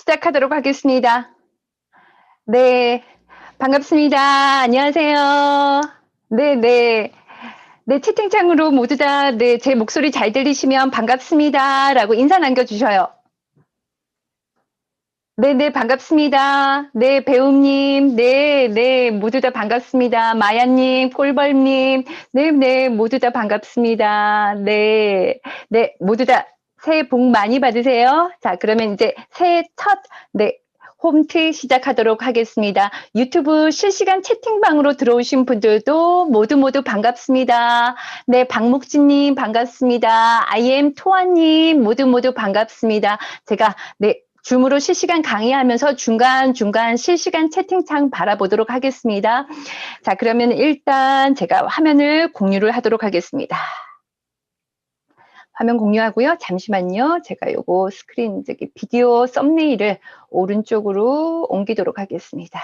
시작하도록 하겠습니다. 네, 반갑습니다. 안녕하세요. 네네. 네, 채팅창으로 모두 다, 네, 제 목소리 잘 들리시면 반갑습니다. 라고 인사 남겨주셔요. 네네, 반갑습니다. 네, 배움님. 네, 모두 다 반갑습니다. 마야님, 꿀벌님. 네네, 모두 다 반갑습니다. 네, 모두 다 새해 복 많이 받으세요. 자, 그러면 이제 새해 네, 홈트 시작하도록 하겠습니다. 유튜브 실시간 채팅방으로 들어오신 분들도 모두 반갑습니다. 네, 박목진님 반갑습니다. IM 토아님 모두 반갑습니다. 제가, 네, 줌으로 실시간 강의하면서 중간중간 실시간 채팅창 바라보도록 하겠습니다. 자, 그러면 일단 제가 화면을 공유를 하도록 하겠습니다. 화면 공유하고요. 잠시만요. 제가 요거 스크린, 비디오 썸네일을 오른쪽으로 옮기도록 하겠습니다.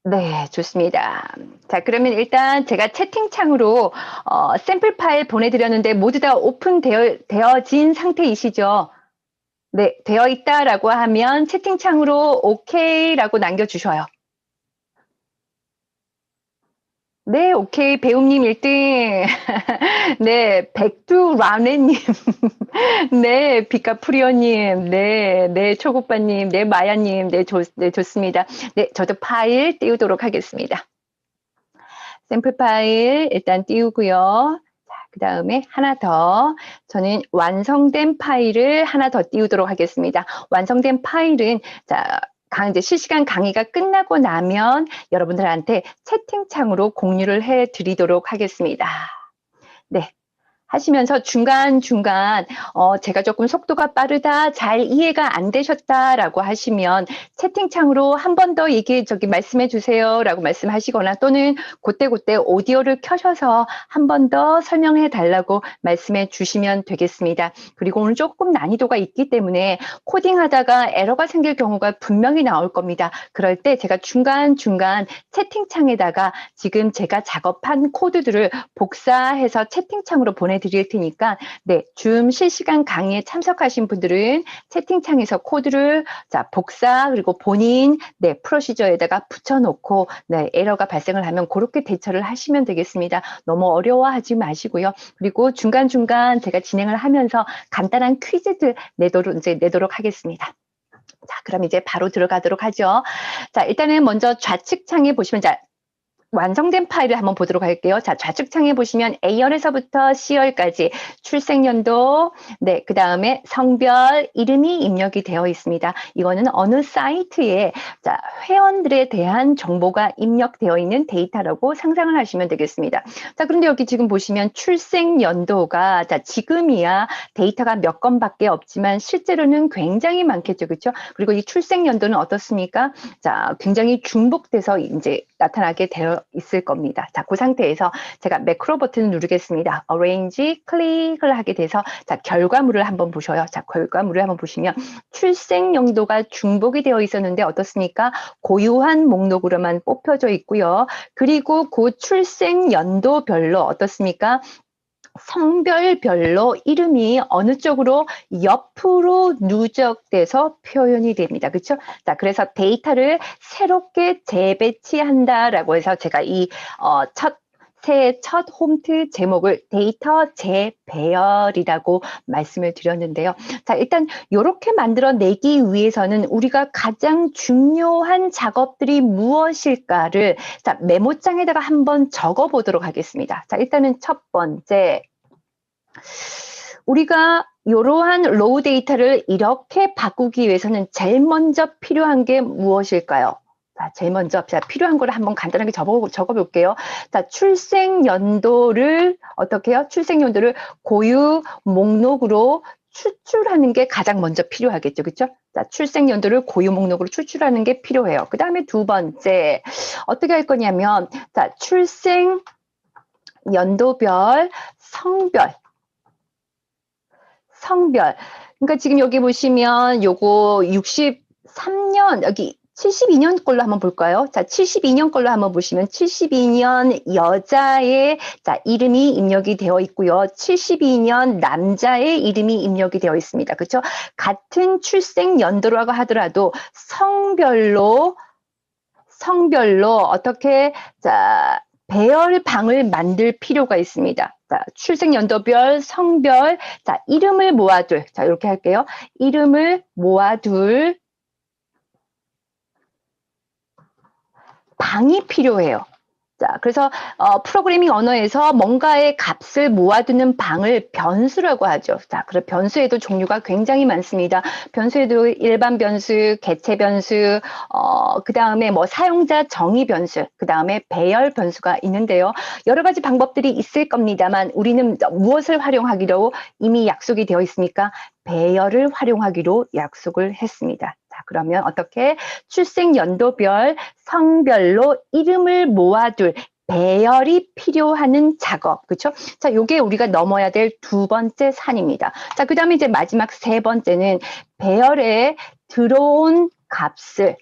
네, 좋습니다. 자, 그러면 일단 제가 채팅창으로 샘플 파일 보내드렸는데 모두 다 되어진 상태이시죠? 네, 되어 있다라고 하면 채팅창으로 오케이라고 남겨주셔요. 네, 오케이. 배움님 1등. 네, 백두라네님. 네, 비카프리오님. 네, 초국바님. 네, 마야님. 네, 좋습니다. 네, 저도 파일 띄우도록 하겠습니다. 샘플 파일 일단 띄우고요. 자, 그 다음에 하나 더. 저는 완성된 파일을 하나 더 띄우도록 하겠습니다. 완성된 파일은, 자, 이제 실시간 강의가 끝나고 나면 여러분들한테 채팅창으로 공유를 해 드리도록 하겠습니다. 네. 하시면서 중간중간 제가 조금 속도가 빠르다, 잘 이해가 안 되셨다라고 하시면 채팅창으로 한 번 더 말씀해 주세요라고 말씀하시거나 또는 그때 오디오를 켜셔서 한 번 더 설명해 달라고 말씀해 주시면 되겠습니다. 그리고 오늘 조금 난이도가 있기 때문에 코딩하다가 에러가 생길 경우가 분명히 나올 겁니다. 그럴 때 제가 중간중간 채팅창에다가 지금 제가 작업한 코드들을 복사해서 채팅창으로 보내드릴 테니까, 네, 줌 실시간 강의에 참석하신 분들은 채팅창에서 코드를 복사 그리고 본인 프로시저에다가 붙여놓고 에러가 발생을 하면 그렇게 대처를 하시면 되겠습니다. 너무 어려워하지 마시고요. 그리고 중간중간 제가 진행을 하면서 간단한 퀴즈들 내도록 하겠습니다. 자, 그럼 이제 바로 들어가도록 하죠. 자, 일단은 먼저 좌측창에 보시면, 완성된 파일을 한번 보도록 할게요. 자, 좌측창에 보시면 A열에서부터 C열까지 출생연도, 네, 그 다음에 성별, 이름이 입력이 되어 있습니다. 이거는 어느 사이트에 회원들에 대한 정보가 입력되어 있는 데이터라고 상상을 하시면 되겠습니다. 자, 그런데 여기 지금 보시면 출생연도가 지금이야 데이터가 몇 건밖에 없지만 실제로는 굉장히 많겠죠, 그렇죠? 그리고 이 출생연도는 어떻습니까? 자, 굉장히 중복돼서 이제 나타나게 되어 있을 겁니다. 자, 그 상태에서 제가 매크로 버튼을 누르겠습니다. Arrange 클릭을 하게 돼서 결과물을 한번 보셔요. 자, 결과물을 한번 보시면 출생 연도가 중복이 되어 있었는데 어떻습니까? 고유한 목록으로만 뽑혀져 있고요. 그리고 그 출생 연도별로 어떻습니까? 성별별로 이름이 어느 쪽으로 옆으로 누적돼서 표현이 됩니다. 그렇죠? 자, 그래서 데이터를 새롭게 재배치한다라고 해서 제가 이 새해 첫 홈트 제목을 데이터 재배열이라고 말씀을 드렸는데요. 자, 일단 이렇게 만들어내기 위해서는 우리가 가장 중요한 작업들이 무엇일까를 메모장에다가 한번 적어보도록 하겠습니다. 자, 일단은 첫 번째, 우리가 이러한 로우 데이터를 이렇게 바꾸기 위해서는 제일 먼저 필요한 게 무엇일까요? 자, 제일 먼저 필요한 거를 한번 간단하게 적어볼게요. 자, 출생 연도를 어떻게 해요? 출생 연도를 고유 목록으로 추출하는 게 가장 먼저 필요하겠죠. 그렇죠? 자, 출생 연도를 고유 목록으로 추출하는 게 필요해요. 그 다음에 두 번째, 어떻게 할 거냐면, 자, 출생 연도별 성별. 그러니까 지금 여기 보시면 요거 63년, 여기 72년 걸로 한번 볼까요? 자, 72년 걸로 한번 보시면 72년 여자의 자, 이름이 입력이 되어 있고요. 72년 남자의 이름이 입력이 되어 있습니다. 그렇죠? 같은 출생 연도라고 하더라도 성별로 어떻게 자, 배열방을 만들 필요가 있습니다. 자, 출생 연도별, 성별, 자, 이름을 모아둘. 자, 이렇게 할게요. 이름을 모아둘 방이 필요해요. 자, 그래서 프로그래밍 언어에서 뭔가의 값을 모아두는 방을 변수라고 하죠. 자, 그리고 변수에도 종류가 굉장히 많습니다. 변수에도 일반 변수, 개체 변수, 그 다음에 뭐 사용자 정의 변수, 그 다음에 배열 변수가 있는데요. 여러 가지 방법들이 있을 겁니다만 우리는 무엇을 활용하기로 이미 약속이 되어 있으니까 배열을 활용하기로 약속을 했습니다. 자, 그러면 어떻게 출생 연도별, 성별로 이름을 모아둘 배열이 필요한 작업, 그렇죠? 자, 요게 우리가 넘어야 될 두 번째 산입니다. 자, 그 다음에 이제 마지막 세 번째는 배열에 들어온 값을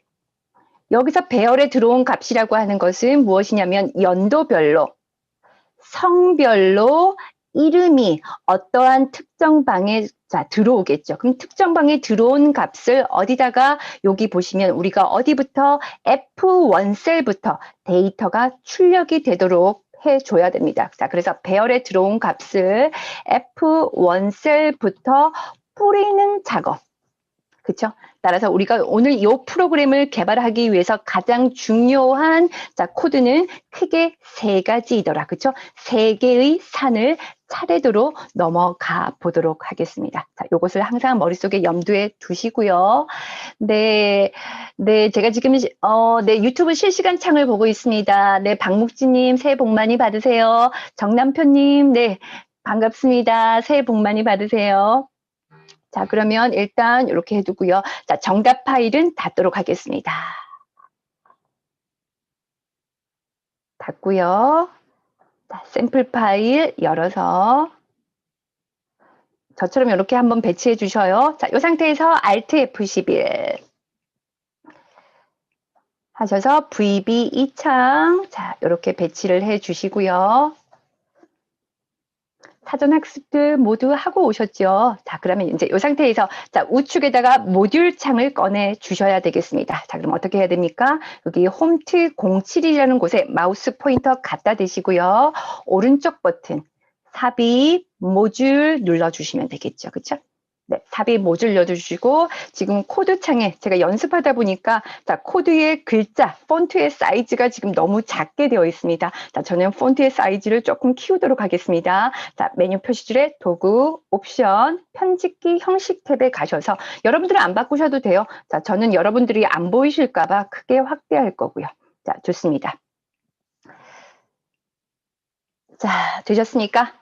여기서 배열에 들어온 값이라고 하는 것은 무엇이냐면 연도별로, 성별로 이름이 어떠한 특정 방에 자, 들어오겠죠. 그럼 특정 방에 들어온 값을 어디다가 여기 보시면 우리가 어디부터 F1셀부터 데이터가 출력이 되도록 해줘야 됩니다. 자, 그래서 배열에 들어온 값을 F1셀부터 뿌리는 작업. 그렇죠? 따라서 우리가 오늘 이 프로그램을 개발하기 위해서 가장 중요한 자, 코드는 크게 세 가지이더라. 그렇죠? 세 개의 산을 차례대로 넘어가 보도록 하겠습니다. 자, 요것을 항상 머릿속에 염두에 두시고요. 네. 네, 제가 지금 네, 유튜브 실시간 창을 보고 있습니다. 네, 박묵진 님 새해 복 많이 받으세요. 정남표 님, 네, 반갑습니다. 새해 복 많이 받으세요. 자, 그러면 일단 이렇게 해두고요. 자, 정답 파일은 닫도록 하겠습니다. 닫고요. 자, 샘플 파일 열어서 저처럼 이렇게 한번 배치해 주셔요. 자, 이 상태에서 Alt F11 하셔서 VB 2창 자, 이렇게 배치를 해 주시고요. 사전학습들 모두 하고 오셨죠? 자, 그러면 이제 이 상태에서 자, 우측에다가 모듈 창을 꺼내 주셔야 되겠습니다. 자, 그럼 어떻게 해야 됩니까? 여기 홈트 07이라는 곳에 마우스 포인터 갖다 대시고요. 오른쪽 버튼 삽입 모듈 눌러주시면 되겠죠. 그쵸? 네, 삽입 모듈 눌러주시고 지금 코드 창에 제가 연습하다 보니까 자, 코드의 글자, 폰트의 사이즈가 지금 너무 작게 되어 있습니다. 자, 저는 폰트의 사이즈를 조금 키우도록 하겠습니다. 자, 메뉴 표시줄에 도구, 옵션, 편집기, 형식 탭에 가셔서 여러분들은 안 바꾸셔도 돼요. 자, 저는 여러분들이 안 보이실까봐 크게 확대할 거고요. 자, 좋습니다. 자, 되셨습니까?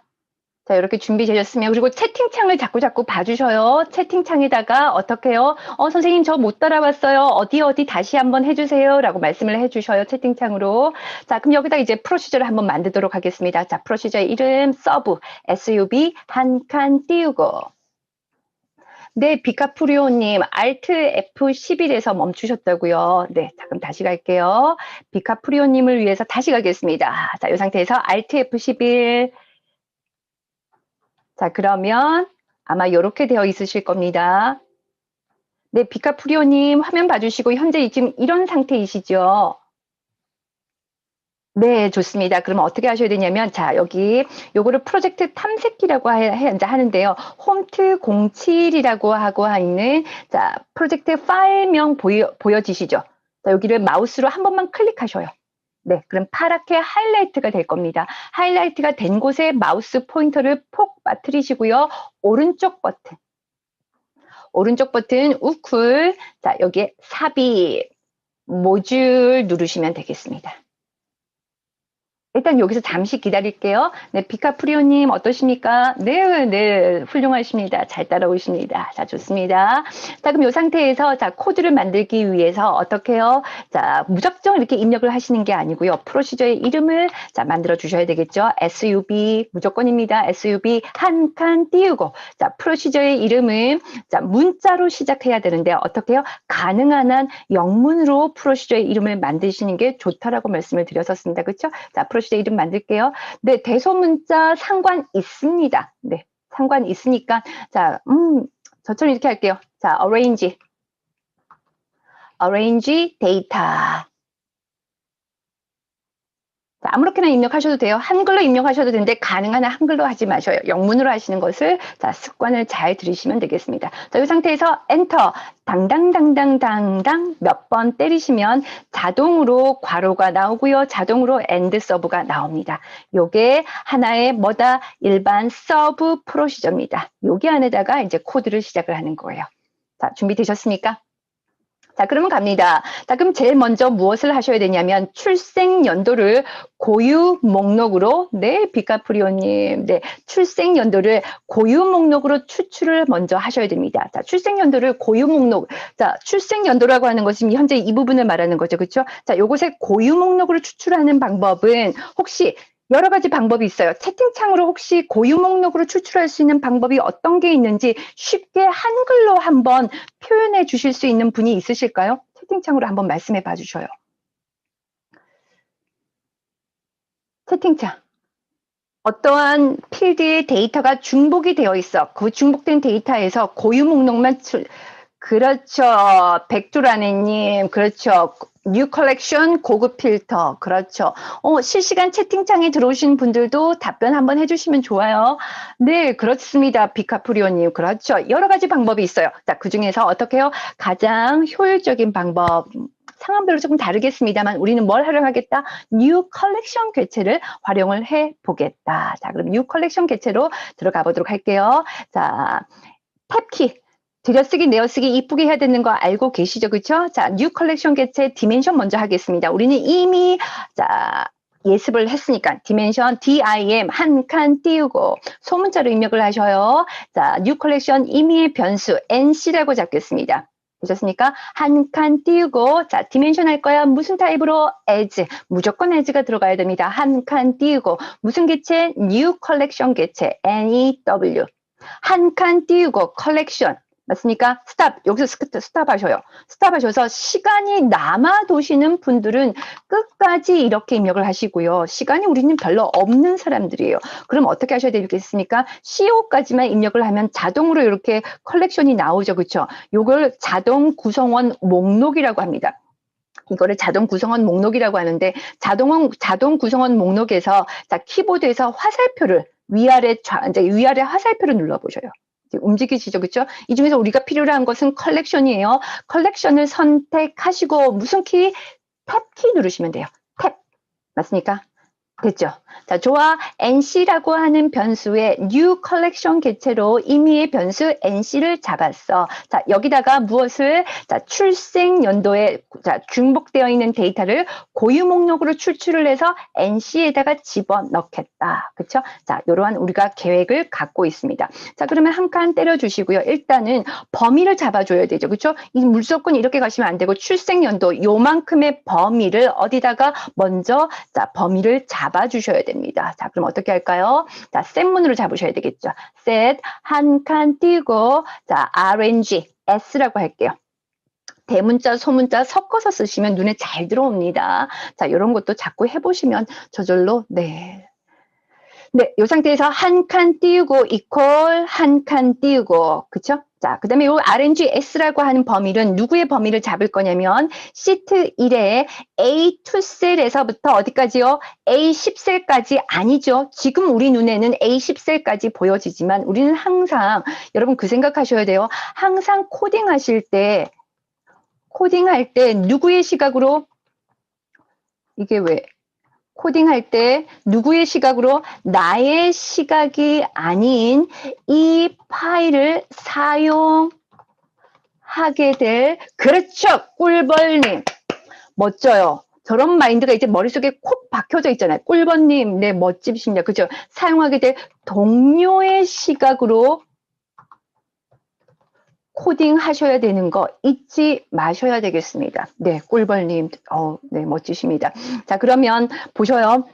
자, 이렇게 준비되셨으면 그리고 채팅창을 자꾸 봐주셔요. 채팅창에다가 어떻게 해요? 선생님 저 못 따라왔어요. 어디 다시 한번 해주세요. 라고 말씀을 해주셔요. 채팅창으로. 자, 그럼 여기다 이제 프로시저를 한번 만들도록 하겠습니다. 자, 프로시저 이름 서브, SUB 한 칸 띄우고. 네, 비카프리오님, Alt F11에서 멈추셨다고요. 네, 자, 그럼 다시 갈게요. 비카프리오님을 위해서 다시 가겠습니다. 자, 이 상태에서 Alt F11. 자, 그러면 아마 이렇게 되어 있으실 겁니다. 네, 비카프리오님 화면 봐주시고 현재 지금 이런 상태이시죠? 네, 좋습니다. 그러면 어떻게 하셔야 되냐면, 자, 여기 요거를 프로젝트 탐색기라고 하는데요. 홈트 07이라고 하고 있는, 자, 프로젝트 파일명 보여지시죠? 자, 여기를 마우스로 한 번만 클릭하셔요. 네, 그럼 파랗게 하이라이트가 될 겁니다. 하이라이트가 된 곳에 마우스 포인터를 폭 빠뜨리시고요. 오른쪽 버튼 우클, 자, 여기에 삽입, 모듈 누르시면 되겠습니다. 일단 여기서 잠시 기다릴게요. 네, 비카프리오님 어떠십니까? 네, 네, 훌륭하십니다. 잘 따라오십니다. 자, 좋습니다. 자, 그럼 이 상태에서 자, 코드를 만들기 위해서 어떻게 해요? 자, 무작정 이렇게 입력을 하시는 게 아니고요. 프로시저의 이름을 자, 만들어 주셔야 되겠죠. SUB 무조건입니다. SUB 한 칸 띄우고 자, 프로시저의 이름은 자, 문자로 시작해야 되는데 어떻게 해요? 가능한 한 영문으로 프로시저의 이름을 만드시는 게 좋다라고 말씀을 드렸었습니다. 그렇죠? 자, 프로시저 이름 만들게요. 네, 대소문자 상관 있습니다. 네, 상관 있으니까 자, 저처럼 이렇게 할게요. 자, arrange data. 자, 아무렇게나 입력하셔도 돼요. 한글로 입력하셔도 되는데 가능한 한 한글로 하지 마셔요. 영문으로 하시는 것을 자, 습관을 잘 들이시면 되겠습니다. 자, 이 상태에서 엔터 당당당당당당 몇 번 때리시면 자동으로 괄호가 나오고요. 자동으로 end 서브가 나옵니다. 요게 하나의 뭐다? 일반 서브 프로시저입니다. 여기 안에다가 이제 코드를 시작을 하는 거예요. 자, 준비되셨습니까? 자, 그러면 갑니다. 자, 그럼 제일 먼저 무엇을 하셔야 되냐면 출생 연도를 고유 목록으로 네, 비카프리오님. 네, 출생 연도를 고유 목록으로 추출을 먼저 하셔야 됩니다. 자, 출생 연도를 고유 목록. 자, 출생 연도라고 하는 것은 현재 이 부분을 말하는 거죠. 그렇죠? 자, 요것의 고유 목록으로 추출하는 방법은 혹시 여러 가지 방법이 있어요. 채팅창으로 혹시 고유 목록으로 추출할 수 있는 방법이 어떤 게 있는지 쉽게 한글로 한번 표현해 주실 수 있는 분이 있으실까요? 채팅창으로 한번 말씀해 봐 주셔요. 채팅창. 어떠한 필드의 데이터가 중복이 되어 있어. 그 중복된 데이터에서 고유 목록만 그렇죠. 백두라네님. 그렇죠. 뉴 컬렉션 고급 필터. 그렇죠. 실시간 채팅창에 들어오신 분들도 답변 한번 해주시면 좋아요. 네, 그렇습니다. 비카프리오님. 그렇죠. 여러 가지 방법이 있어요. 자, 그 중에서 어떻게 해요? 가장 효율적인 방법. 상황별로 조금 다르겠습니다만 우리는 뭘 활용하겠다? 뉴 컬렉션 개체를 활용을 해 보겠다. 자, 그럼 뉴 컬렉션 개체로 들어가 보도록 할게요. 자, 탭키. 들여쓰기, 내어쓰기 이쁘게 해야 되는 거 알고 계시죠? 그렇죠? 자, 뉴 컬렉션 개체 디멘션 먼저 하겠습니다. 우리는 이미 자, 예습을 했으니까 디멘션 DIM 한 칸 띄우고 소문자로 입력을 하셔요. 자, 뉴 컬렉션 임의의 변수 NC라고 잡겠습니다. 되셨습니까? 한 칸 띄우고 자, 디멘션 할 거야. 무슨 타입으로? as. 무조건 as가 들어가야 됩니다. 한 칸 띄우고 무슨 개체? new collection 개체 NEW. 한 칸 띄우고 컬렉션 맞습니까? 스탑. 여기서 스탑 하셔요. 스탑 하셔서 시간이 남아 도시는 분들은 끝까지 이렇게 입력을 하시고요. 시간이 우리는 별로 없는 사람들이에요. 그럼 어떻게 하셔야 되겠습니까? CO까지만 입력을 하면 자동으로 이렇게 컬렉션이 나오죠. 그렇죠? 요걸 자동 구성원 목록이라고 합니다. 이거를 자동 구성원 목록이라고 하는데 자동 구성원 목록에서 자, 키보드에서 화살표를 위아래 화살표를 눌러보셔요. 움직이시죠, 그렇죠? 이 중에서 우리가 필요로 한 것은 컬렉션이에요. 컬렉션을 선택하시고 무슨 키? 탭키 누르시면 돼요. 탭 맞습니까? 됐죠? 자, 좋아. NC라고 하는 변수의 new collection 개체로 임의의 변수 NC를 잡았어. 자, 여기다가 무엇을? 자, 출생 연도에 자, 중복되어 있는 데이터를 고유 목록으로 추출을 해서 NC에다가 집어넣겠다. 그쵸? 자, 이러한 우리가 계획을 갖고 있습니다. 자, 그러면 한 칸 때려주시고요. 일단은 범위를 잡아줘야 되죠. 그쵸? 이 무조건 이렇게 가시면 안 되고 출생 연도 요만큼의 범위를 어디다가 먼저 자, 범위를 잡아주셔야 됩니다. 자, 그럼 어떻게 할까요? 자, 셋문으로 잡으셔야 되겠죠. 셋, 한 칸 띄고, 자, RNG, S라고 할게요. 대문자, 소문자 섞어서 쓰시면 눈에 잘 들어옵니다. 자, 이런 것도 자꾸 해보시면 저절로, 네. 네, 이 상태에서 한 칸 띄우고 이퀄 한 칸 띄우고 그쵸? 자, 그 다음에 이 RNGS라고 하는 범위는 누구의 범위를 잡을 거냐면 시트 1에 A2셀에서부터 어디까지요? A10셀까지 아니죠. 지금 우리 눈에는 A10셀까지 보여지지만 우리는 항상 여러분 그 생각하셔야 돼요. 항상 코딩할 때 누구의 시각으로 이게 왜 코딩할 때 누구의 시각으로 나의 시각이 아닌 이 파일을 사용하게 될 그렇죠 꿀벌님 멋져요. 저런 마인드가 이제 머릿속에 콕 박혀져 있잖아요. 꿀버님, 네, 멋지십니다. 그죠? 사용하게 될 동료의 시각으로 코딩 하셔야 되는 거 잊지 마셔야 되겠습니다. 네, 꿀벌님, 네, 멋지십니다. 자, 그러면 보셔요.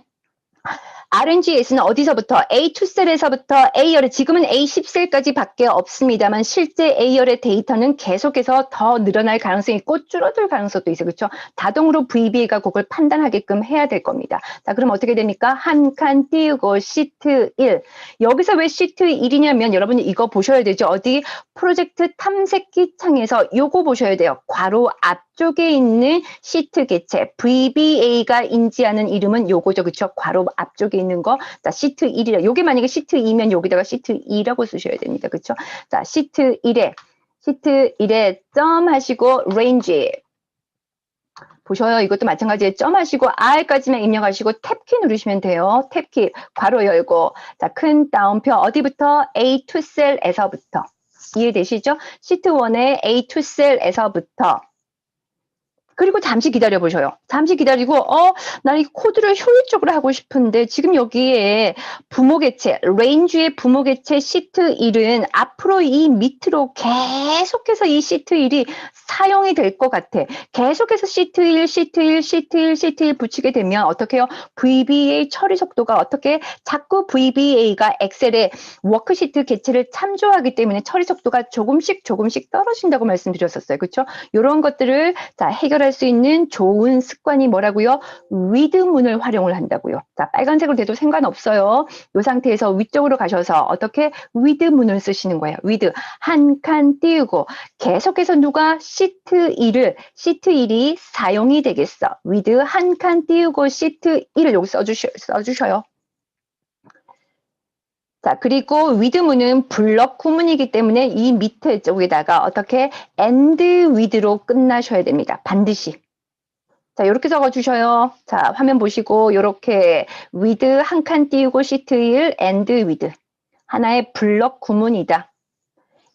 RNGS는 어디서부터? A2셀에서부터 A열에, 지금은 A10셀까지 밖에 없습니다만 실제 A열의 데이터는 계속해서 더 늘어날 가능성이 있고 줄어들 가능성도 있어요. 그렇죠? 자동으로 VBA가 그걸 판단하게끔 해야 될 겁니다. 자, 그럼 어떻게 됩니까? 한 칸 띄우고 시트 1. 여기서 왜 시트 1이냐면 여러분이 이거 보셔야 되죠. 어디 프로젝트 탐색기 창에서 요거 보셔야 돼요. 괄호 앞쪽에 있는 시트 개체 VBA가 인지하는 이름은 요거죠. 그렇죠? 괄호 앞쪽에 있는 거. 자, 시트 1이라. 요게 만약에 시트 2면 여기다가 시트 2라고 쓰셔야 됩니다. 그렇죠? 자, 시트 1에 점 하시고 range 보셔요. 이것도 마찬가지에 점 하시고 R까지만 입력하시고 탭키 누르시면 돼요. 탭키 괄호 열고 자, 큰 따옴표 어디부터? A2셀에서부터 이해되시죠? 시트 1의 A2셀에서부터 그리고 잠시 기다려 보셔요. 잠시 기다리고 나 이 코드를 효율적으로 하고 싶은데 지금 여기에 부모 개체, range의 부모 개체 시트 1은 앞으로 이 밑으로 계속해서 이 시트 1이 사용이 될 것 같아. 계속해서 시트 1, 시트 1, 시트 1, 시트 1 붙이게 되면 어떻게 해요? VBA 처리 속도가 어떻게 자꾸 VBA가 엑셀의 워크시트 개체를 참조하기 때문에 처리 속도가 조금씩 떨어진다고 말씀드렸었어요. 그렇죠? 이런 것들을 자, 해결할 수 있는 좋은 습관이 뭐라고요? with 문을 활용을 한다고요. 자, 빨간색으로 돼도 상관없어요. 이 상태에서 위쪽으로 가셔서 어떻게 with 문을 쓰시는 거예요. with 한 칸 띄우고 계속해서 누가 시트 1이 사용이 되겠어. with 한 칸 띄우고 시트 1을 여기 써주셔요. 자, 그리고 with 문은 블럭 구문이기 때문에 이 밑에 쪽에다가 어떻게 and with로 끝나셔야 됩니다. 반드시. 자, 이렇게 적어주셔요. 자, 화면 보시고 이렇게 with 한 칸 띄우고 시트 1 and with 하나의 블럭 구문이다.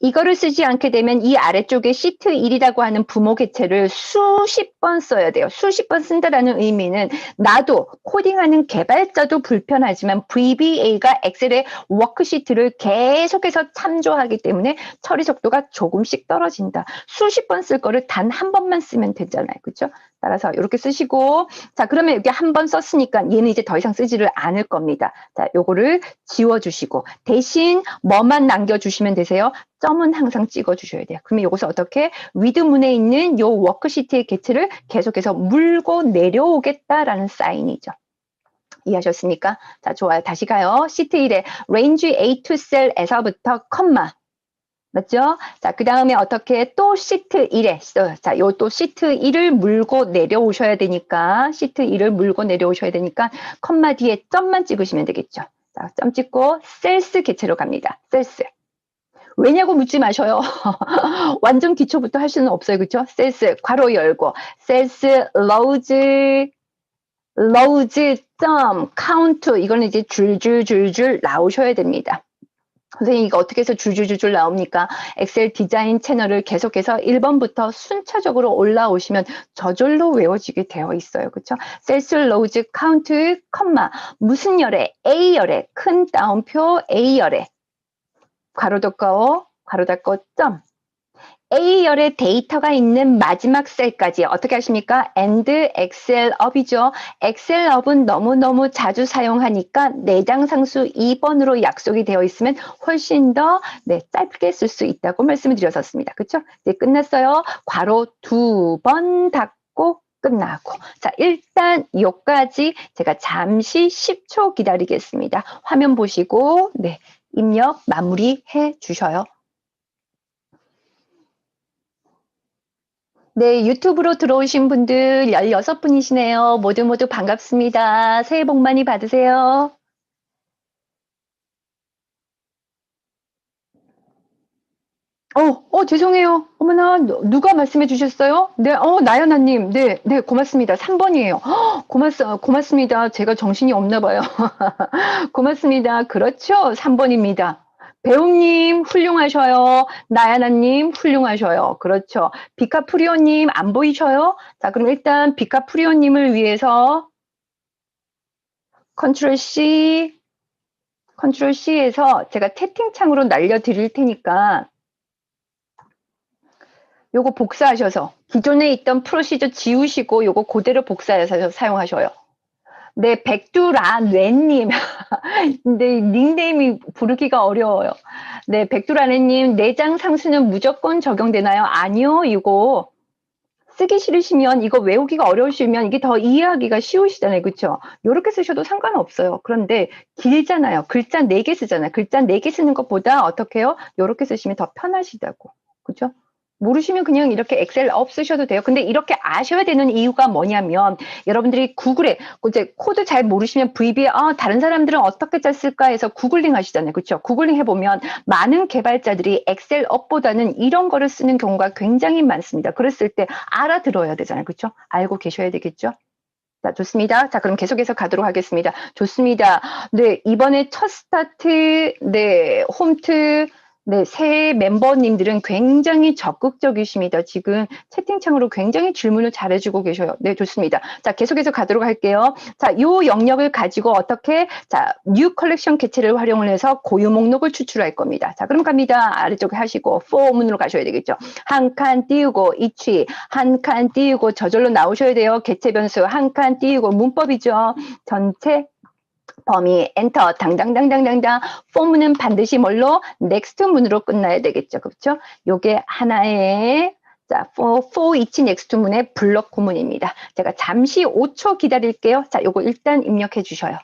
이거를 쓰지 않게 되면 이 아래쪽에 시트 1이라고 하는 부모 개체를 수십 번 써야 돼요. 수십 번 쓴다라는 의미는 나도 코딩하는 개발자도 불편하지만 VBA가 엑셀의 워크시트를 계속해서 참조하기 때문에 처리 속도가 조금씩 떨어진다. 수십 번 쓸 거를 단 한 번만 쓰면 되잖아요. 그렇죠? 따라서 이렇게 쓰시고 자, 그러면 여기 한 번 썼으니까 얘는 이제 더 이상 쓰지를 않을 겁니다. 자, 요거를 지워주시고 대신 뭐만 남겨주시면 되세요? 점은 항상 찍어주셔야 돼요. 그러면 이것을 어떻게 with 문에 있는 요 워크시트의 개체를 계속해서 물고 내려오겠다라는 사인이죠. 이해하셨습니까? 자, 좋아요. 다시 가요. 시트 1에 range A2셀에서부터 컴마 맞죠? 자, 그 다음에 어떻게 또 시트 1에, 자, 요 또 시트 1을 물고 내려오셔야 되니까, 시트 1을 물고 내려오셔야 되니까, 컴마 뒤에 점만 찍으시면 되겠죠. 자, 점 찍고, 셀스 개체로 갑니다. 셀스. 왜냐고 묻지 마셔요. 완전 기초부터 할 수는 없어요. 그쵸? 셀스, 괄호 열고, 셀스, 로우즈, 점, 카운트. 이거는 이제 줄줄 나오셔야 됩니다. 선생님 이거 어떻게 해서 줄줄줄 나옵니까? 엑셀 디자인 채널을 계속해서 1번부터 순차적으로 올라오시면 저절로 외워지게 되어 있어요. 그렇죠? 셀스, 로우즈, 카운트, 컴마 무슨 열에? A열에 큰 따옴표 A열에 괄호 닫고 점 A열에 데이터가 있는 마지막 셀까지 어떻게 하십니까? and excel up이죠. excel up은 너무너무 자주 사용하니까 내장 상수 2번으로 약속이 되어 있으면 훨씬 더 짧게 쓸 수 있다고 말씀을 드렸었습니다. 그렇죠? 이제 끝났어요. 괄호 2번 닫고 끝나고 자, 일단 요까지 제가 잠시 10초 기다리겠습니다. 화면 보시고 입력 마무리해 주셔요. 네, 유튜브로 들어오신 분들 16분이시네요. 모두 반갑습니다. 새해 복 많이 받으세요. 죄송해요. 어머나, 누가 말씀해 주셨어요? 네, 나연아님. 네, 고맙습니다. 3번이에요. 고맙습니다. 제가 정신이 없나 봐요. 고맙습니다. 그렇죠. 3번입니다. 배우님 훌륭하셔요. 나야나님 훌륭하셔요. 그렇죠. 비카프리오님 안 보이셔요? 자, 그럼 일단 비카프리오님을 위해서 컨트롤 C, 컨트롤 C에서 제가 채팅창으로 날려드릴 테니까 요거 복사하셔서 기존에 있던 프로시저 지우시고 요거 그대로 복사해서 사용하셔요. 네, 백두라뇌님. 근데 닉네임이 부르기가 어려워요. 네, 백두라뇌님, 내장 상수는 무조건 적용되나요? 아니요, 이거 쓰기 싫으시면, 이거 외우기가 어려우시면 이게 더 이해하기가 쉬우시잖아요. 그쵸? 요렇게 쓰셔도 상관없어요. 그런데 길잖아요. 글자 4개 쓰잖아요. 글자 4개 쓰는 것보다 어떻게 해요? 요렇게 쓰시면 더 편하시다고. 그죠? 모르시면 그냥 이렇게 엑셀 업 쓰셔도 돼요. 근데 이렇게 아셔야 되는 이유가 뭐냐면 여러분들이 구글에 이제 코드 잘 모르시면 VBA 다른 사람들은 어떻게 짰을까 해서 구글링 하시잖아요. 그렇죠? 구글링 해보면 많은 개발자들이 엑셀 업보다는 이런 거를 쓰는 경우가 굉장히 많습니다. 그랬을 때 알아들어야 되잖아요. 그렇죠? 알고 계셔야 되겠죠? 자, 좋습니다. 자, 그럼 계속해서 가도록 하겠습니다. 좋습니다. 네, 이번에 첫 스타트, 네, 홈트, 네, 새 멤버님들은 굉장히 적극적이십니다. 지금 채팅창으로 굉장히 질문을 잘해주고 계셔요. 네, 좋습니다. 자, 계속해서 가도록 할게요. 자, 요 영역을 가지고 어떻게, 자, 뉴 컬렉션 개체를 활용을 해서 고유 목록을 추출할 겁니다. 자, 그럼 갑니다. 아래쪽에 하시고, 포문으로 가셔야 되겠죠. 한 칸 띄우고, 이치, 한 칸 띄우고, 저절로 나오셔야 돼요. 개체 변수, 한 칸 띄우고, 문법이죠. 전체 범위 엔터 당당당당당당 포문은 반드시 뭘로 넥스트 문으로 끝나야 되겠죠. 그렇죠? 요게 하나의 자, for each next 문의 블록 구문입니다. 제가 잠시 5초 기다릴게요. 자, 요거 일단 입력해 주셔요.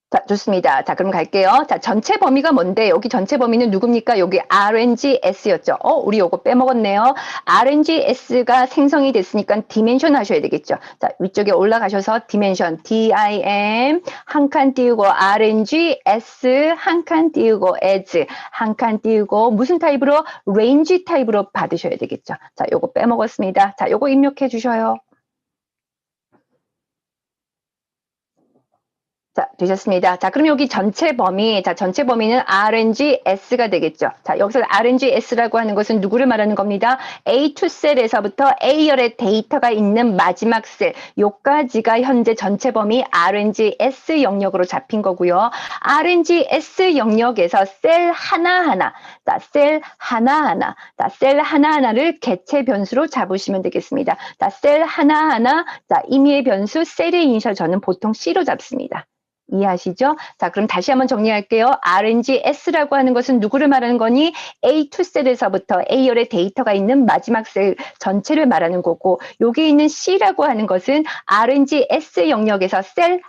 자, 좋습니다. 자, 그럼 갈게요. 자, 전체 범위가 뭔데? 여기 전체 범위는 누굽니까? 여기 RNGS였죠. 우리 요거 빼먹었네요. RNGS가 생성이 됐으니까 디멘션 하셔야 되겠죠. 자, 위쪽에 올라가셔서 디멘션, DIM, 한 칸 띄우고 RNGS, 한 칸 띄우고 as, 한 칸 띄우고 무슨 타입으로? range 타입으로 받으셔야 되겠죠. 자, 요거 빼먹었습니다. 자, 요거 입력해 주셔요. 자, 되셨습니다. 자, 그럼 여기 전체 범위, 자, 전체 범위는 RNGS가 되겠죠. 자, 여기서 RNGS라고 하는 것은 누구를 말하는 겁니다. A2 셀에서부터 A열의 데이터가 있는 마지막 셀, 요까지가 현재 전체 범위 RNGS 영역으로 잡힌 거고요. RNGS 영역에서 셀 하나하나, 자, 셀 하나하나, 자, 셀 하나하나를 개체 변수로 잡으시면 되겠습니다. 자, 셀 하나하나, 자, 임의의 변수 셀의 이니셜 저는 보통 C로 잡습니다. 이해하시죠? 자, 그럼 다시 한번 정리할게요. RNGS라고 하는 것은 누구를 말하는 거니? A2 셀에서부터 A열의 데이터가 있는 마지막 셀 전체를 말하는 거고, 여기 있는 C라고 하는 것은 RNGS 영역에서 셀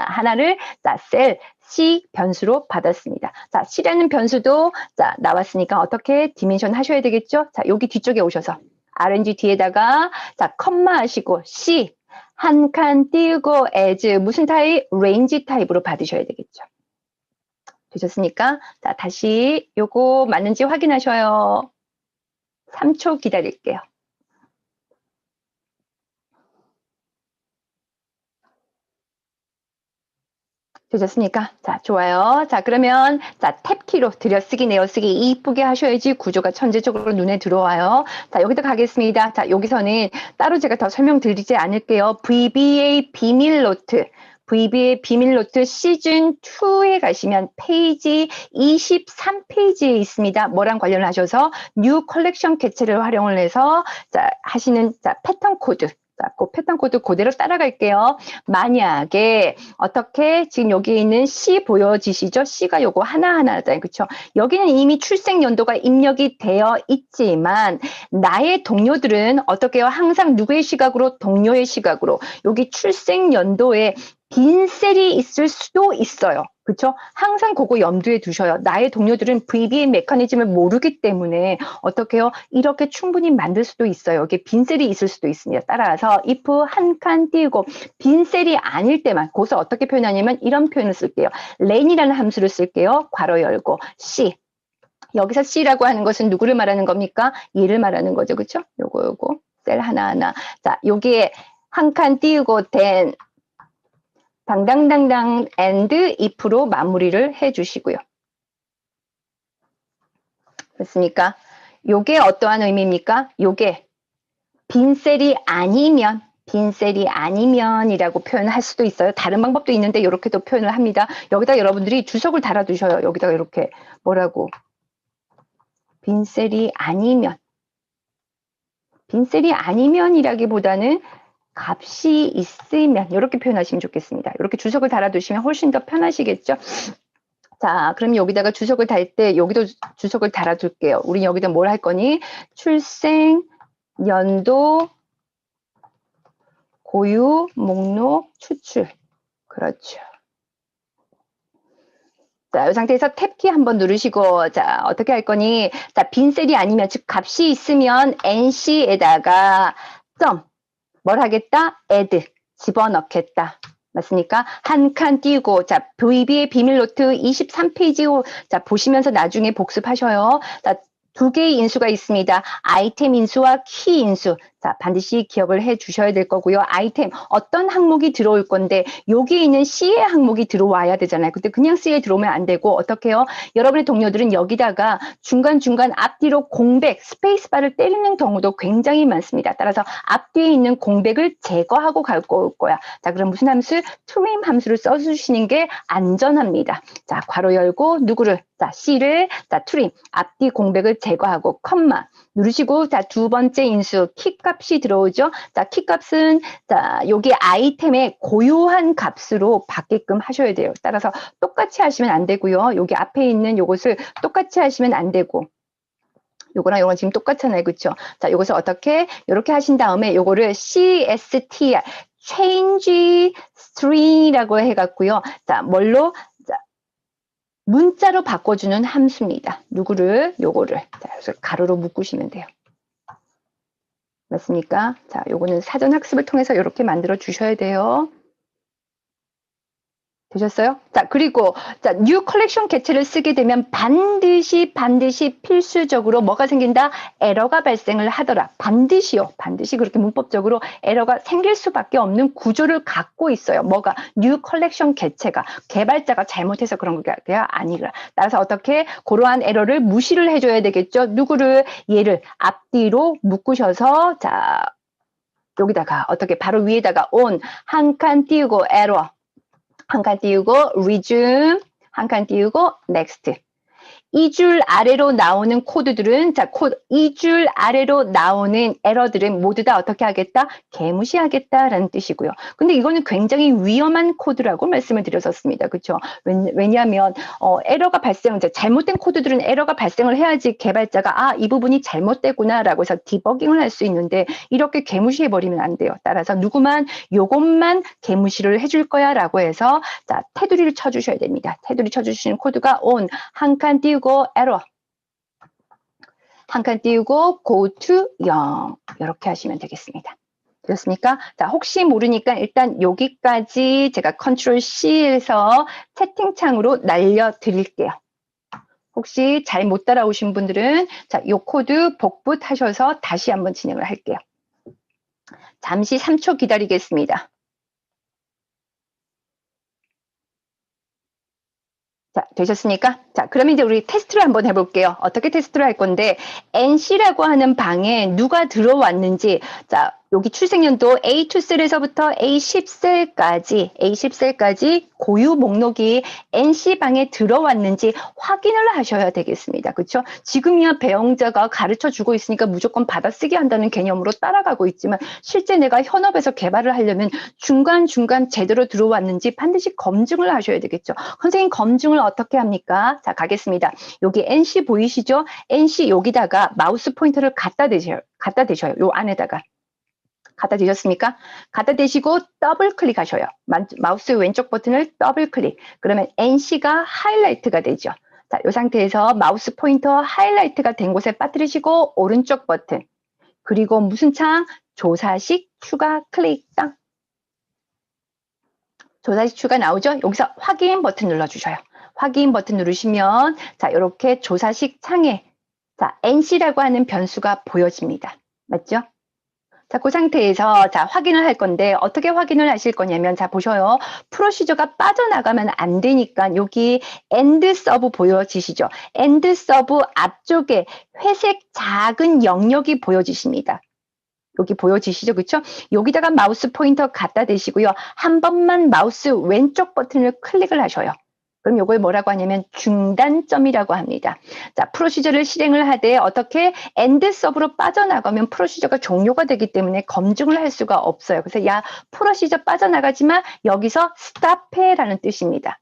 하나를 자, 셀 C 변수로 받았습니다. 자, C라는 변수도 자, 나왔으니까 어떻게 디멘션 하셔야 되겠죠? 자, 여기 뒤쪽에 오셔서 RNG 뒤에다가 자, 컴마 하시고 C 한 칸 띄우고 as 무슨 타입? range 타입으로 받으셔야 되겠죠. 되셨습니까? 자, 다시 요거 맞는지 확인하셔요. 3초 기다릴게요. 되셨습니까? 자, 좋아요. 자, 그러면 자, 탭키로 들여쓰기, 내어쓰기 이쁘게 하셔야지 구조가 전체적으로 눈에 들어와요. 자, 여기다 가겠습니다. 자, 여기서는 따로 제가 더 설명드리지 않을게요. VBA 비밀 노트. VBA 비밀 노트 시즌 2에 가시면 페이지 23페이지에 있습니다. 뭐랑 관련하셔서 뉴 컬렉션 개체를 활용을 해서 자, 하시는 자, 패턴 코드. 자, 그 패턴 코드 그대로 따라갈게요. 만약에 어떻게 지금 여기 있는 C 보여지시죠? C가 요거 하나하나잖아요. 그렇죠? 여기는 이미 출생 연도가 입력이 되어 있지만 나의 동료들은 어떻게 해요? 항상 누구의 시각으로? 동료의 시각으로. 여기 출생 연도에 빈 셀이 있을 수도 있어요. 그렇죠? 항상 그거 염두에 두셔요. 나의 동료들은 VBA 메커니즘을 모르기 때문에 어떻게 해요? 이렇게 충분히 만들 수도 있어요. 여기 빈 셀이 있을 수도 있습니다. 따라서 if 한 칸 띄우고 빈 셀이 아닐 때만 거기서 어떻게 표현하냐면 이런 표현을 쓸게요. len이라는 함수를 쓸게요. 괄호 열고 C 여기서 C라고 하는 것은 누구를 말하는 겁니까? 얘를 말하는 거죠. 그렇죠? 요거 셀 하나하나. 자, 여기에 한 칸 띄우고 then 당당당당 and if로 마무리를 해주시고요. 됐습니까? 요게 어떠한 의미입니까? 요게 빈셀이 아니면이라고 표현할 수도 있어요. 다른 방법도 있는데 이렇게도 표현을 합니다. 여기다 여러분들이 주석을 달아두셔요. 여기다가 이렇게 뭐라고 빈셀이 아니면이라기보다는 값이 있으면 이렇게 표현하시면 좋겠습니다. 이렇게 주석을 달아두시면 훨씬 더 편하시겠죠? 자, 그럼 여기다가 주석을 달 때 여기도 주석을 달아둘게요. 우리 여기다 뭘 할 거니? 출생, 연도, 고유, 목록, 추출. 그렇죠. 자, 이 상태에서 탭키 한번 누르시고, 자, 어떻게 할 거니? 자, 빈셀이 아니면, 즉, 값이 있으면 NC에다가 뭘 하겠다? add, 집어넣겠다. 맞습니까? 한 칸 띄우고, 자, VB의 비밀 노트 23페이지, 자, 보시면서 나중에 복습하셔요. 자, 두 개의 인수가 있습니다. 아이템 인수와 키 인수. 자, 반드시 기억을 해 주셔야 될 거고요. 아이템, 어떤 항목이 들어올 건데, 여기 있는 C의 항목이 들어와야 되잖아요. 근데 그냥 C에 들어오면 안 되고, 어떻게 해요? 여러분의 동료들은 여기다가 중간중간 앞뒤로 공백, 스페이스바를 때리는 경우도 굉장히 많습니다. 따라서 앞뒤에 있는 공백을 제거하고 올 거야. 자, 그럼 무슨 함수? trim 함수를 써주시는 게 안전합니다. 자, 괄호 열고, 누구를? 자, C를, 자, trim, 앞뒤 공백을 제거하고, 컴마. 누르시고, 자, 두 번째 인수, 키 값이 들어오죠. 자, 키 값은, 자, 여기 아이템의 고유한 값으로 받게끔 하셔야 돼요. 따라서 똑같이 하시면 안 되고요. 여기 앞에 있는 요것을 똑같이 하시면 안 되고. 요거랑 요건 지금 똑같잖아요. 그쵸? 자, 요것을 어떻게? 요렇게 하신 다음에 요거를 CSTR, change string이라고 해갖고요. 자, 뭘로? 문자로 바꿔주는 함수입니다. 누구를? 요거를. 자, 그래서 가로로 묶으시면 돼요. 맞습니까? 자, 요거는 사전 학습을 통해서 이렇게 만들어 주셔야 돼요. 되셨어요? 자, 그리고 자, 뉴 컬렉션 개체를 쓰게 되면 반드시 필수적으로 뭐가 생긴다? 에러가 발생을 하더라. 반드시요. 반드시 그렇게 문법적으로 에러가 생길 수밖에 없는 구조를 갖고 있어요. 뭐가? 뉴 컬렉션 개체가 개발자가 잘못해서 그런 게 아니라. 따라서 어떻게 그러한 에러를 무시를 해줘야 되겠죠? 누구를? 얘를 앞뒤로 묶으셔서 자, 여기다가 어떻게 바로 위에다가 on 한 칸 띄우고 에러 한 칸 띄우고 resume 한 칸 띄우고 next. 2줄 아래로 나오는 코드들은 자, 2줄 아래로 나오는 에러들은 모두 다 어떻게 하겠다? 개무시하겠다라는 뜻이고요. 근데 이거는 굉장히 위험한 코드라고 말씀을 드렸었습니다. 그렇죠? 왜냐하면 에러가 이제 잘못된 코드들은 에러가 발생을 해야지 개발자가 이 부분이 잘못되구나라고 해서 디버깅을 할 수 있는데 이렇게 개무시해 버리면 안 돼요. 따라서 누구만 요것만 개무시를 해줄 거야라고 해서 자, 테두리를 쳐주셔야 됩니다. 테두리 쳐주시는 코드가 on 한 칸 띄우고 error 한 칸 띄우고 go to 0 이렇게 하시면 되겠습니다. 되셨습니까? 자, 혹시 모르니까 일단 여기까지 제가 컨트롤 C에서 채팅창으로 날려드릴게요. 혹시 잘 못 따라오신 분들은 자, 요 코드 복붙하셔서 다시 한번 진행을 할게요. 잠시 3초 기다리겠습니다. 자, 되셨습니까? 자, 그러면 이제 우리 테스트를 한번 해볼게요. 어떻게 테스트를 할 건데, NC라고 하는 방에 누가 들어왔는지, 자, 여기 출생연도 A2셀에서부터 A10셀까지 고유 목록이 NC방에 들어왔는지 확인을 하셔야 되겠습니다. 그렇죠? 지금이야 배영자가 가르쳐주고 있으니까 무조건 받아쓰기 한다는 개념으로 따라가고 있지만 실제 내가 현업에서 개발을 하려면 중간중간 제대로 들어왔는지 반드시 검증을 하셔야 되겠죠. 선생님 검증을 어떻게 합니까? 자, 가겠습니다. 여기 NC 보이시죠? NC 여기다가 마우스 포인터를 갖다 대셔요. 요 안에다가. 갖다 대셨습니까? 갖다 대시고 더블 클릭하셔요. 마우스 왼쪽 버튼을 더블 클릭. 그러면 NC가 하이라이트가 되죠. 자, 이 상태에서 마우스 포인터 하이라이트가 된 곳에 빠뜨리시고 오른쪽 버튼. 그리고 무슨 창? 조사식 추가 클릭 땅. 조사식 추가 나오죠? 여기서 확인 버튼 눌러주셔요. 확인 버튼 누르시면 자, 이렇게 조사식 창에 자, NC라고 하는 변수가 보여집니다. 맞죠? 자, 그 상태에서 자, 확인을 할 건데 어떻게 확인을 하실 거냐면 자, 보셔요. 프로시저가 빠져나가면 안 되니까 여기 end sub 보여지시죠? end sub 앞쪽에 회색 작은 영역이 보여지십니다. 여기 보여지시죠? 그쵸? 여기다가 마우스 포인터 갖다 대시고요. 한 번만 마우스 왼쪽 버튼을 클릭을 하셔요. 그럼 요걸 뭐라고 하냐면 중단점이라고 합니다. 자, 프로시저를 실행을 하되 어떻게 엔드 서브로 빠져나가면 프로시저가 종료가 되기 때문에 검증을 할 수가 없어요. 그래서 야, 프로시저 빠져나가지만 여기서 스탑해라는 뜻입니다.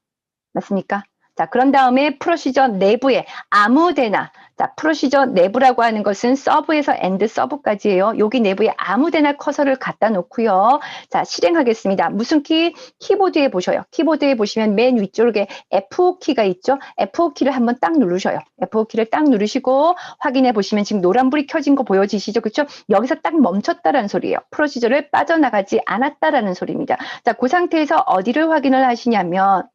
맞습니까? 자, 그런 다음에 프로시저 내부에 아무데나 자, 프로시저 내부라고 하는 것은 서브에서 엔드 서브까지예요. 여기 내부에 아무데나 커서를 갖다 놓고요. 자, 실행하겠습니다. 무슨 키? 키보드에 보셔요. 키보드에 보시면 맨 위쪽에 F5키가 있죠. F5키를 한번 딱 누르셔요. F5키를 딱 누르시고 확인해 보시면 지금 노란불이 켜진 거 보여지시죠? 그렇죠? 여기서 딱 멈췄다라는 소리예요. 프로시저를 빠져나가지 않았다라는 소리입니다. 자, 그 상태에서 어디를 확인을 하시냐면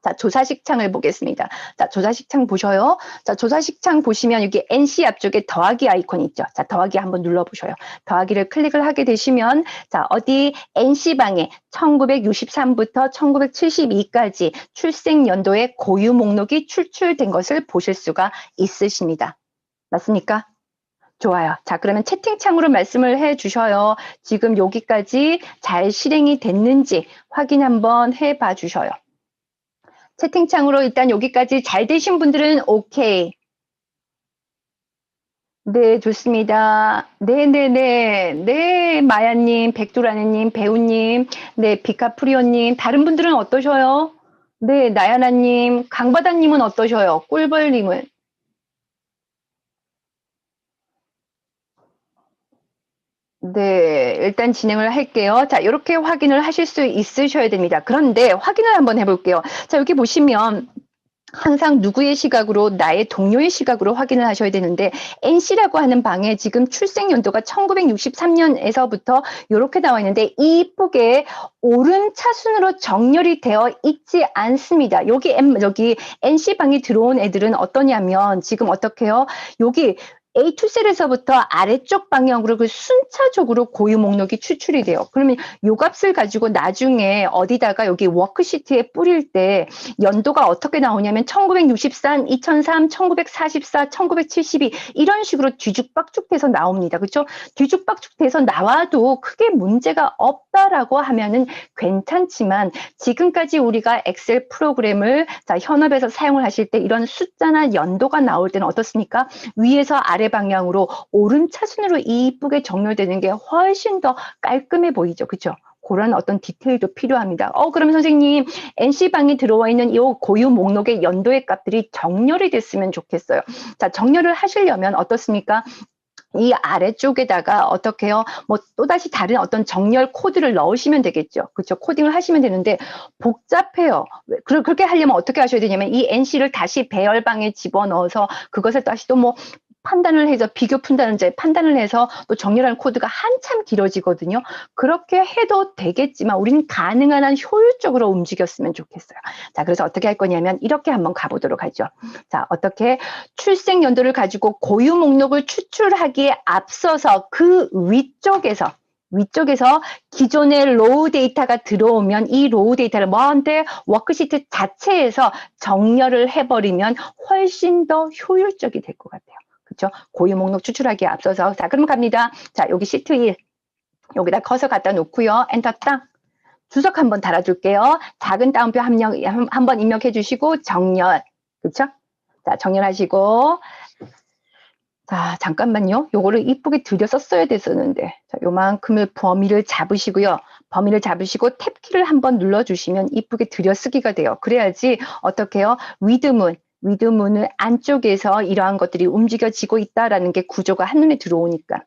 자, 조사식 창을 보겠습니다. 자, 조사식 창 보셔요. 자, 조사식 창 보시면 여기 NC 앞쪽에 더하기 아이콘이 있죠. 자, 더하기 한번 눌러보셔요. 더하기를 클릭을 하게 되시면 자, 어디 NC방에 1963부터 1972까지 출생 연도의 고유 목록이 출출된 것을 보실 수가 있으십니다. 맞습니까? 좋아요. 자, 그러면 채팅창으로 말씀을 해 주셔요. 지금 여기까지 잘 실행이 됐는지 확인 한번 해 봐 주셔요. 채팅창으로 일단 여기까지 잘 되신 분들은 오케이. 네, 좋습니다. 네네네. 네, 마야님, 백두라네님, 배우님, 네, 비카프리오님, 다른 분들은 어떠셔요? 네, 나야나님, 강바다님은 어떠셔요? 꿀벌님은? 네, 일단 진행을 할게요. 자, 이렇게 확인을 하실 수 있으셔야 됩니다. 그런데 확인을 한번 해볼게요. 자, 여기 보시면 항상 누구의 시각으로 나의 동료의 시각으로 확인을 하셔야 되는데 NC라고 하는 방에 지금 출생 연도가 1963년에서부터 이렇게 나와 있는데 이쁘게 오른 차순으로 정렬이 되어 있지 않습니다. 여기 NC 방이 들어온 애들은 어떠냐면 지금 어떻게 해요? 여기 A2셀에서부터 아래쪽 방향으로 그 순차적으로 고유 목록이 추출이 돼요. 그러면 요 값을 가지고 나중에 어디다가 여기 워크시트에 뿌릴 때 연도가 어떻게 나오냐면 1963, 2003, 1944, 1972 이런 식으로 뒤죽박죽 돼서 나옵니다. 그렇죠? 뒤죽박죽 돼서 나와도 크게 문제가 없다라고 하면은 괜찮지만 지금까지 우리가 엑셀 프로그램을 자, 현업에서 사용을 하실 때 이런 숫자나 연도가 나올 때는 어떻습니까? 위에서 아래 방향으로 오른 차순으로 이쁘게 정렬되는 게 훨씬 더 깔끔해 보이죠. 그렇죠? 그런 어떤 디테일도 필요합니다. 그러면 선생님 NC방에 들어와 있는 이 고유 목록의 연도의 값들이 정렬이 됐으면 좋겠어요. 자, 정렬을 하시려면 어떻습니까? 이 아래쪽에다가 어떻게 해요? 뭐 또다시 다른 어떤 정렬 코드를 넣으시면 되겠죠. 그렇죠? 코딩을 하시면 되는데 복잡해요. 그렇게 하려면 어떻게 하셔야 되냐면 이 NC를 다시 배열방에 집어넣어서 그것을 다시 또 뭐 판단을 해서 비교 판단을 해서 또 정렬하는 코드가 한참 길어지거든요. 그렇게 해도 되겠지만 우리는 가능한 한 효율적으로 움직였으면 좋겠어요. 자, 그래서 어떻게 할 거냐면 이렇게 한번 가보도록 하죠. 자, 어떻게 출생 연도를 가지고 고유 목록을 추출하기에 앞서서 그 위쪽에서 기존의 로우 데이터가 들어오면 이 로우 데이터를 뭐한테 워크시트 자체에서 정렬을 해버리면 훨씬 더 효율적이 될 것 같아요. 그렇죠? 고유 목록 추출하기에 앞서서 자, 그럼 갑니다. 자, 여기 시트 1 여기다 커서 갖다 놓고요. 엔터 딱 주석 한번 달아줄게요. 작은 따옴표 한번 입력해 주시고 정렬. 그렇죠? 자, 정렬하시고 자, 잠깐만요. 요거를 이쁘게 들여 썼어야 됐었는데 자, 요만큼의 범위를 잡으시고요. 범위를 잡으시고 탭키를 한번 눌러주시면 이쁘게 들여쓰기가 돼요. 그래야지 어떻게 해요? 위드문을 안쪽에서 이러한 것들이 움직여지고 있다라는 게 구조가 한눈에 들어오니까.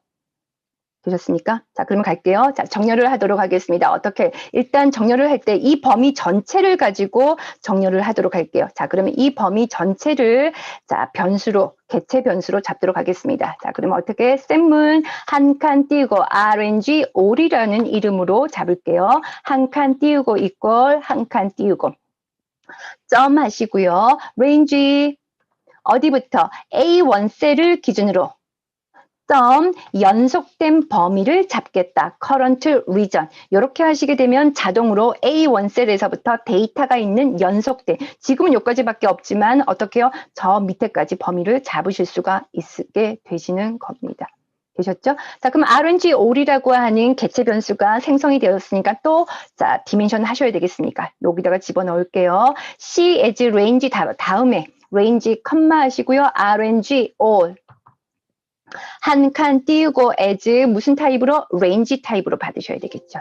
되셨습니까? 자, 그러면 갈게요. 자, 정렬을 하도록 하겠습니다. 어떻게? 일단 정렬을 할 때 이 범위 전체를 가지고 정렬을 하도록 할게요. 자, 그러면 이 범위 전체를 자, 개체 변수로 잡도록 하겠습니다. 자, 그러면 어떻게? 쌤문 한 칸 띄우고 RNG all이라는 이름으로 잡을게요. 한 칸 띄우고 이퀄 한 칸 띄우고 점 하시고요. range 어디부터? A1셀을 기준으로 점 연속된 범위를 잡겠다. current region. 이렇게 하시게 되면 자동으로 A1 셀에서부터 데이터가 있는 연속된, 지금은 여기까지밖에 없지만 어떻게 해요? 저 밑에까지 범위를 잡으실 수가 있게 되시는 겁니다. 되셨죠? 자, 그럼 RNG all이라고 하는 개체 변수가 생성이 되었으니까 또, 자, 디멘션 하셔야 되겠습니까? 여기다가 집어넣을게요. C as range 다음에 range 컴마 하시고요. RNG all. 한 칸 띄우고 as 무슨 타입으로? range 타입으로 받으셔야 되겠죠.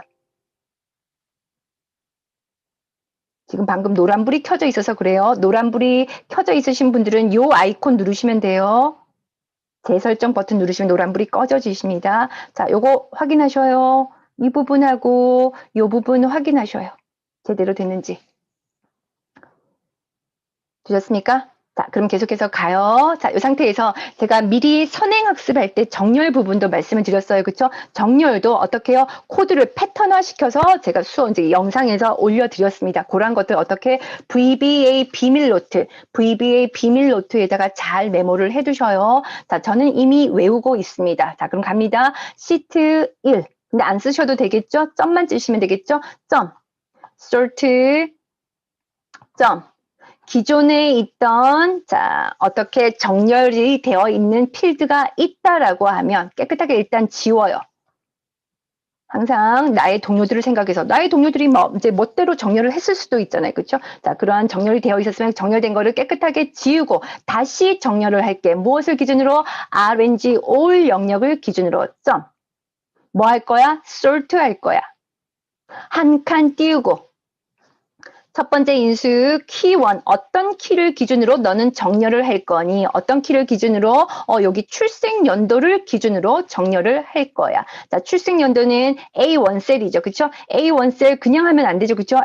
지금 방금 노란불이 켜져 있어서 그래요. 노란불이 켜져 있으신 분들은 요 아이콘 누르시면 돼요. 재설정 버튼 누르시면 노란불이 꺼져지십니다. 자, 요거 확인하셔요. 이 부분하고 요 부분 확인하셔요. 제대로 됐는지. 되셨습니까? 자, 그럼 계속해서 가요. 자, 이 상태에서 제가 미리 선행학습할 때 정렬 부분도 말씀을 드렸어요. 그쵸? 정렬도 어떻게 해요? 코드를 패턴화 시켜서 제가 이제 영상에서 올려드렸습니다. 그런 것들 어떻게 VBA 비밀 노트에다가 잘 메모를 해두셔요. 자, 저는 이미 외우고 있습니다. 자, 그럼 갑니다. 시트 1. 근데 안 쓰셔도 되겠죠? 점만 쓰시면 되겠죠? 점. sort. 점. 기존에 있던, 자, 어떻게 정렬이 되어 있는 필드가 있다라고 하면 깨끗하게 일단 지워요. 항상 나의 동료들을 생각해서, 나의 동료들이 뭐 이제 멋대로 정렬을 했을 수도 있잖아요. 그렇죠? 자, 그러한 정렬이 되어 있었으면 정렬된 거를 깨끗하게 지우고 다시 정렬을 할게. 무엇을 기준으로? RNG all 영역을 기준으로 점. 뭐 할 거야? sort 할 거야. 한 칸 띄우고 첫 번째 인수 키1 어떤 키를 기준으로 너는 정렬을 할 거니? 어떤 키를 기준으로? 여기 출생 연도를 기준으로 정렬을 할 거야. 자, 출생 연도는 A1 셀이죠. 그쵸? A1 셀 그냥 하면 안 되죠. 그쵸?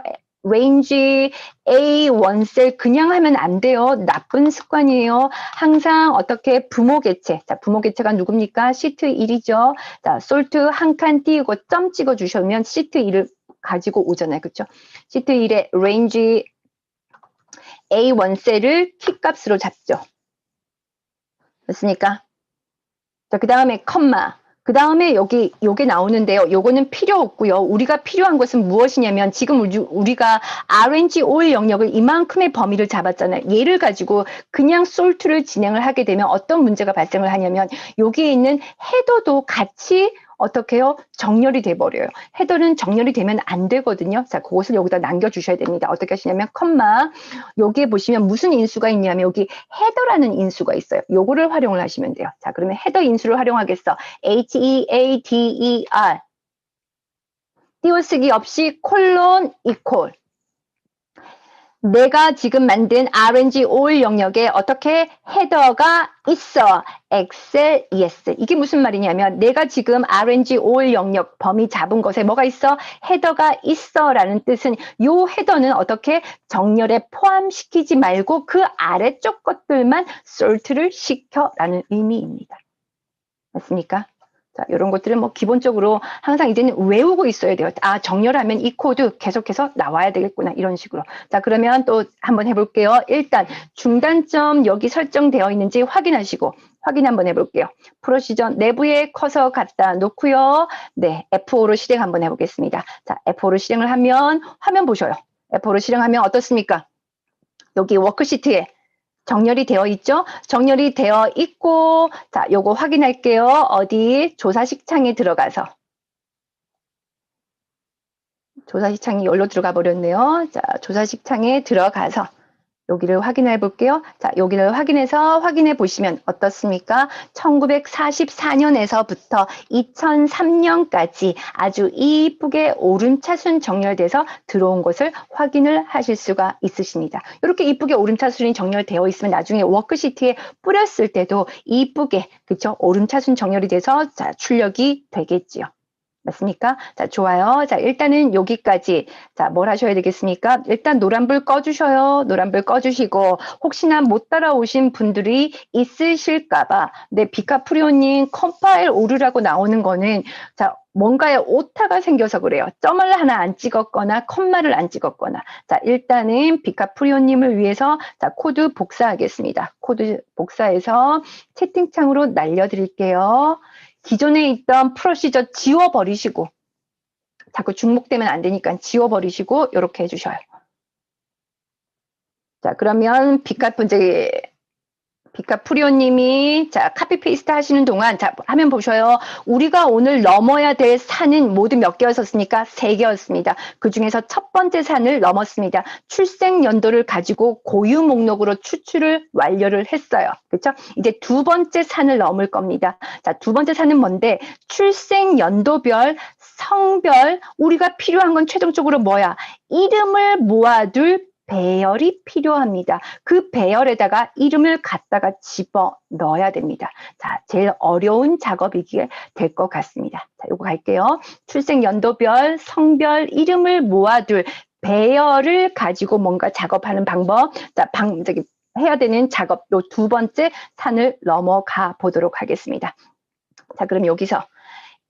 range A1 셀 그냥 하면 안 돼요. 나쁜 습관이에요. 항상 어떻게 부모 개체. 자, 부모 개체가 누굽니까? 시트 1이죠. 자, 솔트 한 칸 띄우고 점 찍어 주시면 시트 1을 가지고 오잖아요. 그쵸? 시트 1의 range A1 셀을 키값으로 잡죠. 됐습니까? 자, 그 다음에 컴마. 그 다음에 요게 나오는데요. 요거는 필요 없고요. 우리가 필요한 것은 무엇이냐면 지금 우리가 RNG all 영역을 이만큼의 범위를 잡았잖아요. 얘를 가지고 그냥 솔트를 진행을 하게 되면 어떤 문제가 발생을 하냐면 여기에 있는 헤더도 같이 어떻게 해요? 정렬이 돼버려요. 헤더는 정렬이 되면 안 되거든요. 자, 그것을 여기다 남겨주셔야 됩니다. 어떻게 하시냐면 컴마. 여기에 보시면 무슨 인수가 있냐면 여기 헤더라는 인수가 있어요. 요거를 활용을 하시면 돼요. 자, 그러면 헤더 인수를 활용하겠어. HEADER. 띄어쓰기 없이 콜론 이퀄. 내가 지금 만든 RNG all 영역에 어떻게 헤더가 있어. 엑셀 ES. 이게 무슨 말이냐면 내가 지금 RNG all 영역 범위 잡은 것에 뭐가 있어? 헤더가 있어 라는 뜻은 요 헤더는 어떻게 정렬에 포함시키지 말고 그 아래쪽 것들만 sort를 시켜 라는 의미입니다. 맞습니까? 자, 이런 것들은 뭐 기본적으로 항상 이제는 외우고 있어야 돼요. 아, 정렬하면 이 코드 계속해서 나와야 되겠구나. 이런 식으로. 자, 그러면 또 한번 해볼게요. 일단 중단점 여기 설정되어 있는지 확인하시고 확인 한번 해볼게요. 프로시저 내부에 커서 갖다 놓고요. 네, F5로 실행 한번 해보겠습니다. 자, F5로 실행을 하면 화면 보셔요. F5로 실행하면 어떻습니까? 여기 워크시트에 정렬이 되어 있죠? 정렬이 되어 있고, 자, 요거 확인할게요. 어디? 조사식 창에 들어가서. 조사식 창이 여기로 들어가 버렸네요. 자, 조사식 창에 들어가서 여기를 확인해 볼게요. 자, 여기를 확인해서 확인해 보시면 어떻습니까? 1944년에서부터 2003년까지 아주 이쁘게 오름차순 정렬돼서 들어온 것을 확인을 하실 수가 있으십니다. 이렇게 이쁘게 오름차순이 정렬되어 있으면 나중에 워크시트에 뿌렸을 때도 이쁘게, 그쵸? 오름차순 정렬이 돼서 자, 출력이 되겠지요. 맞습니까? 자, 좋아요. 자, 일단은 여기까지. 자, 뭘 하셔야 되겠습니까? 일단 노란불 꺼주셔요. 노란불 꺼주시고, 혹시나 못 따라오신 분들이 있으실까봐, 네, 비카프리오님 컴파일 오류라고 나오는 거는, 자, 뭔가에 오타가 생겨서 그래요. 점을 하나 안 찍었거나, 컴마를 안 찍었거나. 자, 일단은 비카프리오님을 위해서, 자, 코드 복사하겠습니다. 코드 복사해서 채팅창으로 날려드릴게요. 기존에 있던 프로시저 지워버리시고, 자꾸 중복되면 안 되니까 지워버리시고 이렇게 해주셔요. 자, 그러면 비카프리오님이 자 카피 페이스트 하시는 동안 자 화면 보셔요. 우리가 오늘 넘어야 될 산은 모두 몇 개였었습니까? 3개였습니다. 그 중에서 첫 번째 산을 넘었습니다. 출생 연도를 가지고 고유 목록으로 추출을 완료를 했어요. 그렇죠? 이제 두 번째 산을 넘을 겁니다. 자, 두 번째 산은 뭔데? 출생 연도별, 성별, 우리가 필요한 건 최종적으로 뭐야? 이름을 모아둘 배열이 필요합니다. 그 배열에다가 이름을 갖다가 집어 넣어야 됩니다. 자, 제일 어려운 작업이기에 될 것 같습니다. 자, 요거 갈게요. 출생 연도별, 성별, 이름을 모아둘 배열을 가지고 뭔가 작업하는 방법. 자, 해야 되는 작업, 요 두 번째 산을 넘어가 보도록 하겠습니다. 자, 그럼 여기서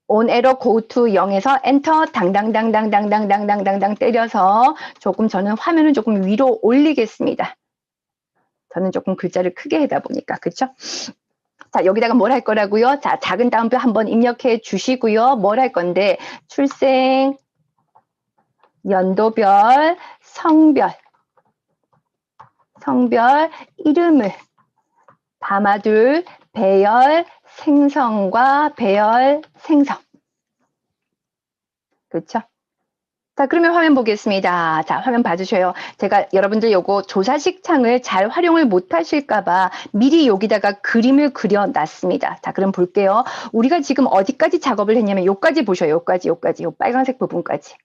on arrow go to 0에서 엔터 당당당당당당당당당 때려서 조금 저는 화면을 조금 위로 올리겠습니다. 저는 조금 글자를 크게 하다 보니까 그렇죠? 자, 여기다가 뭘 할 거라고요? 자, 작은 따옴표 한번 입력해 주시고요. 뭘 할 건데 출생 연도별 성별 이름을 담아둘 배열 생성과 배열 생성. 그렇죠? 자, 그러면 화면 보겠습니다. 자, 화면 봐주셔요. 제가 여러분들 요거 조사식 창을 잘 활용을 못 하실까봐 미리 여기다가 그림을 그려놨습니다. 자, 그럼 볼게요. 우리가 지금 어디까지 작업을 했냐면 요까지 보셔요. 요까지, 요 빨간색 부분까지.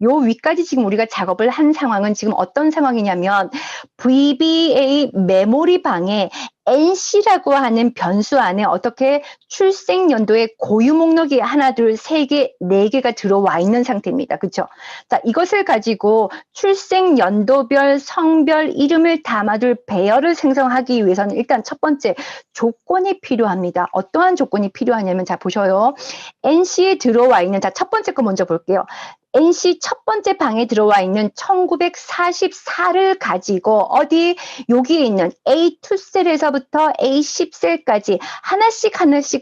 요 위까지 지금 우리가 작업을 한 상황은 지금 어떤 상황이냐면 VBA 메모리 방에 NC라고 하는 변수 안에 어떻게 출생 연도의 고유 목록이 하나, 둘, 세 개, 네 개가 들어와 있는 상태입니다. 그렇죠? 자, 이것을 가지고 출생 연도별, 성별, 이름을 담아둘 배열을 생성하기 위해서는 일단 첫 번째 조건이 필요합니다. 어떠한 조건이 필요하냐면 자, 보셔요. NC에 들어와 있는 자, 첫 번째 거 먼저 볼게요. NC 첫 번째 방에 들어와 있는 1944를 가지고 어디 여기에 있는 A2 셀에서부터 A10 셀까지 하나씩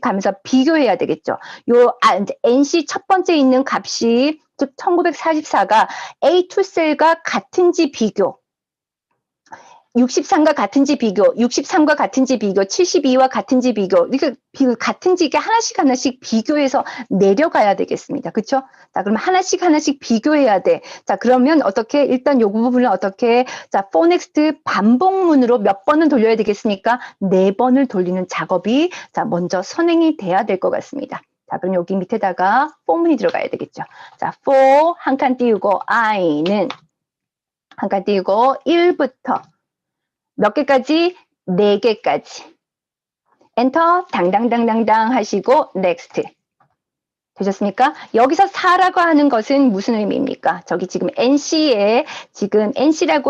가면서 비교해야 되겠죠. NC 첫 번째 있는 값이 즉 1944가 A2 셀과 같은지 비교. 63과 같은지 비교, 63과 같은지 비교, 72와 같은지 비교, 이렇게 같은지 이게 하나씩 비교해서 내려가야 되겠습니다. 그렇죠? 자, 그럼 하나씩 비교해야 돼. 자, 그러면 어떻게 일단 요 부분을 어떻게 자, for next 반복문으로 몇 번은 돌려야 되겠습니까? 4번을 돌리는 작업이 자, 먼저 선행이 돼야 될 것 같습니다. 자, 그럼 여기 밑에다가 for문이 들어가야 되겠죠. 자, for 한 칸 띄우고 i는 한 칸 띄우고 1부터 몇 개까지? 4개까지. 엔터 당당당당당 하시고 넥스트. 되셨습니까? 여기서 4라고 하는 것은 무슨 의미입니까? 저기 지금 NC라고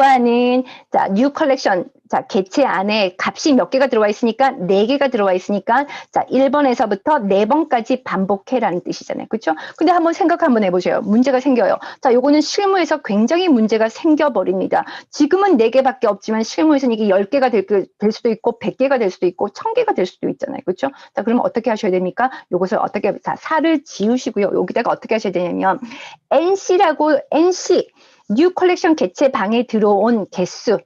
하는 자, new collection 자, 개체 안에 값이 몇 개가 들어와 있으니까 4개가 들어와 있으니까 자, 1번에서부터 4번까지 반복해라는 뜻이잖아요. 그렇죠? 근데 한번 생각 한번 해보세요. 문제가 생겨요. 자, 요거는 실무에서 굉장히 문제가 생겨버립니다. 지금은 4개밖에 없지만 실무에서는 이게 10개가 될 수도 있고 100개가 될 수도 있고 1000개가 될 수도 있잖아요. 그렇죠? 자, 그러면 어떻게 하셔야 됩니까? 요것을 어떻게 자, 4를 지우시고요. 여기다가 어떻게 하셔야 되냐면 NC new collection 개체 방에 들어온 개수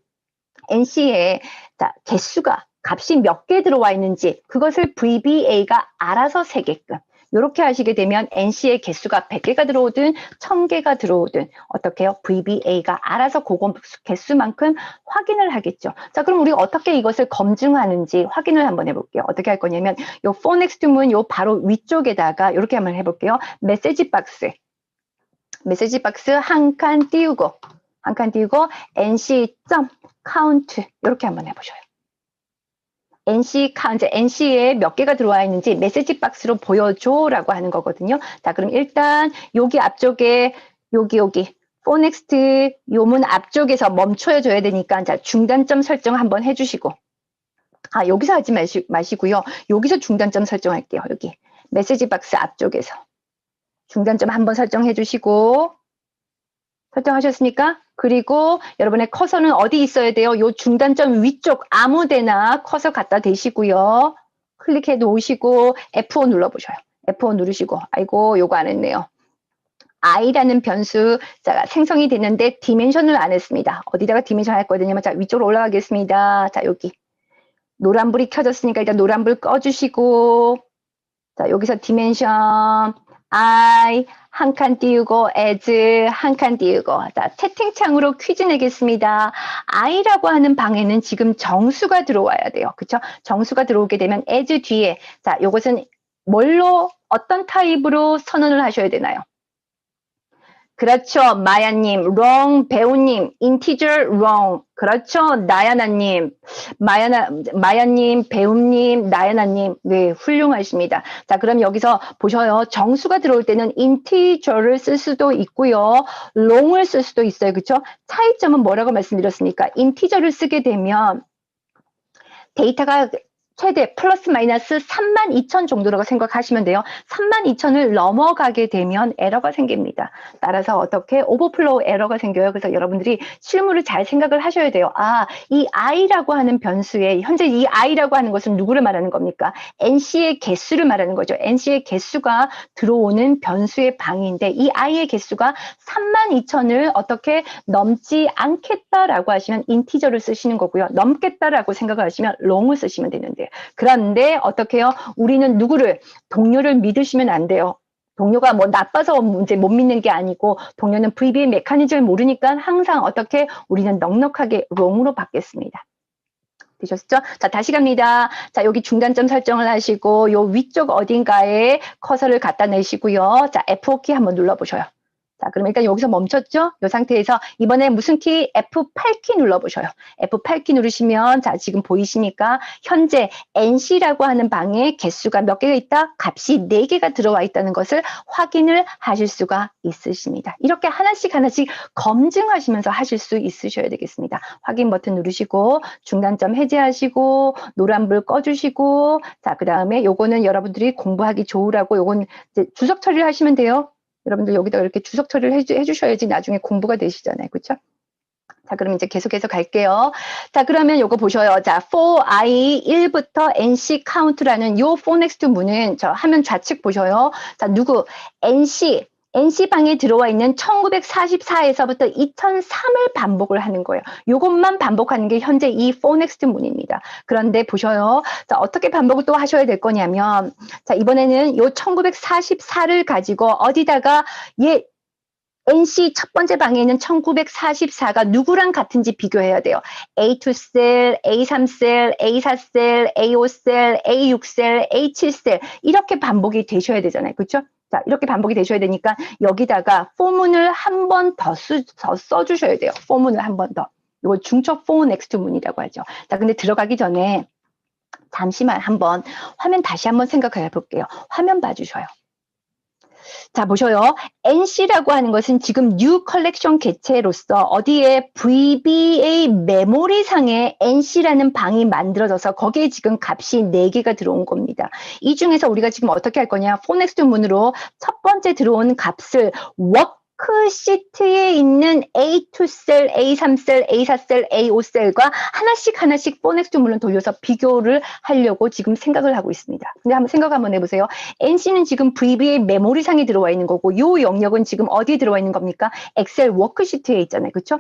NC에 자, 개수가 값이 몇 개 들어와 있는지 그것을 VBA가 알아서 세게끔 이렇게 하시게 되면 NC의 개수가 100개가 들어오든 1000개가 들어오든 어떻게 해요? VBA가 알아서 그거 개수만큼 확인을 하겠죠. 자, 그럼 우리가 어떻게 이것을 검증하는지 확인을 한번 해볼게요. 어떻게 할 거냐면 요 for next 문 요 바로 위쪽에다가 이렇게 한번 해볼게요. 메시지 박스 한 칸 띄우고 NC.count 이렇게 한번 해보셔요. 이제 NC에 몇 개가 들어와 있는지 메시지 박스로 보여줘라고 하는 거거든요. 자, 그럼 일단 여기 앞쪽에 여기 포넥스트 요문 앞쪽에서 멈춰줘야 되니까 자, 중단점 설정 한번 해주시고 여기서 하지 마시고요. 여기서 중단점 설정할게요. 여기 메시지 박스 앞쪽에서 중단점 한번 설정해 주시고 설정하셨습니까? 그리고 여러분의 커서는 어디 있어야 돼요? 요 중단점 위쪽 아무데나 커서 갖다 대시고요. 클릭해 놓으시고 F5 눌러보셔요. F5 누르시고 아이고 요거 안 했네요. i라는 변수가 생성이 됐는데 디멘션을 안 했습니다. 어디다가 디멘션 할 거냐면 자 위쪽으로 올라가겠습니다. 자 여기 노란불이 켜졌으니까 일단 노란불 꺼주시고 자 여기서 디멘션 I 한 칸 띄우고 as 한 칸 띄우고 자 채팅창으로 퀴즈 내겠습니다. I라고 하는 방에는 지금 정수가 들어와야 돼요. 그쵸? 정수가 들어오게 되면 as 뒤에 자 요것은 뭘로 어떤 타입으로 선언을 하셔야 되나요? 그렇죠. 마야님, wrong, 배우님, integer, wrong. 그렇죠. 나야나님, 마야님, 배우님, 나야나님. 네, 훌륭하십니다. 자, 그럼 여기서 보셔요. 정수가 들어올 때는 integer를 쓸 수도 있고요. wrong을 쓸 수도 있어요. 그렇죠? 차이점은 뭐라고 말씀드렸습니까? integer를 쓰게 되면 데이터가 최대 플러스 마이너스 32,000 정도라고 생각하시면 돼요. 32,000을 넘어가게 되면 에러가 생깁니다. 따라서 어떻게 오버플로우 에러가 생겨요. 그래서 여러분들이 실물을 잘 생각을 하셔야 돼요. 이 i라고 하는 변수에 현재 이 i라고 하는 것은 누구를 말하는 겁니까? NC의 개수를 말하는 거죠. NC의 개수가 들어오는 변수의 방인데 이 i의 개수가 32,000을 어떻게 넘지 않겠다라고 하시면 인티저를 쓰시는 거고요. 넘겠다라고 생각을 하시면 롱을 쓰시면 되는데 그런데 어떻게 해요? 우리는 누구를 동료를 믿으시면 안 돼요. 동료가 뭐 나빠서 문제 못 믿는 게 아니고 동료는 VBA 메커니즘을 모르니까 항상 어떻게 우리는 넉넉하게 롱으로 받겠습니다. 되셨죠? 자, 다시 갑니다. 자, 여기 중단점 설정을 하시고 요 위쪽 어딘가에 커서를 갖다 내시고요. 자, F5키 한번 눌러보셔요. 자, 그럼 일단 여기서 멈췄죠? 이 상태에서 이번에 무슨 키? F8키 눌러보셔요. F8키 누르시면 자, 지금 보이시니까 현재 NC라고 하는 방에 개수가 몇 개가 있다? 값이 4개가 들어와 있다는 것을 확인을 하실 수가 있으십니다. 이렇게 하나씩 검증하시면서 하실 수 있으셔야 되겠습니다. 확인 버튼 누르시고 중단점 해제하시고 노란불 꺼주시고 자, 그 다음에 요거는 여러분들이 공부하기 좋으라고 요건 이제 주석 처리를 하시면 돼요. 여러분들 여기다가 이렇게 주석 처리를 해주셔야지 나중에 공부가 되시잖아요. 그렇죠? 자, 그럼 이제 계속해서 갈게요. 자, 그러면 요거 보셔요. 자, for i 1부터 nc count라는 요 for next 문은 저 화면 좌측 보셔요. 자, 누구? NC방에 들어와 있는 1944에서부터 2003을 반복을 하는 거예요. 요것만 반복하는 게 현재 이 for next 문입니다. 그런데 보셔요. 자, 어떻게 반복을 또 하셔야 될 거냐면, 자, 이번에는 요 1944를 가지고 어디다가 NC 첫 번째 방에 있는 1944가 누구랑 같은지 비교해야 돼요. A2셀, A3셀, A4셀, A5셀, A6셀, A7셀 이렇게 반복이 되셔야 되잖아요. 그렇죠? 자, 이렇게 반복이 되셔야 되니까 여기다가 포문을 한 번 더 써주셔야 돼요. 포문을 한 번 더. 이거 중첩 for next 문이라고 하죠. 자, 근데 들어가기 전에 잠시만 한번 화면 다시 한번 생각해 볼게요. 화면 봐주셔요. 자, 보셔요. NC라고 하는 것은 지금 new 컬렉션 개체로서 어디에 VBA 메모리상에 NC라는 방이 만들어져서 거기에 지금 값이 4개가 들어온 겁니다. 이 중에서 우리가 지금 어떻게 할 거냐. for next 문으로 첫 번째 들어온 값을 워크시트에 있는 A2셀, A3셀, A4셀, A5셀과 하나씩 for next 문을 돌려서 비교를 하려고 지금 생각을 하고 있습니다. 근데 한번 생각 한번 해보세요. NC는 지금 VBA 메모리상에 들어와 있는 거고 이 영역은 지금 어디에 들어와 있는 겁니까? 엑셀 워크시트에 있잖아요. 그렇죠?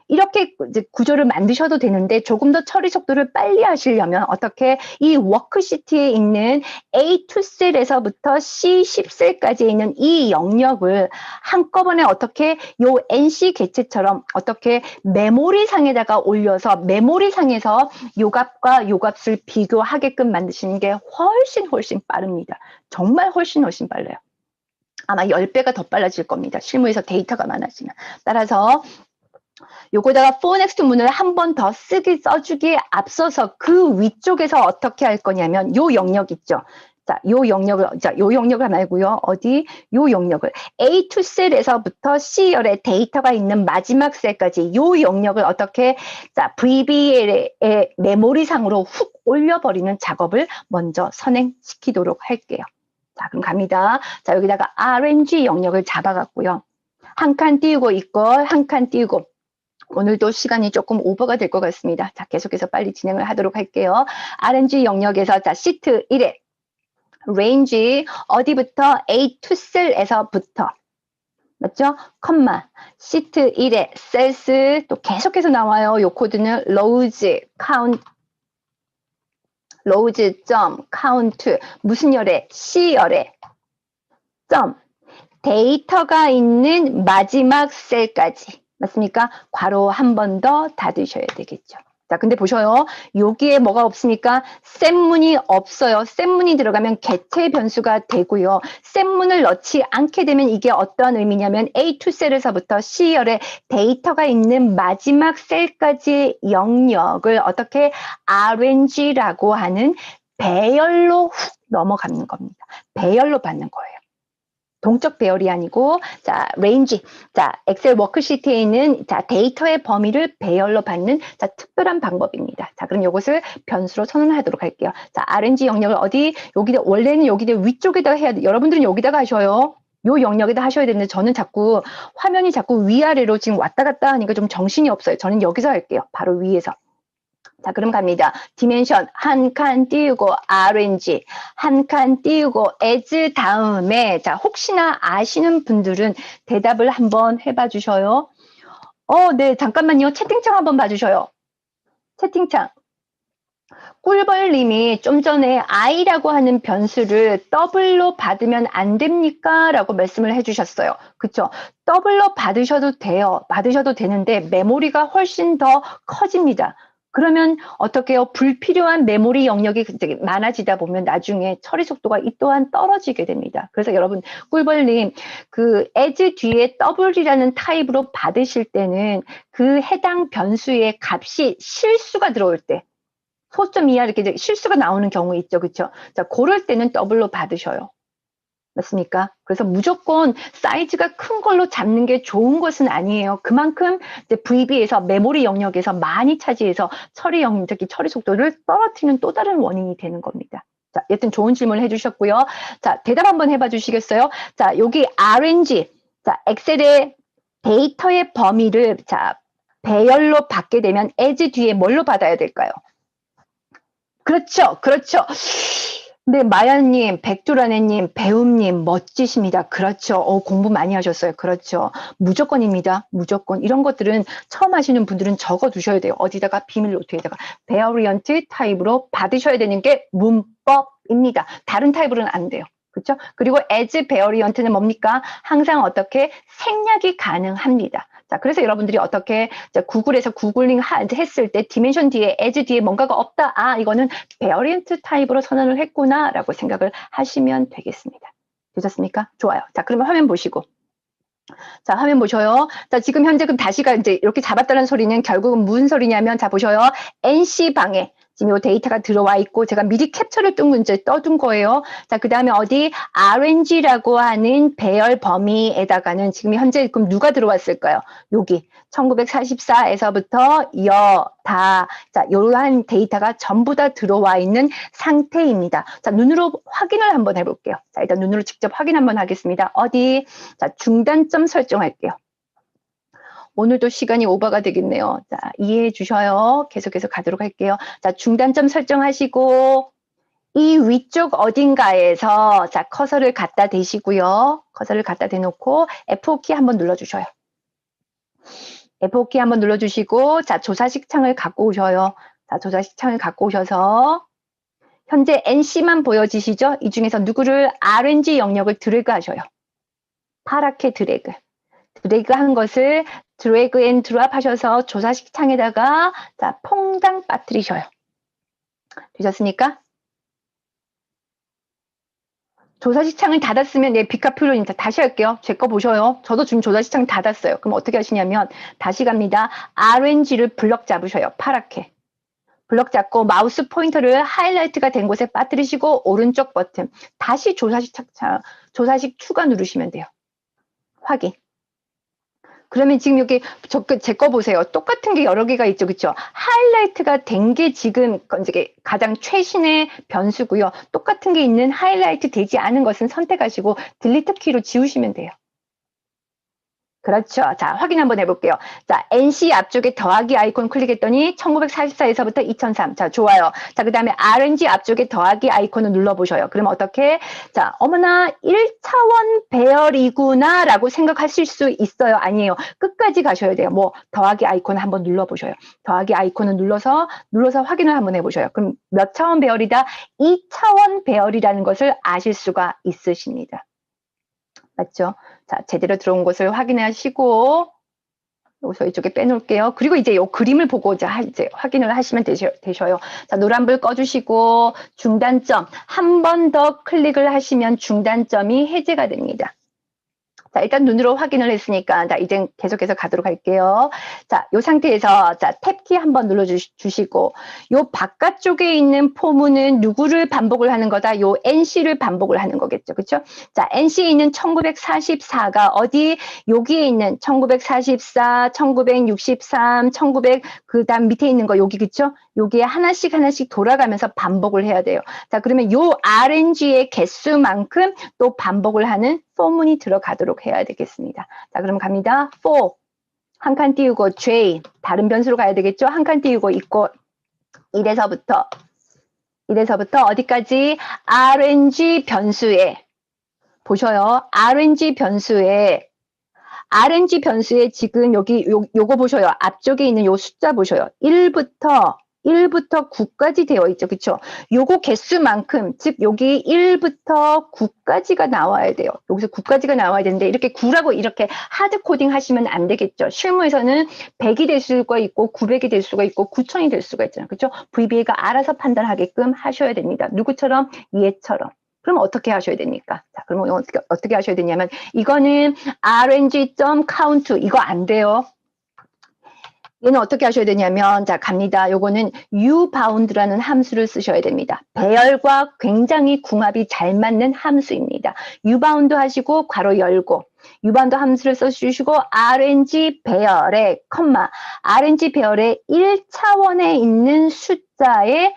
이렇게 이제 구조를 만드셔도 되는데 조금 더 처리 속도를 빨리 하시려면 어떻게 이 워크시트에 있는 A2셀에서부터 C10셀까지 있는 이 영역을 한꺼번에 어떻게 요 NC 개체처럼 어떻게 메모리상에다가 올려서 메모리상에서 요 값과 요 값을 비교하게끔 만드시는 게 훨씬 빠릅니다. 정말 훨씬 빨라요. 아마 10배가 더 빨라질 겁니다. 실무에서 데이터가 많아지면. 따라서 요거다가 for next 문을 한 번 더 써주기에 앞서서 그 위쪽에서 어떻게 할 거냐면 요 영역 있죠. 자, 요 영역을 말고요. 어디? 요 영역을 A2 셀에서부터 C열에 데이터가 있는 마지막 셀까지 요 영역을 어떻게 자, VBA의 메모리상으로 훅 올려버리는 작업을 먼저 선행시키도록 할게요. 자, 그럼 갑니다. 자, 여기다가 RNG 영역을 잡아갔고요. 한 칸 띄우고 이걸 한 칸 띄우고 오늘도 시간이 조금 오버가 될 것 같습니다. 자, 계속해서 빨리 진행을 하도록 할게요. RNG 영역에서 자, 시트 1에 range 어디부터 A2 셀에서부터 맞죠? 컴마 시트 1에 셀스 또 계속해서 나와요. 요 코드는 rows 점 count 무슨 열에 C열에 점 데이터가 있는 마지막 셀까지 맞습니까? 괄호 한 번 더 닫으셔야 되겠죠. 자, 근데 보셔요. 여기에 뭐가 없으니까 셈문이 없어요. 셈문이 들어가면 개체 변수가 되고요. 셈문을 넣지 않게 되면 이게 어떤 의미냐면 A2 셀에서부터 C열에 데이터가 있는 마지막 셀까지 영역을 어떻게 RNG라고 하는 배열로 훅 넘어가는 겁니다. 배열로 받는 거예요. 동적 배열이 아니고 자 레인지 자 엑셀 워크시트에 있는 자 데이터의 범위를 배열로 받는 자 특별한 방법입니다. 자 그럼 이것을 변수로 선언하도록 할게요. 자 RNG 영역을 어디 여기다 원래는 여기다 위쪽에다가 해야 돼. 여러분들은 여기다가 하셔요. 요 영역에다 하셔야 되는데 저는 자꾸 화면이 자꾸 위아래로 지금 왔다 갔다 하니까 좀 정신이 없어요. 저는 여기서 할게요. 바로 위에서. 자, 그럼 갑니다. 디멘션 한 칸 띄우고 RNG 한 칸 띄우고 as 다음에 자 혹시나 아시는 분들은 대답을 한번 해봐 주셔요. 네, 잠깐만요. 채팅창 한번 봐주셔요. 채팅창. 꿀벌님이 좀 전에 i라고 하는 변수를 더블로 받으면 안 됩니까? 라고 말씀을 해주셨어요. 그쵸? 더블로 받으셔도 돼요. 받으셔도 되는데 메모리가 훨씬 더 커집니다. 그러면 어떻게 해요? 불필요한 메모리 영역이 많아지다 보면 나중에 처리 속도가 이 또한 떨어지게 됩니다. 그래서 여러분 꿀벌님 그 as 뒤에 더블이라는 타입으로 받으실 때는 그 해당 변수의 값이 실수가 들어올 때 소점 이하 이렇게 실수가 나오는 경우 있죠. 그렇죠? 자, 그럴 때는 더블로 받으셔요. 맞습니까? 그래서 무조건 사이즈가 큰 걸로 잡는 게 좋은 것은 아니에요. 그만큼 이제 VB에서 메모리 영역에서 많이 차지해서 특히 처리 속도를 떨어뜨리는 또 다른 원인이 되는 겁니다. 자, 여튼 좋은 질문을 해주셨고요. 자, 대답 한번 해봐 주시겠어요? 자, 여기 RNG, 자, 엑셀의 데이터의 범위를 자 배열로 받게 되면 as 뒤에 뭘로 받아야 될까요? 그렇죠, 그렇죠. 네, 마야님, 백두라네님, 배움님, 멋지십니다. 그렇죠. 공부 많이 하셨어요. 그렇죠. 무조건입니다. 무조건. 이런 것들은 처음 하시는 분들은 적어 두셔야 돼요. 어디다가 비밀 노트에다가. 베어리언트 타입으로 받으셔야 되는 게 문법입니다. 다른 타입으로는 안 돼요. 그렇죠? 그리고 as 베어리언트는 뭡니까? 항상 어떻게 생략이 가능합니다. 자, 그래서 여러분들이 어떻게 구글에서 구글링 했을 때 디멘션 뒤에 as 뒤에 뭔가가 없다. 아, 이거는 베어리언트 타입으로 선언을 했구나라고 생각을 하시면 되겠습니다. 되셨습니까? 좋아요. 자, 그러면 화면 보시고. 자, 화면 보셔요. 자, 지금 현재 그럼 다시가 이제 이렇게 잡았다는 소리는 결국은 무슨 소리냐면 자, 보셔요. NC방에 지금 이 데이터가 들어와 있고 제가 미리 캡처를 이제 떠둔 거예요. 자, 그 다음에 어디 RNG라고 하는 배열 범위에다가는 지금 현재 그럼 누가 들어왔을까요? 여기 1944에서부터 자, 이러한 데이터가 전부 다 들어와 있는 상태입니다. 자, 눈으로 확인을 한번 해볼게요. 자, 일단 눈으로 직접 확인 한번 하겠습니다. 어디? 자, 중단점 설정할게요. 오늘도 시간이 오버가 되겠네요. 자, 이해해 주셔요. 계속해서 가도록 할게요. 자, 중단점 설정하시고 이 위쪽 어딘가에서 자, 커서를 갖다 대시고요. 커서를 갖다 대놓고 F5키 한번 눌러주셔요. F5키 한번 눌러주시고 자, 조사식 창을 갖고 오셔요. 자, 조사식 창을 갖고 오셔서 현재 NC만 보여지시죠? 이 중에서 누구를 RNG 영역을 드래그 하셔요. 파랗게 드래그 한 것을 드래그 앤 드롭 하셔서 조사식 창에다가 자, 퐁당 빠뜨리셔요. 되셨습니까? 조사시창을 닫았으면 비카프리오님 다시 할게요. 제 거 보셔요. 저도 지금 조사시창 닫았어요. 그럼 어떻게 하시냐면 다시 갑니다. RNG를 블럭 잡으셔요. 파랗게. 블럭 잡고 마우스 포인터를 하이라이트가 된 곳에 빠뜨리시고 오른쪽 버튼 다시 조사식 추가 누르시면 돼요. 확인. 그러면 지금 여기 제 거 보세요. 똑같은 게 여러 개가 있죠. 그렇죠? 하이라이트가 된 게 지금 이제 가장 최신의 변수고요. 똑같은 게 있는 하이라이트 되지 않은 것은 선택하시고 딜리트 키로 지우시면 돼요. 그렇죠. 자, 확인 한번 해볼게요. 자, NC 앞쪽에 더하기 아이콘 클릭했더니 1944에서부터 2003. 자, 좋아요. 자, 그 다음에 RNG 앞쪽에 더하기 아이콘을 눌러보셔요. 그러면 어떻게? 자, 어머나 1차원 배열이구나 라고 생각하실 수 있어요. 아니에요. 끝까지 가셔야 돼요. 뭐 더하기 아이콘 한번 눌러보셔요. 더하기 아이콘을 눌러서 확인을 한번 해보셔요. 그럼 몇 차원 배열이다? 2차원 배열이라는 것을 아실 수가 있으십니다. 맞죠? 자, 제대로 들어온 것을 확인하시고 여기서 이쪽에 빼놓을게요. 그리고 이제 이 그림을 보고 이제 확인을 하시면 되셔요. 자, 노란불 꺼주시고 중단점 한 번 더 클릭을 하시면 중단점이 해제가 됩니다. 자, 일단 눈으로 확인을 했으니까, 자, 이제 계속해서 가도록 할게요. 자, 요 상태에서, 자, 탭키 한번 눌러주시고, 요 바깥쪽에 있는 포문은 누구를 반복을 하는 거다? 요 NC를 반복을 하는 거겠죠. 그쵸? 자, NC에 있는 1944가 어디? 여기에 있는 1944, 1963, 1900, 그 다음 밑에 있는 거, 여기, 그쵸? 여기에 하나씩 돌아가면서 반복을 해야 돼요. 자, 그러면 요 RNG의 개수만큼 또 반복을 하는 포문이 들어가도록 해야 되겠습니다. 자, 그럼 갑니다. for 한 칸 띄우고 j 다른 변수로 가야 되겠죠? 한 칸 띄우고 있고 1에서부터 어디까지? RNG 변수에 보셔요. RNG 변수에 지금 여기 요거 보셔요. 앞쪽에 있는 요 숫자 보셔요. 1부터 9까지 되어 있죠. 그쵸? 요거 개수만큼, 즉, 여기 1부터 9까지가 나와야 돼요. 여기서 9까지가 나와야 되는데, 이렇게 9라고 이렇게 하드코딩 하시면 안 되겠죠. 실무에서는 100이 될 수가 있고, 900이 될 수가 있고, 9000이 될 수가 있잖아요. 그쵸? VBA가 알아서 판단하게끔 하셔야 됩니다. 누구처럼? 얘처럼. 그럼 어떻게 하셔야 됩니까? 자, 그러면 어떻게 하셔야 되냐면, 이거는 rng.count, 이거 안 돼요. 얘는 어떻게 하셔야 되냐면, 자, 갑니다. 요거는 ubound라는 함수를 쓰셔야 됩니다. 배열과 굉장히 궁합이 잘 맞는 함수입니다. ubound 하시고, 괄호 열고, ubound 함수를 써주시고, rng 배열에, rng 배열의 1차원에 있는 숫자의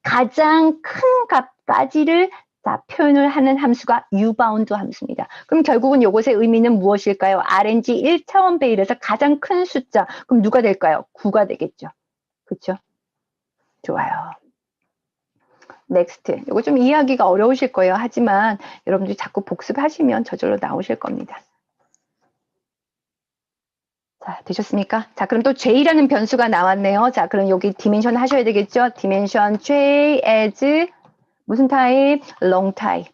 가장 큰 값까지를 자, 표현을 하는 함수가 ubound 함수입니다. 그럼 결국은 이것의 의미는 무엇일까요? RNG 1차원 배열에서 가장 큰 숫자. 그럼 누가 될까요? 9가 되겠죠. 그렇죠? 좋아요. 넥스트. 이거 좀 이해하기가 어려우실 거예요. 하지만 여러분들이 자꾸 복습하시면 저절로 나오실 겁니다. 자, 되셨습니까? 자, 그럼 또 J라는 변수가 나왔네요. 자, 그럼 여기 디멘션 하셔야 되겠죠? 디멘션 J as 무슨 타입? long 타입.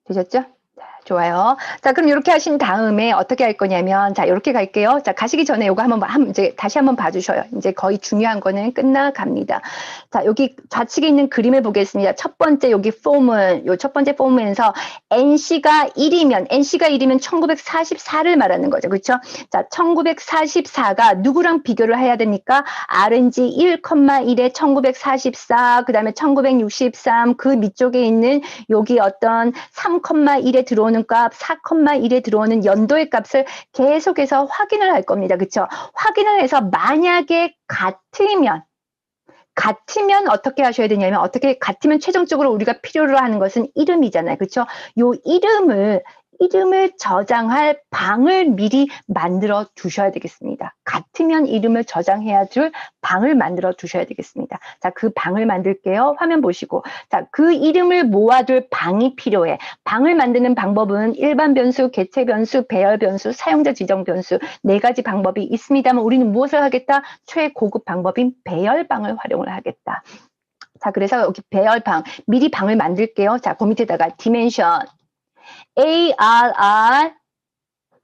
되셨죠? 자, 좋아요. 자, 그럼 이렇게 하신 다음에 어떻게 할 거냐면, 자, 이렇게 갈게요. 자, 가시기 전에 이거 이제 다시 한번 봐주셔요. 이제 거의 중요한 거는 끝나갑니다. 자, 여기 좌측에 있는 그림을 보겠습니다. 첫 번째 여기 포문, 요 첫 번째 포문에서 NC가 1이면 1944를 말하는 거죠. 그렇죠? 자, 1944가 누구랑 비교를 해야 됩니까? RNG 1,1에 1944, 그 다음에 1963, 그 밑쪽에 있는 여기 어떤 3,1에 들어오는 값, 4,1에 들어오는 연도의 값을 계속해서 확인을 할 겁니다. 그렇죠? 확인을 해서 만약에 같으면 어떻게 하셔야 되냐면 같으면 최종적으로 우리가 필요로 하는 것은 이름이잖아요. 그렇죠? 요 이름을 저장할 방을 미리 만들어 두셔야 되겠습니다. 같으면 이름을 저장해야 될 방을 만들어 두셔야 되겠습니다. 자, 그 방을 만들게요. 화면 보시고. 자, 그 이름을 모아둘 방이 필요해. 방을 만드는 방법은 일반 변수, 개체 변수, 배열 변수, 사용자 지정 변수 4가지 방법이 있습니다만 우리는 무엇을 하겠다? 최고급 방법인 배열방을 활용을 하겠다. 자, 그래서 여기 배열방, 미리 방을 만들게요. 자, 그 밑에다가 디멘션 ARR,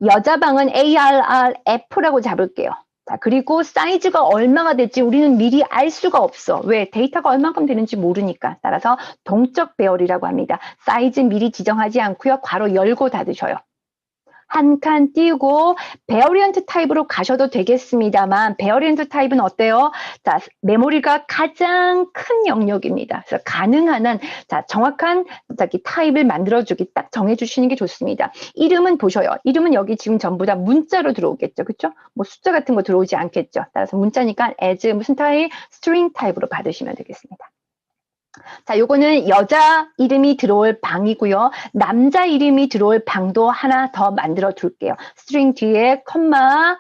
여자 방은 ARRF라고 잡을게요. 자, 그리고 사이즈가 얼마가 될지 우리는 미리 알 수가 없어. 왜? 데이터가 얼마큼 되는지 모르니까. 따라서 동적 배열이라고 합니다. 사이즈 미리 지정하지 않고요. 괄호 열고 닫으셔요. 한 칸 띄우고 베어리언트 타입으로 가셔도 되겠습니다만 베어리언트 타입은 어때요? 자, 메모리가 가장 큰 영역입니다. 그래서 가능한 한 자, 정확한 타입을 만들어주기 딱 정해주시는 게 좋습니다. 이름은 보셔요. 이름은 여기 지금 전부 다 문자로 들어오겠죠. 그렇죠? 뭐 숫자 같은 거 들어오지 않겠죠. 따라서 문자니까 as 무슨 타입? string 타입으로 받으시면 되겠습니다. 자, 요거는 여자 이름이 들어올 방이고요. 남자 이름이 들어올 방도 하나 더 만들어 둘게요. 스트링 뒤에 컴마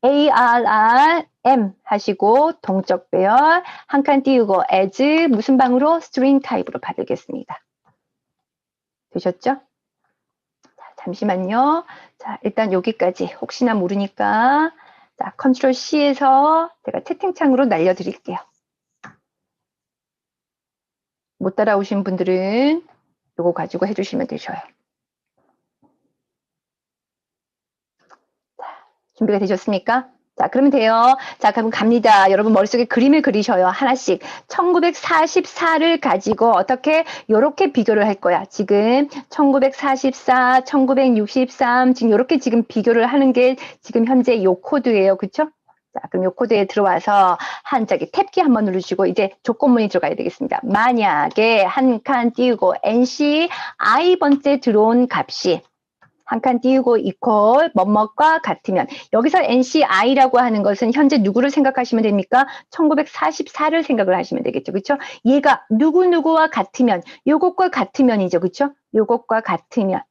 ARRM 하시고 동적 배열 한 칸 띄우고 as 무슨 방으로? 스트링 타입으로 받으겠습니다. 되셨죠? 자, 잠시만요. 자, 일단 여기까지 혹시나 모르니까 자, 컨트롤 C에서 제가 채팅창으로 날려드릴게요. 못 따라오신 분들은 요거 가지고 해주시면 되셔요. 자, 준비가 되셨습니까? 자, 그러면 돼요. 자, 그럼 갑니다. 여러분 머릿속에 그림을 그리셔요. 하나씩. 1944를 가지고 어떻게 요렇게 비교를 할 거야. 지금 1944, 1963 지금 요렇게 지금 비교를 하는 게 지금 현재 요 코드예요. 그쵸? 자, 그럼 요 코드에 들어와서 탭키 한번 누르시고 이제 조건문이 들어가야 되겠습니다. 만약에 한 칸 띄우고 NC i번째 들어온 값이 한 칸 띄우고 이퀄 뭐뭐과 같으면 여기서 NCI라고 하는 것은 현재 누구를 생각하시면 됩니까? 1944를 생각을 하시면 되겠죠. 그렇죠? 얘가 누구누구와 같으면 요것과 같으면이죠. 그렇죠? 요것과 같으면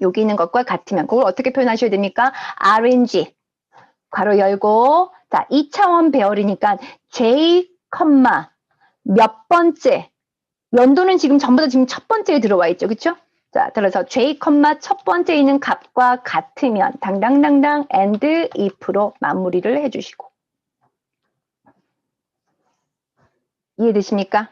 여기 있는 것과 같으면 그걸 어떻게 표현하셔야 됩니까? RNG 괄호 열고 자 2차원 배열이니까 J, 몇 번째 연도는 지금 전부 다 지금 첫 번째에 들어와 있죠. 그렇죠? 자, 따라서 J, 첫 번째 있는 값과 같으면 당당당당 and if로 마무리를 해주시고 이해되십니까?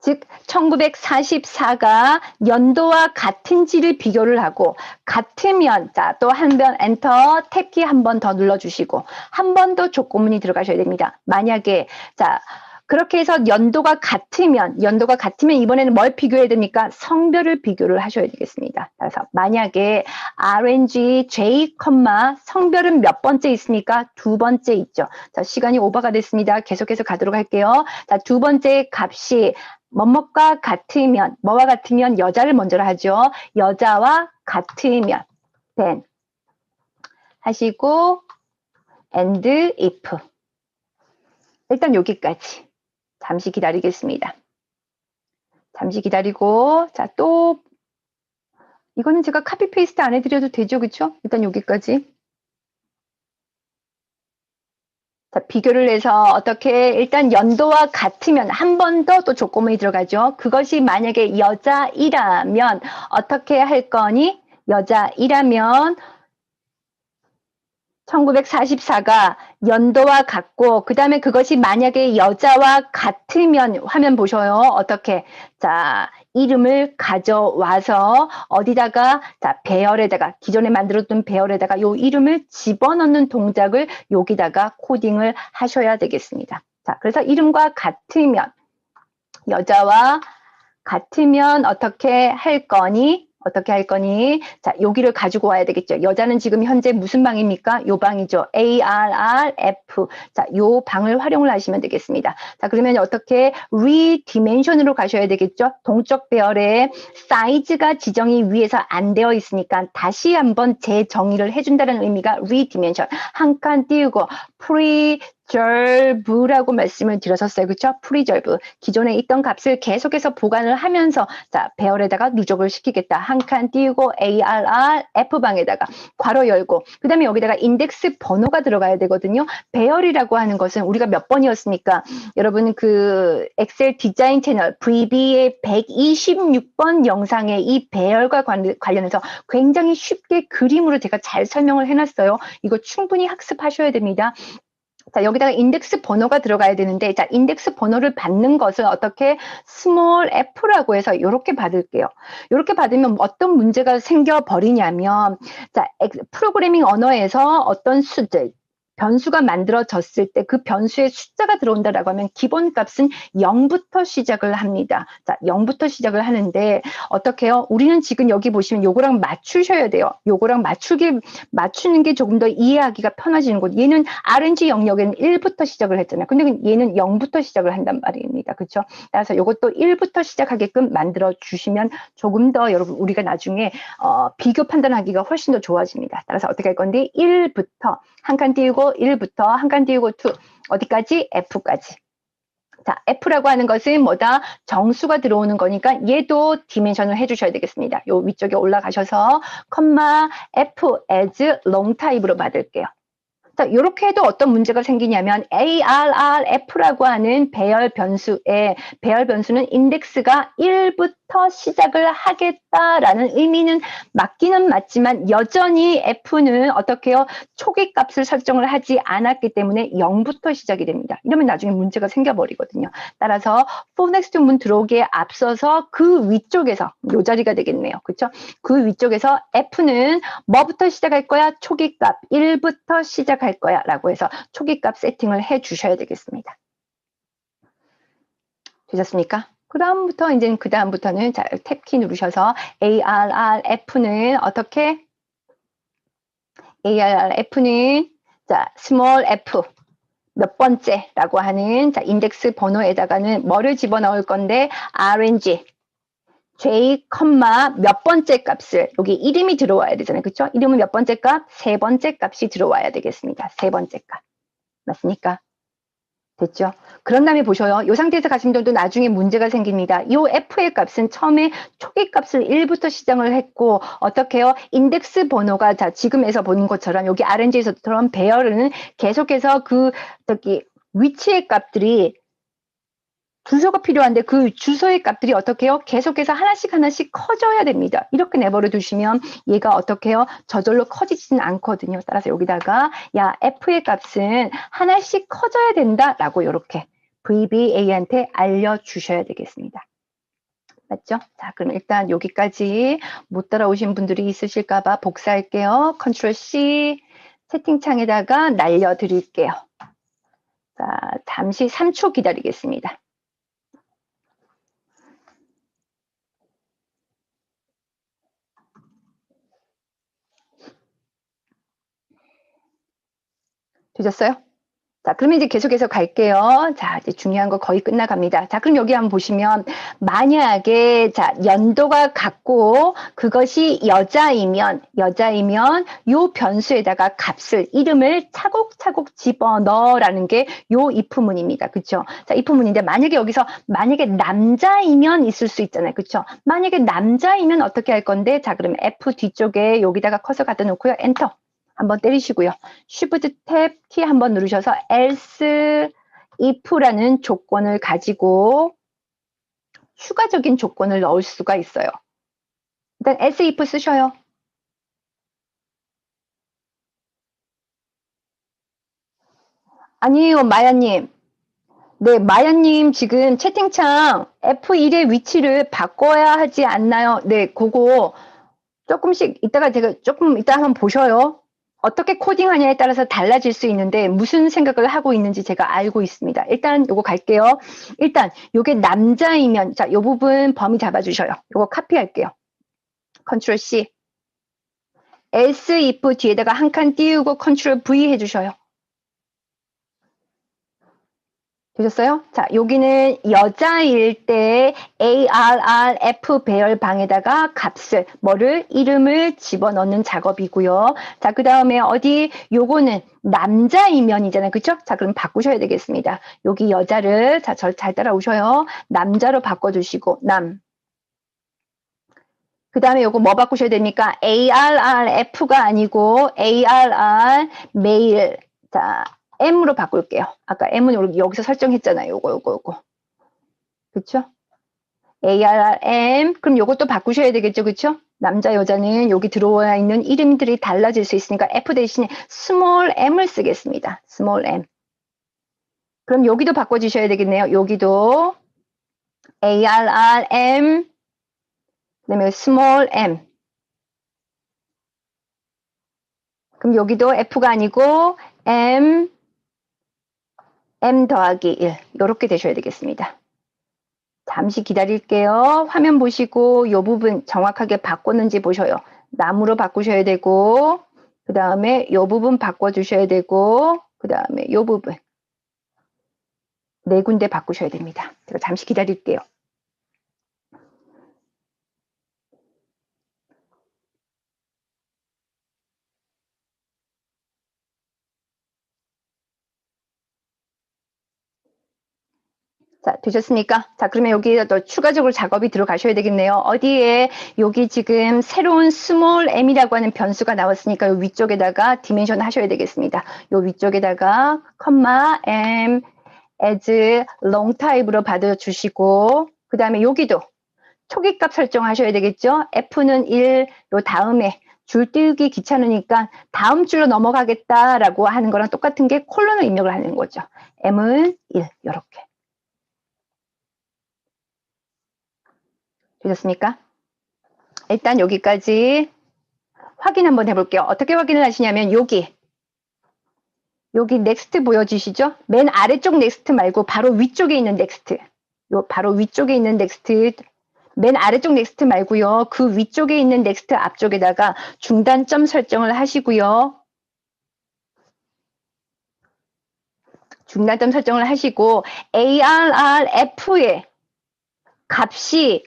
즉 1944가 연도와 같은지를 비교를 하고 같으면 자, 또 한 번 엔터 탭키 한 번 더 눌러주시고 한 번 더 조건문이 들어가셔야 됩니다. 만약에 자 그렇게 해서 연도가 같으면 이번에는 뭘 비교해야 됩니까? 성별을 비교를 하셔야 되겠습니다. 그래서 만약에 RNG J, 성별은 몇 번째 있습니까? 두 번째 있죠. 자, 시간이 오버가 됐습니다. 계속해서 가도록 할게요. 자, 두 번째 값이 뭐뭐과 같으면 뭐와 같으면 여자를 먼저 하죠. 여자와 같으면 then 하시고 and if 일단 여기까지 잠시 기다리겠습니다. 잠시 기다리고 자, 또 이거는 제가 카피 페이스트 안 해드려도 되죠. 그쵸? 일단 여기까지 자, 비교를 해서 어떻게 일단 연도와 같으면 한 번 더 또 조건문이 들어가죠. 그것이 만약에 여자이라면 어떻게 할 거니? 여자이라면 1944가 연도와 같고 그 다음에 그것이 만약에 여자와 같으면 화면 보셔요. 어떻게? 자, 이름을 가져와서 어디다가 자, 배열에다가 기존에 만들었던 배열에다가 요 이름을 집어넣는 동작을 여기다가 코딩을 하셔야 되겠습니다. 자, 그래서 이름과 같으면 여자와 같으면 어떻게 할 거니? 자, 여기를 가지고 와야 되겠죠. 여자는 지금 현재 무슨 방입니까? 요 방이죠. ARRF. 자, 요 방을 활용을 하시면 되겠습니다. 자, 그러면 어떻게 리디멘션으로 가셔야 되겠죠? 동적 배열의 사이즈가 지정이 위에서 안 되어 있으니까 다시 한번 재정의를 해준다는 의미가 리디멘션. 한 칸 띄우고 preserve라고 말씀을 드렸었어요. 그렇죠? preserve. 기존에 있던 값을 계속해서 보관을 하면서 자, 배열에다가 누적을 시키겠다. 한 칸 띄우고 ARR F방에다가 괄호 열고 그 다음에 여기다가 인덱스 번호가 들어가야 되거든요. 배열이라고 하는 것은 우리가 몇 번이었습니까? 여러분 그 엑셀 디자인 채널 VB의 126번 영상에 이 배열과 관련해서 굉장히 쉽게 그림으로 제가 잘 설명을 해놨어요. 이거 충분히 학습하셔야 됩니다. 자, 여기다가 인덱스 번호가 들어가야 되는데, 자, 인덱스 번호를 받는 것은 어떻게 스몰 f라고 해서 이렇게 받을게요. 이렇게 받으면 어떤 문제가 생겨버리냐면, 자, 프로그래밍 언어에서 어떤 변수가 만들어졌을 때 그 변수에 숫자가 들어온다라고 하면 기본값은 0부터 시작을 합니다. 자, 0부터 시작을 하는데 어떻게 해요? 우리는 지금 여기 보시면 요거랑 맞추셔야 돼요. 요거랑 맞추는 게 조금 더 이해하기가 편해지는 거죠. 얘는 RNG 영역에는 1부터 시작을 했잖아요. 근데 얘는 0부터 시작을 한단 말입니다. 그렇죠? 따라서 요것도 1부터 시작하게끔 만들어 주시면 조금 더 여러분 우리가 나중에 비교 판단하기가 훨씬 더 좋아집니다. 따라서 어떻게 할 건데 1부터 한 칸 띄우고 1부터 한 칸 띄우고 2 어디까지? F까지. 자, F라고 하는 것은 뭐다? 정수가 들어오는 거니까 얘도 디멘션을 해주셔야 되겠습니다. 요 위쪽에 올라가셔서 컴마 F as long type으로 받을게요. 자, 이렇게 해도 어떤 문제가 생기냐면 ARRF라고 하는 배열 변수는 인덱스가 1부터 시작을 하겠다라는 의미는 맞기는 맞지만 여전히 F는 어떻게 해요? 초기 값을 설정을 하지 않았기 때문에 0부터 시작이 됩니다. 이러면 나중에 문제가 생겨버리거든요. 따라서 for next 문 들어오기에 앞서서 그 위쪽에서 요 자리가 되겠네요. 그렇죠? 그 위쪽에서 F는 뭐부터 시작할 거야? 초기 값 1부터 시작할 거야 라고 해서 초기 값 세팅을 해 주셔야 되겠습니다. 되셨습니까? 그 다음부터는 자, 탭키 누르셔서 ARRF는 어떻게? ARRF는 자, small f 몇 번째라고 하는 자, 인덱스 번호에다가는 뭐를 집어넣을 건데 RNG J, 몇 번째 값을 여기 이름이 들어와야 되잖아요. 그렇죠? 이름은 몇 번째 값? 세 번째 값이 들어와야 되겠습니다. 세 번째 값. 맞습니까? 됐죠? 그런 다음에 보셔요. 이 상태에서 가시면 분들도 나중에 문제가 생깁니다. 이 F의 값은 처음에 초기 값을 1부터 시작을 했고 어떻게 해요? 인덱스 번호가 자 지금에서 보는 것처럼 여기 RNG에서처럼 배열은 계속해서 위치의 값들이 주소가 필요한데 그 주소의 값들이 어떻게 해요? 계속해서 하나씩 커져야 됩니다. 이렇게 내버려 두시면 얘가 어떻게 해요? 저절로 커지지는 않거든요. 따라서 여기다가 야 F의 값은 하나씩 커져야 된다라고 이렇게 VBA한테 알려주셔야 되겠습니다. 맞죠? 자, 그럼 일단 여기까지 못 따라오신 분들이 있으실까봐 복사할게요. 컨트롤 C 채팅창에다가 날려드릴게요. 자, 잠시 3초 기다리겠습니다. 되셨어요? 자, 그러면 이제 계속해서 갈게요. 자, 이제 중요한 거 거의 끝나갑니다. 자, 그럼 여기 한번 보시면, 만약에, 자, 연도가 같고, 그것이 여자이면, 요 변수에다가 이름을 차곡차곡 집어넣으라는 게 요 if문입니다. 그쵸? 자, if문인데, 만약에 남자이면 있을 수 있잖아요. 그쵸? 만약에 남자이면 어떻게 할 건데, 자, 그러면 F 뒤쪽에 여기다가 커서 갖다 놓고요. 엔터. 한번 때리시고요. Shift 탭 키 한번 누르셔서 else if라는 조건을 가지고 추가적인 조건을 넣을 수가 있어요. 일단 else if 쓰셔요. 아니에요, 마야님. 네, 마야님 지금 채팅창 F1의 위치를 바꿔야 하지 않나요? 네, 그거 조금씩 제가 조금 이따 한번 보셔요. 어떻게 코딩하냐에 따라서 달라질 수 있는데 무슨 생각을 하고 있는지 제가 알고 있습니다. 일단 요거 갈게요. 일단 요게 남자이면 자, 요 부분 범위 잡아주셔요. 요거 카피할게요. 컨트롤 C. else if 뒤에다가 한 칸 띄우고 컨트롤 V 해주셔요. 되셨어요? 자, 여기는 여자일 때 ARRF 배열방에다가 이름을 집어넣는 작업이고요. 자, 그 다음에 요거는 남자이면이잖아요. 그쵸? 자, 그럼 바꾸셔야 되겠습니다. 여기 여자를, 자, 잘 따라오셔요. 남자로 바꿔주시고, 그 다음에 요거 뭐 바꾸셔야 됩니까? ARRF가 아니고 ARR 메일. 자, M으로 바꿀게요. 아까 M은 여기서 설정했잖아요. 요거. 그쵸? ARRM. 그럼 요것도 바꾸셔야 되겠죠. 그쵸? 남자, 여자는 여기 들어와 있는 이름들이 달라질 수 있으니까 F 대신에 small m을 쓰겠습니다. small m. 그럼 여기도 바꿔주셔야 되겠네요. 여기도 ARRM. 그 다음에 small m. 그럼 여기도 F가 아니고 m 더하기 1 요렇게 되셔야 되겠습니다. 잠시 기다릴게요. 화면 보시고 요 부분 정확하게 바꿨는지 보셔요. 나무로 바꾸셔야 되고 그 다음에 요 부분 바꿔주셔야 되고 그 다음에 요 부분 네 군데 바꾸셔야 됩니다. 제가 잠시 기다릴게요. 자, 되셨습니까? 자, 그러면 여기에 더 추가적으로 작업이 들어가셔야 되겠네요. 어디에 여기 지금 새로운 스몰 m이라고 하는 변수가 나왔으니까 요 위쪽에다가 디멘션 하셔야 되겠습니다. 요 위쪽에다가 컴마 m as long type로 받아주시고 그 다음에 여기도 초기값 설정하셔야 되겠죠. f는 1, 요 다음에 줄 띄우기 귀찮으니까 다음 줄로 넘어가겠다라고 하는 거랑 똑같은 게 콜론을 입력을 하는 거죠. m은 1 이렇게. 되셨습니까? 일단 여기까지 확인 한번 해볼게요. 어떻게 확인을 하시냐면 여기 넥스트 보여주시죠? 맨 아래쪽 넥스트 말고 바로 위쪽에 있는 넥스트. 요 바로 위쪽에 있는 넥스트 맨 아래쪽 넥스트 말고요. 그 위쪽에 있는 넥스트 앞쪽에다가 중단점 설정을 하시고요. 중단점 설정을 하시고 ARRF의 값이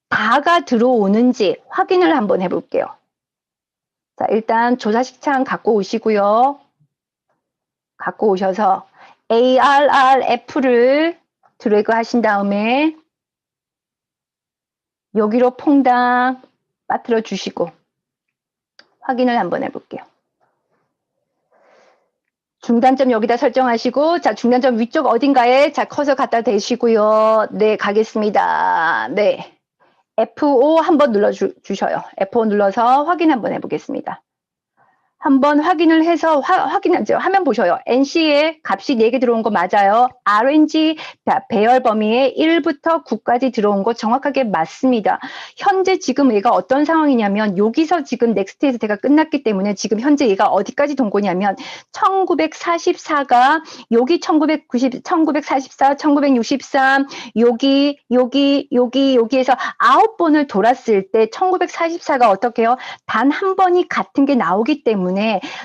다가 들어오는지 확인을 한번 해볼게요. 자, 일단 조사식창 갖고 오시고요. 갖고 오셔서 ARRF를 드래그 하신 다음에 여기로 퐁당 빠뜨려 주시고 확인을 한번 해볼게요. 중단점 여기다 설정하시고 자 중단점 위쪽 어딘가에 자 커서 갖다 대시고요. 네 가겠습니다. 네 F5 한번 눌러주셔요. F5 눌러서 확인 한번 해보겠습니다. 한번 확인을 해서 확인하죠. 화면 보셔요. NC의 값이 4개 들어온 거 맞아요. RNG 배열 범위에 1부터 9까지 들어온 거 정확하게 맞습니다. 현재 지금 얘가 어떤 상황이냐면 여기서 지금 넥스트에서 제가 끝났기 때문에 지금 현재 얘가 어디까지 돈 거냐면 1944가 여기 1990, 1944, 1963 여기에서 9번을 돌았을 때 1944가 어떻게 해요? 단 한 번이 같은 게 나오기 때문에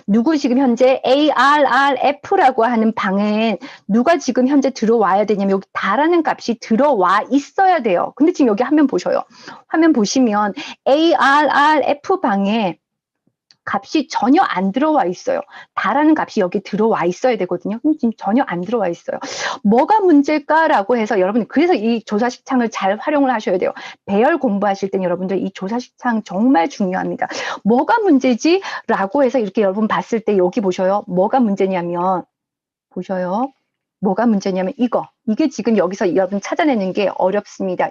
누구 지금 현재 ARRF라고 하는 방에 누가 지금 현재 들어와야 되냐면 여기 다라는 값이 들어와 있어야 돼요. 근데 지금 여기 화면 보셔요. 화면 보시면 ARRF 방에 값이 전혀 안 들어와 있어요. 다라는 값이 여기 들어와 있어야 되거든요. 근데 지금 전혀 안 들어와 있어요. 뭐가 문제일까라고 해서 여러분 그래서 이 조사식창을 잘 활용을 하셔야 돼요. 배열 공부하실 땐 여러분들 이 조사식창 정말 중요합니다. 뭐가 문제지? 라고 해서 이렇게 여러분 봤을 때 여기 보셔요. 뭐가 문제냐면 보셔요. 뭐가 문제냐면 이게 지금 여기서 여러분 찾아내는 게 어렵습니다.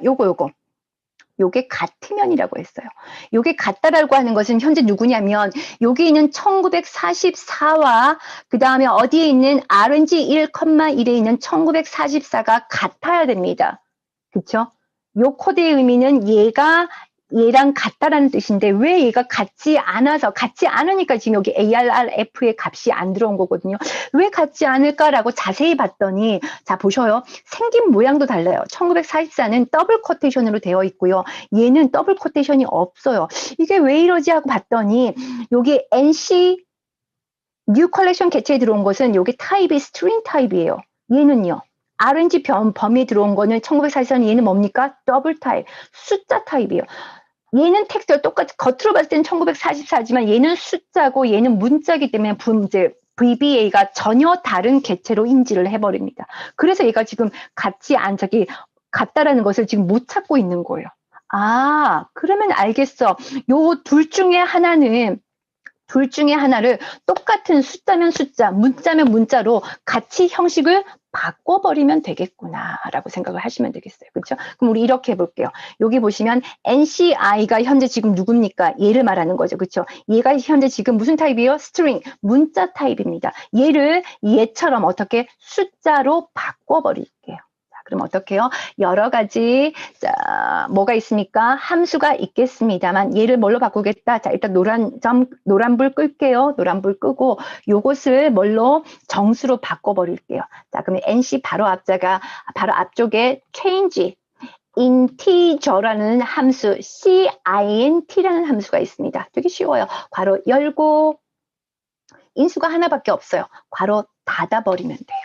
요게 같으면이라고 했어요. 요게 같다라고 하는 것은 현재 누구냐면 여기 있는 1944와 그 다음에 어디에 있는 RNG 1,1에 있는 1944가 같아야 됩니다. 그쵸? 요 코드의 의미는 얘랑 같다라는 뜻인데 왜 얘가 같지 않으니까 지금 여기 ARRF의 값이 안 들어온 거거든요. 왜 같지 않을까라고 자세히 봤더니 자 보셔요. 생긴 모양도 달라요. 1944는 더블 코테이션으로 되어 있고요. 얘는 더블 코테이션이 없어요. 이게 왜 이러지 하고 봤더니 여기 NC 뉴 컬렉션 개체에 들어온 것은 여기 타입이 스트링 타입이에요. 얘는요. RNG 범위에 들어온 거는 1944는 얘는 뭡니까? 더블 타입, 숫자 타입이에요. 얘는 텍스트가 똑같이 겉으로 봤을 때는 1944지만 얘는 숫자고 얘는 문자이기 때문에 이제 VBA가 전혀 다른 개체로 인지를 해버립니다. 그래서 얘가 지금 같다라는 것을 지금 못 찾고 있는 거예요. 아, 그러면 알겠어. 요 둘 중에 하나를 똑같은 숫자면 숫자, 문자면 문자로 같이 형식을 바꿔버리면 되겠구나라고 생각을 하시면 되겠어요. 그렇죠? 그럼 우리 이렇게 해볼게요. 여기 보시면 NCI가 현재 지금 누굽니까? 얘를 말하는 거죠. 그렇죠? 얘가 현재 지금 무슨 타입이에요? 스트링, 문자 타입입니다. 얘를 얘처럼 어떻게 숫자로 바꿔버릴게요. 그럼 어떻게 해요? 여러 가지, 자, 뭐가 있습니까? 함수가 있겠습니다만, 얘를 뭘로 바꾸겠다? 자, 일단 노란불 끌게요. 노란불 끄고, 요것을 뭘로? 정수로 바꿔버릴게요. 자, 그러면 NC 바로 앞쪽에 change, integer라는 함수, CINT라는 함수가 있습니다. 되게 쉬워요. 괄호 열고, 인수가 하나밖에 없어요. 괄호 닫아버리면 돼요.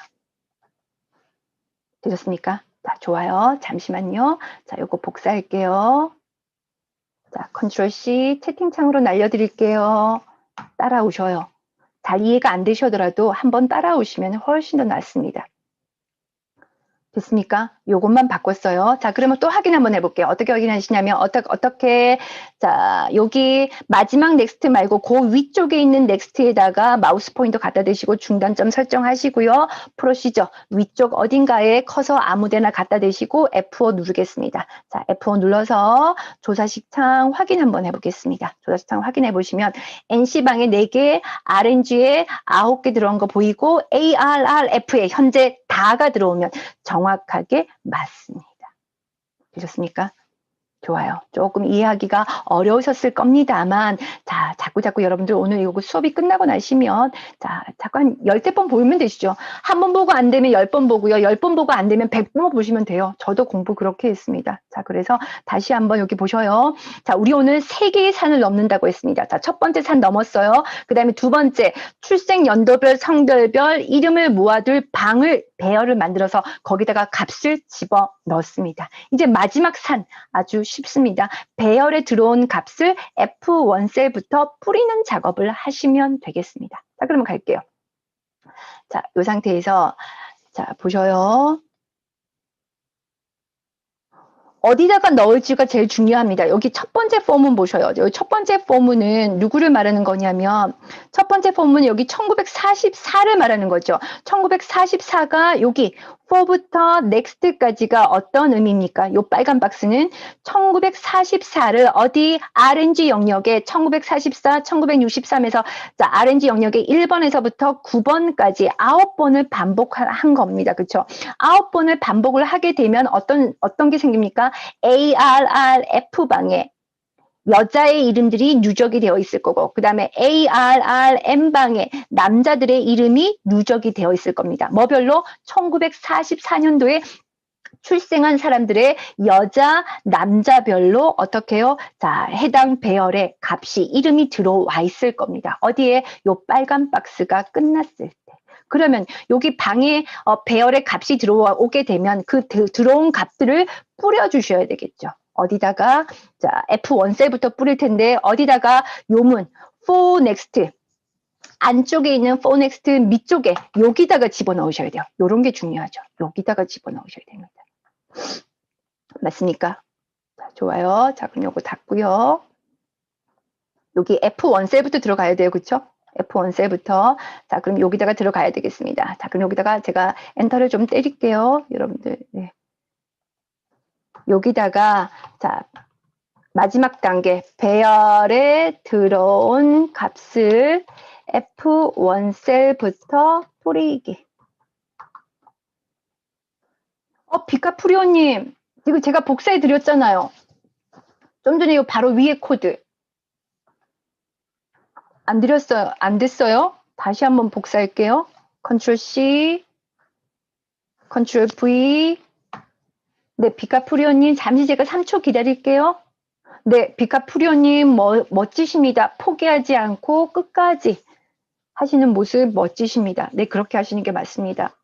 되셨습니까? 자, 좋아요. 잠시만요. 자, 요거 복사할게요. 자, 컨트롤 C 채팅창으로 날려드릴게요. 따라오셔요. 잘 이해가 안 되셔더라도 한번 따라오시면 훨씬 더 낫습니다. 됐습니까? 요것만 바꿨어요. 자, 그러면 또 확인 한번 해볼게요. 어떻게 확인하시냐면, 어떻게, 자, 여기 마지막 넥스트 말고 그 위쪽에 있는 넥스트에다가 마우스 포인터 갖다 대시고 중단점 설정하시고요. 프로시저 위쪽 어딘가에 커서 아무데나 갖다 대시고 F5 누르겠습니다. 자, F5 눌러서 조사식창 확인 한번 해보겠습니다. 조사식창 확인해 보시면 NC방에 4개, RNG에 9개 들어온 거 보이고 ARRF에 현재 다가 들어오면 정확하게 맞습니다. 되셨습니까? 좋아요. 조금 이해하기가 어려우셨을 겁니다만, 자, 자꾸 여러분들 오늘 이거 수업이 끝나고 나시면, 자, 자꾸 한 10번 보면 되시죠. 한 번 보고 안 되면 10번 보고요. 10번 보고 안 되면 100번 보시면 돼요. 저도 공부 그렇게 했습니다. 자, 그래서 다시 한번 여기 보셔요. 자, 우리 오늘 3개의 산을 넘는다고 했습니다. 자, 첫 번째 산 넘었어요. 그 다음에 두 번째, 출생 연도별, 성별별, 이름을 모아둘 배열을 만들어서 거기다가 값을 집어 넣습니다. 이제 마지막 산, 아주 쉽습니다. 배열에 들어온 값을 F1셀부터 뿌리는 작업을 하시면 되겠습니다. 자, 그러면 갈게요. 자, 이 상태에서 자, 보셔요. 어디다가 넣을지가 제일 중요합니다. 여기 첫 번째 폼은 보셔요. 여기 첫 번째 폼은 누구를 말하는 거냐면 첫 번째 폼은 여기 1944를 말하는 거죠. 1944가 여기 for부터 next까지가 어떤 의미입니까? 요 빨간 박스는 1944를 어디 RNG 영역에 1944, 1963에서 자, RNG 영역에 1번에서부터 9번까지 9번을 반복한 겁니다. 그렇죠? 9번을 반복을 하게 되면 어떤 게 생깁니까? ARRF방에 여자의 이름들이 누적이 되어 있을 거고 그 다음에 ARRM방에 남자들의 이름이 누적이 되어 있을 겁니다. 뭐별로? 1944년도에 출생한 사람들의 여자, 남자별로 어떻게 해요? 자, 해당 배열의 값이 이름이 들어와 있을 겁니다. 어디에? 요 빨간 박스가 끝났을 때. 그러면 여기 방에 배열의 값이 들어오게 되면 그 들어온 값들을 뿌려주셔야 되겠죠. 어디다가 자 F1셀부터 뿌릴 텐데 어디다가 요문 for next 안쪽에 있는 for next 밑쪽에 여기다가 집어넣으셔야 돼요. 요런 게 중요하죠. 여기다가 집어넣으셔야 됩니다. 맞습니까? 자, 좋아요. 자, 그럼 요거 닫고요. 여기 F1셀부터 들어가야 돼요. 그쵸? F1셀부터. 자, 그럼 여기다가 들어가야 되겠습니다. 자, 그럼 여기다가 제가 엔터를 좀 때릴게요. 여러분들. 네. 여기다가, 자, 마지막 단계. 배열에 들어온 값을 F1셀부터 뿌리기. 비카프리오님. 이거 제가 복사해 드렸잖아요. 좀 전에 이거 바로 위에 코드. 안 드렸어요. 안 됐어요? 다시 한번 복사할게요. 컨트롤 C, 컨트롤 V. 네, 비카프리오님 잠시 제가 3초 기다릴게요. 네, 비카프리오님 멋지십니다. 포기하지 않고 끝까지 하시는 모습 멋지십니다. 네, 그렇게 하시는 게 맞습니다.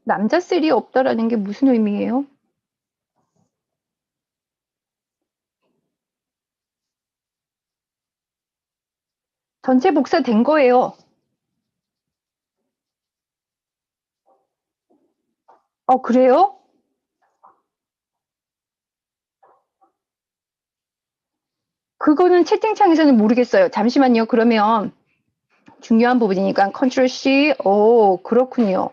남자 셀이 없다라는 게 무슨 의미예요? 전체 복사된 거예요. 그래요? 그거는 채팅창에서는 모르겠어요. 잠시만요. 그러면 중요한 부분이니까 컨트롤 C. 그렇군요.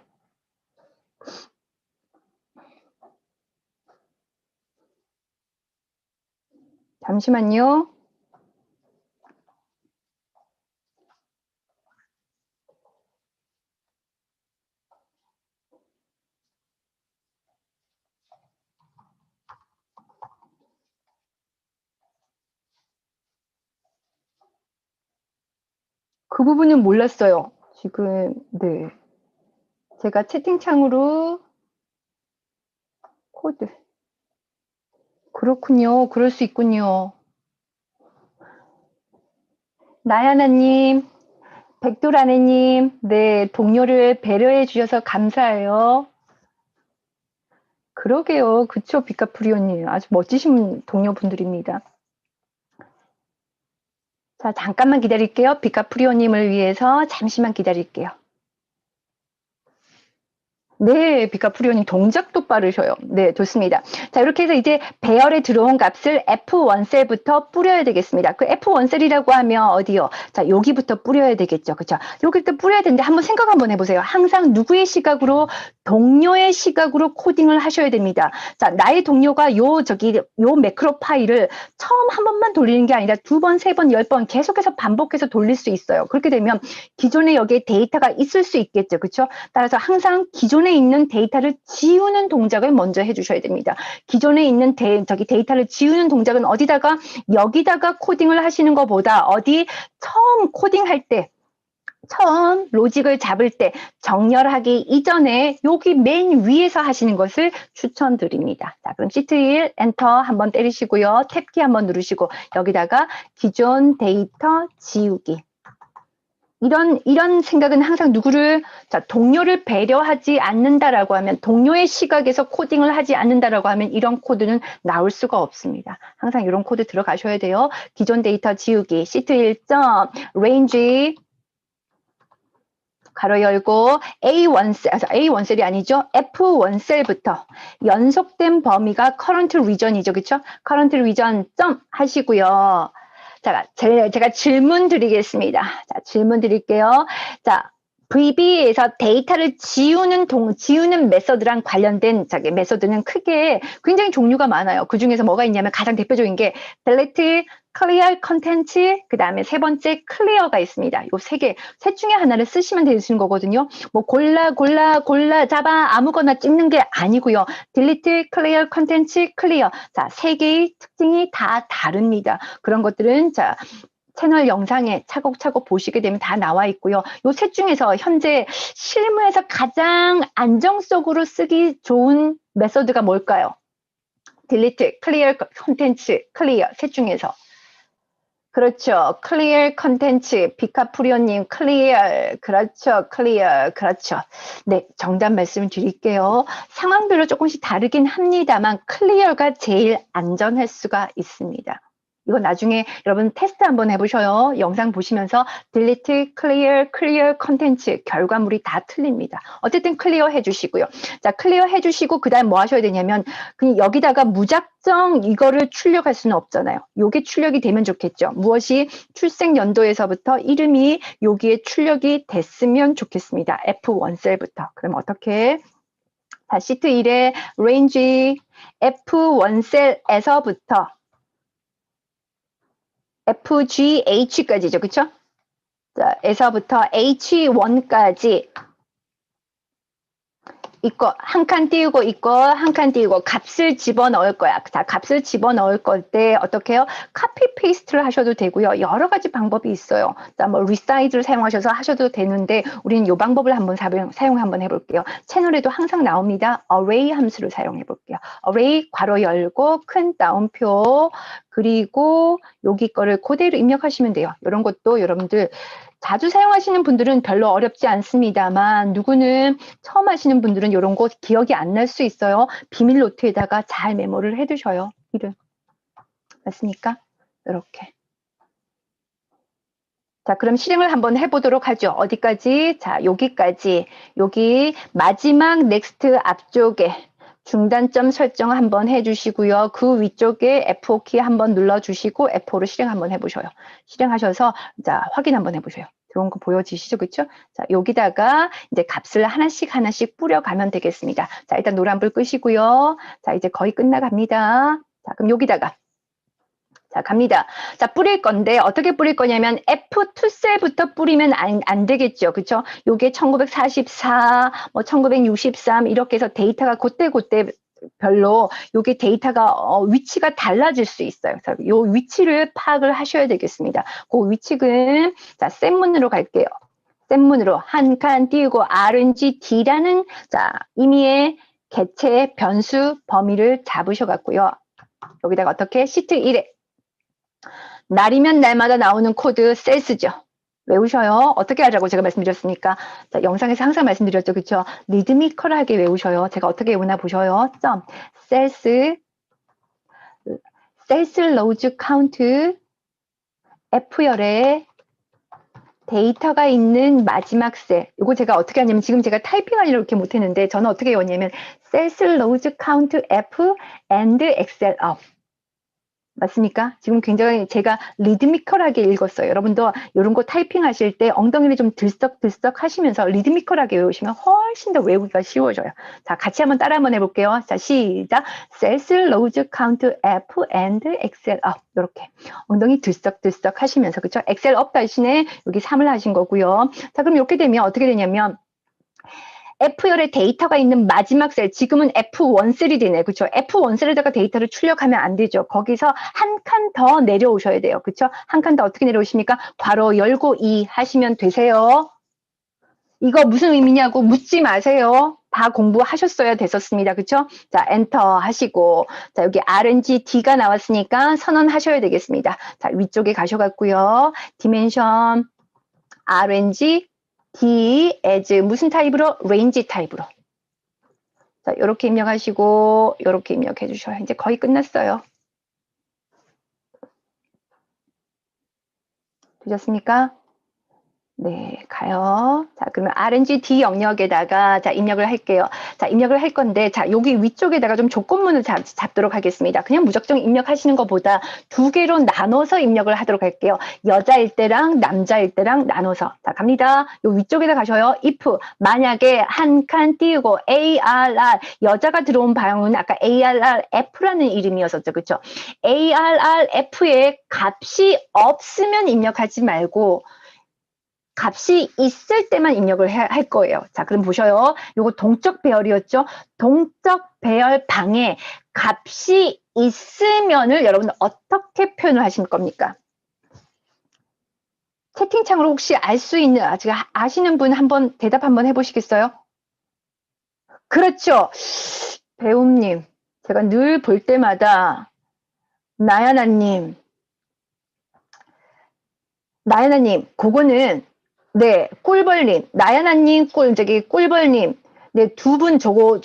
잠시만요. 그 부분은 몰랐어요. 지금, 네. 제가 채팅창으로 코드. 그렇군요. 그럴 수 있군요. 나야나님, 백도라네님, 네, 동료를 배려해 주셔서 감사해요. 그러게요. 그쵸, 비카프리오님. 아주 멋지신 동료분들입니다. 자, 잠깐만 기다릴게요. 비카프리오님을 위해서 잠시만 기다릴게요. 네, 비카프리오님 동작도 빠르셔요. 네, 좋습니다. 자, 이렇게 해서 이제 배열에 들어온 값을 F1셀부터 뿌려야 되겠습니다. 그 F1셀이라고 하면 어디요? 자, 여기부터 뿌려야 되겠죠. 그쵸? 여기부터 뿌려야 되는데 한번 생각 한번 해보세요. 항상 누구의 시각으로? 동료의 시각으로 코딩을 하셔야 됩니다. 자, 나의 동료가 요 매크로 파일을 처음 한 번만 돌리는 게 아니라 두 번, 세 번, 10번 계속해서 반복해서 돌릴 수 있어요. 그렇게 되면 기존에 여기에 데이터가 있을 수 있겠죠. 그쵸? 따라서 항상 기존에 있는 데이터를 지우는 동작을 먼저 해주셔야 됩니다. 기존에 있는 데이터를 지우는 동작은 어디다가? 여기다가 코딩을 하시는 것보다 어디 처음 코딩할 때 처음 로직을 잡을 때 정렬하기 이전에 여기 맨 위에서 하시는 것을 추천드립니다. 자, 그럼 Shift 1 엔터 한번 때리시고요. 탭키 한번 누르시고 여기다가 기존 데이터 지우기. 이런 생각은 항상 누구를, 자, 동료를 배려하지 않는다라고 하면, 동료의 시각에서 코딩을 하지 않는다라고 하면 이런 코드는 나올 수가 없습니다. 항상 이런 코드 들어가셔야 돼요. 기존 데이터 지우기, Shift 1점, range, 가로 열고 A1셀이 아니죠. F1셀부터 연속된 범위가 current region이죠. 그쵸? current region 점 하시고요. 자, 제가 질문 드리겠습니다. 자, 질문 드릴게요. 자, VB에서 데이터를 지우는 메서드랑 관련된 메서드는 크게 굉장히 종류가 많아요. 그 중에서 뭐가 있냐면 가장 대표적인 게 delete, clear content, 그 다음에 세 번째 clear가 있습니다. 요 셋 중에 하나를 쓰시면 되시는 거거든요. 뭐 골라 잡아 아무거나 찍는 게 아니고요. delete, clear, content, clear. 자, 세 개의 특징이 다 다릅니다. 그런 것들은 자, 채널 영상에 차곡차곡 보시게 되면 다 나와 있고요. 요 셋 중에서 현재 실무에서 가장 안정적으로 쓰기 좋은 메소드가 뭘까요? delete, clear, content, clear 셋 중에서. 그렇죠. clear content, 비카프리오님, clear. 그렇죠. clear. 그렇죠. 네, 정답 말씀을 드릴게요. 상황별로 조금씩 다르긴 합니다만 clear가 제일 안전할 수가 있습니다. 이거 나중에 여러분 테스트 한번 해보셔요. 영상 보시면서 delete, clear, clear content 결과물이 다 틀립니다. 어쨌든 클리어 해주시고요. 자, 클리어 해주시고 그 다음 뭐 하셔야 되냐면 그냥 여기다가 무작정 이거를 출력할 수는 없잖아요. 요게 출력이 되면 좋겠죠. 무엇이? 출생 연도에서부터 이름이 여기에 출력이 됐으면 좋겠습니다. F1셀부터. 그럼 어떻게? 자, 시트 1의 range F1셀에서부터 FGH까지죠. 그쵸? 자, 에서부터 H1까지 있고 한 칸 띄우고 있고 한 칸 띄우고 값을 집어넣을 거야. 자, 값을 집어넣을 걸 때 어떻게 해요? 카피 페이스트를 하셔도 되고요. 여러 가지 방법이 있어요. 자, 뭐 리사이즈를 사용하셔서 하셔도 되는데 우리는 이 방법을 한번 사용 한번 해볼게요. 채널에도 항상 나옵니다. array 함수를 사용해 볼게요. array 괄호 열고 큰 따옴표 그리고 여기 거를 그대로 입력하시면 돼요. 이런 것도 여러분들 자주 사용하시는 분들은 별로 어렵지 않습니다만 누구는 처음 하시는 분들은 이런 거 기억이 안 날 수 있어요. 비밀 노트에다가 잘 메모를 해두셔요. 이름. 맞습니까? 이렇게. 자, 그럼 실행을 한번 해보도록 하죠. 어디까지? 자, 여기까지. 여기 마지막 넥스트 앞쪽에 중단점 설정 한번 해주시고요. 그 위쪽에 F5키 한번 눌러주시고 F5로 실행 한번 해보셔요. 실행하셔서 자 확인 한번 해보세요. 들어온 거 보여지시죠? 그쵸? 자, 여기다가 이제 값을 하나씩 뿌려가면 되겠습니다. 자, 일단 노란불 끄시고요. 자, 이제 거의 끝나갑니다. 자, 그럼 여기다가 자, 갑니다. 자, 뿌릴 건데 어떻게 뿌릴 거냐면 F2셀부터 뿌리면 안 되겠죠. 그쵸? 요게 1944, 뭐 1963 이렇게 해서 데이터가 그때 별로 요게 데이터가 위치가 달라질 수 있어요. 그래서 요 위치를 파악을 하셔야 되겠습니다. 그 위치는 자, 샘문으로 갈게요. 샘문으로 한 칸 띄우고 RNGD라는 자, 임의의 개체 변수 범위를 잡으셔 갖고요. 여기다가 어떻게 시트 1에 날이면 날마다 나오는 코드 셀스죠. 외우셔요. 어떻게 하자고 제가 말씀드렸습니까? 자, 영상에서 항상 말씀드렸죠. 그쵸? 리드미컬하게 외우셔요. 제가 어떻게 외우나 보셔요. 점, 셀스, 셀스 로즈 카운트, F열에 데이터가 있는 마지막 셀. 이거 제가 어떻게 하냐면 지금 제가 타이핑하려고 이렇게 못했는데 저는 어떻게 외웠냐면 셀스 로즈 카운트 F and 엑셀 업. 맞습니까? 지금 굉장히 제가 리드미컬하게 읽었어요. 여러분도 이런 거 타이핑 하실 때 엉덩이를 좀 들썩들썩 하시면서 리드미컬하게 외우시면 훨씬 더 외우기가 쉬워져요. 자, 같이 한번 따라 한번 해볼게요. 자, 시작. 셀스 로즈 카운트 F and 엑셀 업. 이렇게 엉덩이 들썩들썩 하시면서 그쵸? 엑셀 업 대신에 여기 3을 하신 거고요. 자, 그럼 이렇게 되면 어떻게 되냐면 F열에 데이터가 있는 마지막 셀, 지금은 F13이네, 그쵸? F13에다가 데이터를 출력하면 안 되죠. 거기서 한 칸 더 내려오셔야 돼요, 그쵸? 한 칸 더 어떻게 내려오십니까? 괄호 열고 2 하시면 되세요. 이거 무슨 의미냐고 묻지 마세요. 다 공부하셨어야 됐었습니다, 그쵸? 자, 엔터 하시고, 자, 여기 RNGD가 나왔으니까 선언하셔야 되겠습니다. 자, 위쪽에 가셔갖고요. 디멘션, RNG, D as 무슨 타입으로? range 타입으로. 자, 요렇게 입력하시고 요렇게 입력해 주셔요. 이제 거의 끝났어요. 되셨습니까? 네, 가요. 자, 그러면 RNGD 영역에다가 자, 입력을 할게요. 자, 입력을 할 건데 자, 여기 위쪽에다가 좀 조건문을 잡도록 하겠습니다. 그냥 무작정 입력하시는 것보다 두 개로 나눠서 입력을 하도록 할게요. 여자일 때랑 남자일 때랑 나눠서. 자, 갑니다. 요 위쪽에다 가셔요. if 만약에 한 칸 띄우고 ARR 여자가 들어온 방향은 아까 ARRF라는 이름이었었죠. 그렇죠? ARRF에 값이 없으면 입력하지 말고 값이 있을 때만 입력을 할 거예요. 자, 그럼 보셔요. 요거 동적 배열이었죠? 동적 배열 방에 값이 있으면을 여러분 어떻게 표현을 하실 겁니까? 채팅창으로 혹시 알 수 있는, 아직 아시는 분 한번 대답 한번 해보시겠어요? 그렇죠. 배움님, 제가 늘 볼 때마다 나연아님, 그거는 네, 꿀벌님, 나연아님, 꿀벌님, 네, 두 분 저거,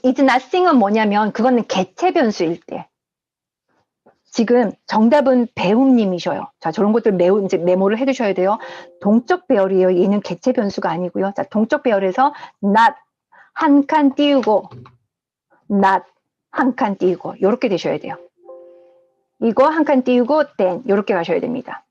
is nothing은 뭐냐면, 그거는 개체 변수일 때. 지금 정답은 배움님이셔요. 자, 저런 것들 매우 이제 메모를 해두셔야 돼요. 동적 배열이에요. 얘는 개체 변수가 아니고요. 자, 동적 배열에서 not 한 칸 띄우고, not 한 칸 띄우고, 요렇게 되셔야 돼요. 이거 한 칸 띄우고, then, 요렇게 가셔야 됩니다.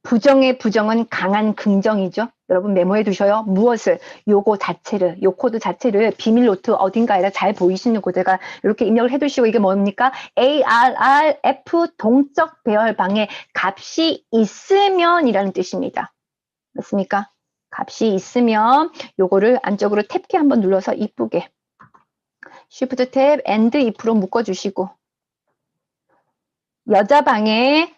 부정의 부정은 강한 긍정이죠. 여러분 메모해 두셔요. 무엇을? 요거 자체를, 요 코드 자체를 비밀 노트 어딘가에다 잘 보이시는 곳에가 이렇게 입력을 해 두시고 이게 뭡니까? ARRF 동적 배열방에 값이 있으면 이라는 뜻입니다. 맞습니까? 값이 있으면 요거를 안쪽으로 탭키 한번 눌러서 이쁘게 Shift 탭 and if로 묶어주시고 여자 방에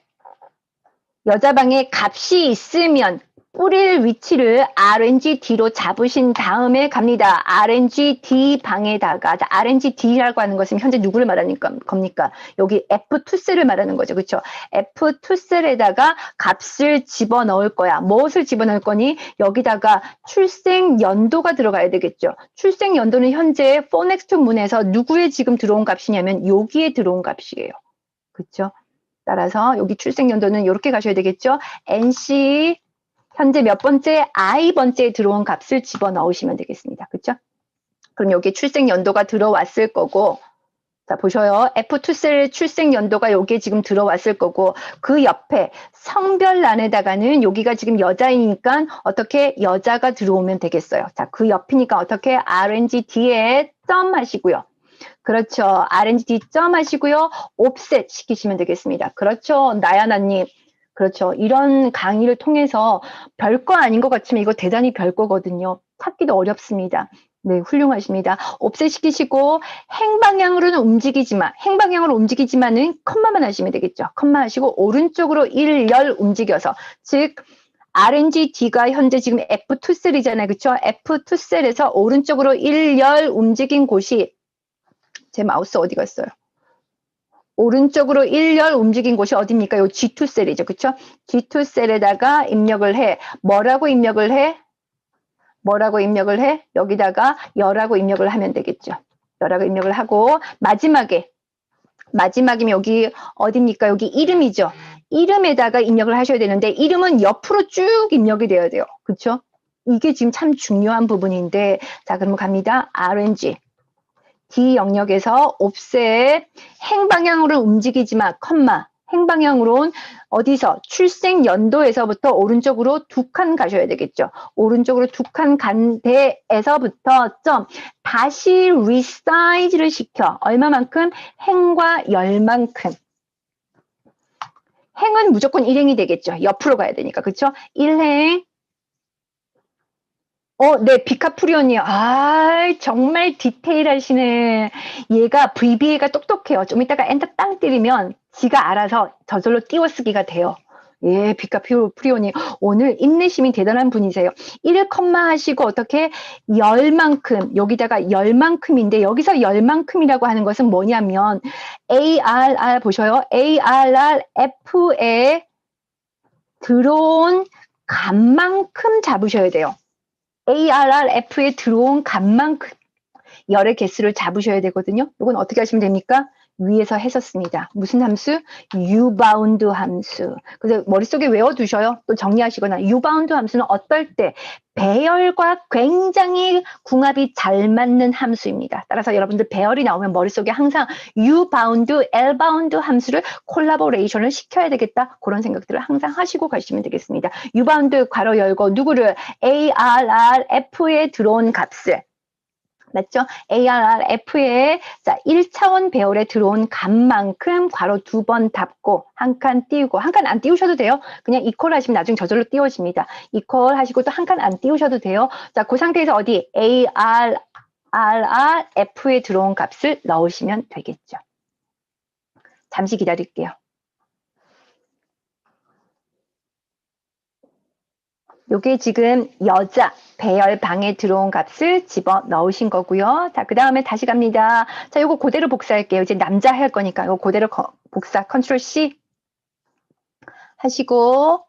값이 있으면 뿌릴 위치를 RNGD로 잡으신 다음에 갑니다. RNGD 방에다가 RNGD라고 하는 것은 현재 누구를 말하는 겁니까? 여기 F2셀을 말하는 거죠. 그렇죠? F2셀에다가 값을 집어넣을 거야. 무엇을 집어넣을 거니? 여기다가 출생 연도가 들어가야 되겠죠. 출생 연도는 현재 포넥스트 문에서 누구에 지금 들어온 값이냐면 여기에 들어온 값이에요. 그렇죠? 따라서 여기 출생 연도는 이렇게 가셔야 되겠죠. NC 현재 몇 번째? I 번째에 들어온 값을 집어넣으시면 되겠습니다. 그렇죠? 그럼 여기 출생 연도가 들어왔을 거고 자 보셔요. F2셀 출생 연도가 여기에 지금 들어왔을 거고 그 옆에 성별란에다가는 여기가 지금 여자이니까 어떻게 여자가 들어오면 되겠어요. 자, 그 옆이니까 어떻게 RNGD에 점 하시고요. 그렇죠. RNGD 점 하시고요. 옵셋 시키시면 되겠습니다. 그렇죠. 나연아님. 그렇죠. 이런 강의를 통해서 별거 아닌 것 같지만 이거 대단히 별거거든요. 찾기도 어렵습니다. 네, 훌륭하십니다. 옵셋시키시고 행방향으로는 행방향으로 움직이지만은 컴마만 하시면 되겠죠. 컴마 하시고 오른쪽으로 1, 열 움직여서, 즉 RNG D가 현재 지금 F2셀이잖아요. 그쵸? F2셀에서 오른쪽으로 1, 열 움직인 곳이, 제 마우스 어디 갔어요? 오른쪽으로 1, 열 움직인 곳이 어디입니까? 요 G2셀이죠. 그쵸? G2셀에다가 입력을 해. 뭐라고 입력을 해? 뭐라고 입력을 해? 여기다가 열하고 입력을 하면 되겠죠. 열하고 입력을 하고, 마지막이면 여기 어딥니까? 여기 이름이죠. 이름에다가 입력을 하셔야 되는데, 이름은 옆으로 쭉 입력이 되어야 돼요. 그쵸? 이게 지금 참 중요한 부분인데, 자, 그럼 갑니다. RNG. D 영역에서 옵셋, 행방향으로 움직이지만, 컴마, 행방향으로는 어디서? 출생 연도에서부터 오른쪽으로 2칸 가셔야 되겠죠. 오른쪽으로 2칸 간 데에서부터 점, 다시 리사이즈를 시켜. 얼마만큼? 행과 열만큼. 행은 무조건 일행이 되겠죠. 옆으로 가야 되니까. 그쵸? 1행. 네, 비카프리온이요. 아, 정말 디테일하시네. 얘가 VBA가 똑똑해요. 좀 이따가 엔터 땅 때리면 지가 알아서 저절로 띄워쓰기가 돼요. 예, 비카프리온이 오늘 인내심이 대단한 분이세요. 1, 하시고 어떻게 열만큼, 여기다가 열만큼인데, 여기서 열만큼이라고 하는 것은 뭐냐면 ARR 보셔요. ARRF에 들어온 값만큼 잡으셔야 돼요. ARRF에 들어온 값만큼 열의 개수를 잡으셔야 되거든요. 이건 어떻게 하시면 됩니까? 위에서 했었습니다. 무슨 함수? Ubound 함수. 그래서 머릿속에 외워두셔요. 또 정리하시거나. Ubound 함수는 어떨 때 배열과 굉장히 궁합이 잘 맞는 함수입니다. 따라서 여러분들 배열이 나오면 머릿속에 항상 Ubound, Lbound 함수를 콜라보레이션을 시켜야 되겠다. 그런 생각들을 항상 하시고 가시면 되겠습니다. Ubound 괄호 열고 누구를? ARRF에 들어온 값을, 맞죠? ARRF에 자 1차원 배열에 들어온 값만큼 괄호 2번 닫고 한 칸 띄우고, 한 칸 안 띄우셔도 돼요. 그냥 이퀄 하시면 나중에 저절로 띄워집니다. 이퀄 하시고 또 한 칸 안 띄우셔도 돼요. 자, 그 상태에서 어디? ARRF에 들어온 값을 넣으시면 되겠죠. 잠시 기다릴게요. 요게 지금 여자 배열방에 들어온 값을 집어 넣으신 거고요. 자, 그 다음에 다시 갑니다. 자, 요거 그대로 복사할게요. 이제 남자 할 거니까 요거 그대로 복사, 컨트롤 C 하시고,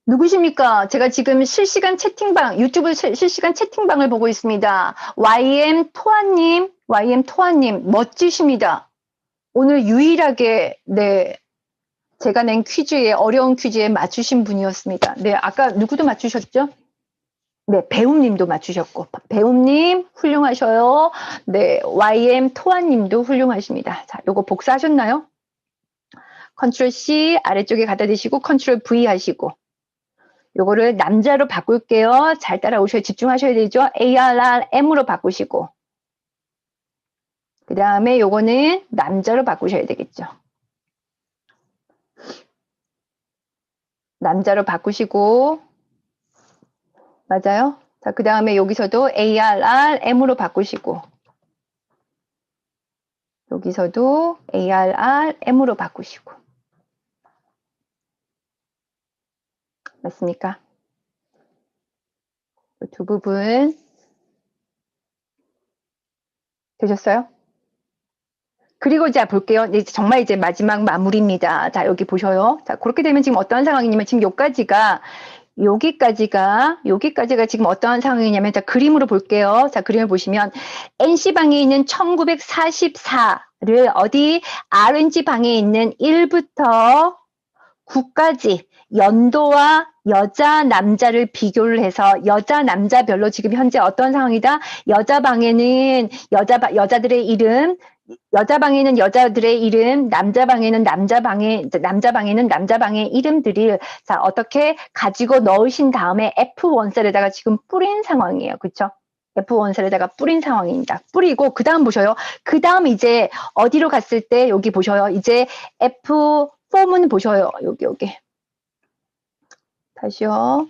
누구십니까? 제가 지금 실시간 채팅방, 유튜브 실시간 채팅방을 보고 있습니다. YM 토아님, 멋지십니다. 오늘 유일하게, 네, 제가 낸 퀴즈에, 어려운 퀴즈에 맞추신 분이었습니다. 네, 아까 누구도 맞추셨죠? 네, 배움님도 맞추셨고, 배움님 훌륭하셔요. 네, YM 토아님도 훌륭하십니다. 자, 요거 복사하셨나요? 컨트롤 C 아래쪽에 갖다 대시고 컨트롤 V 하시고, 요거를 남자로 바꿀게요. 잘 따라오셔야, 집중하셔야 되죠. ARRM으로 바꾸시고, 그 다음에 요거는 남자로 바꾸셔야 되겠죠. 남자로 바꾸시고, 맞아요? 자, 그 다음에 여기서도 ARRM으로 바꾸시고, 여기서도 ARRM으로 바꾸시고. 맞습니까? 두 부분 되셨어요? 그리고 자, 볼게요. 이제 정말 이제 마지막 마무리입니다. 자, 여기 보셔요. 자, 그렇게 되면 지금 어떠한 상황이냐면, 지금 여기까지가 지금 어떠한 상황이냐면, 자, 그림으로 볼게요. 자, 그림을 보시면, NC방에 있는 1944를 어디, RNG방에 있는 1부터 9까지 연도와 여자, 남자를 비교를 해서 여자, 남자별로 지금 현재 어떤 상황이다? 여자 방에는 여자들의 이름, 여자 방에는 여자들의 이름, 남자 방에는 남자 방의 이름들이 자, 어떻게 가지고 넣으신 다음에 F1셀에다가 지금 뿌린 상황이에요. 그쵸? F1셀에다가 뿌린 상황입니다. 뿌리고, 그 다음 보셔요. 그 다음 이제 어디로 갔을 때, 여기 보셔요. 이제 F4문 보셔요. 여기. 다시요.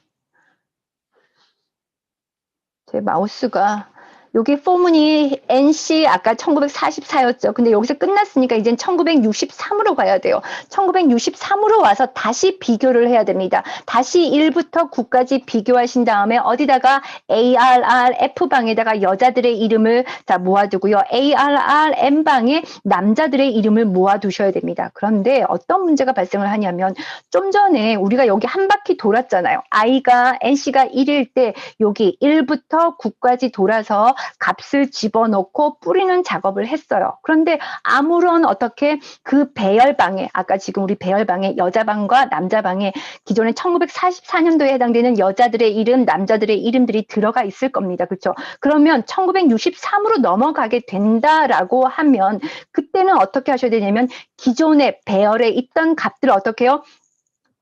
제 마우스가 여기 포문이 NC 아까 1944였죠. 근데 여기서 끝났으니까 이젠 1963으로 가야 돼요. 1963으로 와서 다시 비교를 해야 됩니다. 다시 1부터 9까지 비교하신 다음에 어디다가 ARR F방에다가 여자들의 이름을 자 모아두고요. ARR M방에 남자들의 이름을 모아두셔야 됩니다. 그런데 어떤 문제가 발생을 하냐면 좀 전에 우리가 여기 한 바퀴 돌았잖아요. I가 NC가 1일 때 여기 1부터 9까지 돌아서 값을 집어넣고 뿌리는 작업을 했어요. 그런데 아무런 어떻게 그 배열방에 아까 지금 우리 배열방에 여자방과 남자방에 기존에 1944년도에 해당되는 여자들의 이름, 남자들의 이름들이 들어가 있을 겁니다. 그렇죠? 그러면 1963으로 넘어가게 된다라고 하면 그때는 어떻게 하셔야 되냐면 기존의 배열에 있던 값들을 어떻게 해요?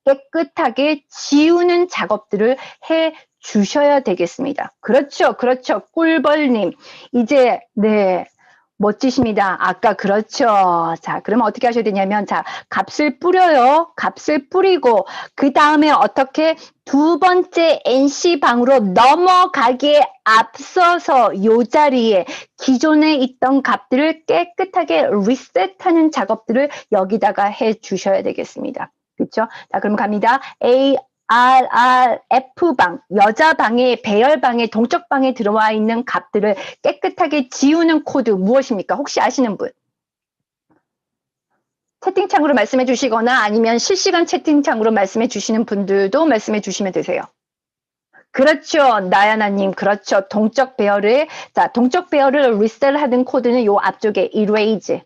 깨끗하게 지우는 작업들을 해 주셔야 되겠습니다. 그렇죠. 그렇죠. 꿀벌님. 이제, 네. 멋지십니다. 아까 그렇죠. 자, 그러면 어떻게 하셔야 되냐면, 자, 값을 뿌려요. 값을 뿌리고, 그 다음에 어떻게 두 번째 NC방으로 넘어가기에 앞서서 요 자리에 기존에 있던 값들을 깨끗하게 리셋하는 작업들을 여기다가 해 주셔야 되겠습니다. 그렇죠? 자, 그럼 갑니다. RRF방, 여자방에, 배열방에, 동적방에 들어와 있는 값들을 깨끗하게 지우는 코드 무엇입니까? 혹시 아시는 분? 채팅창으로 말씀해 주시거나 아니면 실시간 채팅창으로 말씀해 주시는 분들도 말씀해 주시면 되세요. 그렇죠. 나야나님, 그렇죠. 동적 배열을, 자, 동적 배열을 리셋하는 코드는 요 앞쪽에 erase.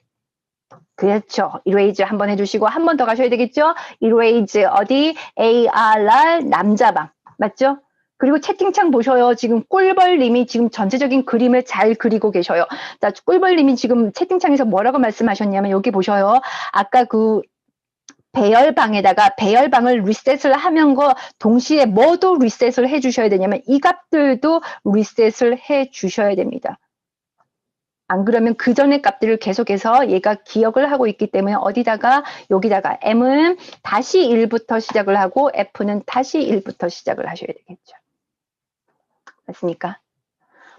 그렇죠. erase 한번 해주시고 한 번 더 가셔야 되겠죠? erase 어디? ARR 남자방 맞죠? 그리고 채팅창 보셔요. 지금 꿀벌님이 지금 전체적인 그림을 잘 그리고 계셔요. 자, 꿀벌님이 지금 채팅창에서 뭐라고 말씀하셨냐면 여기 보셔요. 아까 그 배열방에다가 배열방을 리셋을 하면과 동시에 뭐도 리셋을 해주셔야 되냐면 이 값들도 리셋을 해주셔야 됩니다. 안 그러면 그 전의 값들을 계속해서 얘가 기억을 하고 있기 때문에 어디다가 여기다가 M은 다시 1부터 시작을 하고 F는 다시 1부터 시작을 하셔야 되겠죠. 맞습니까?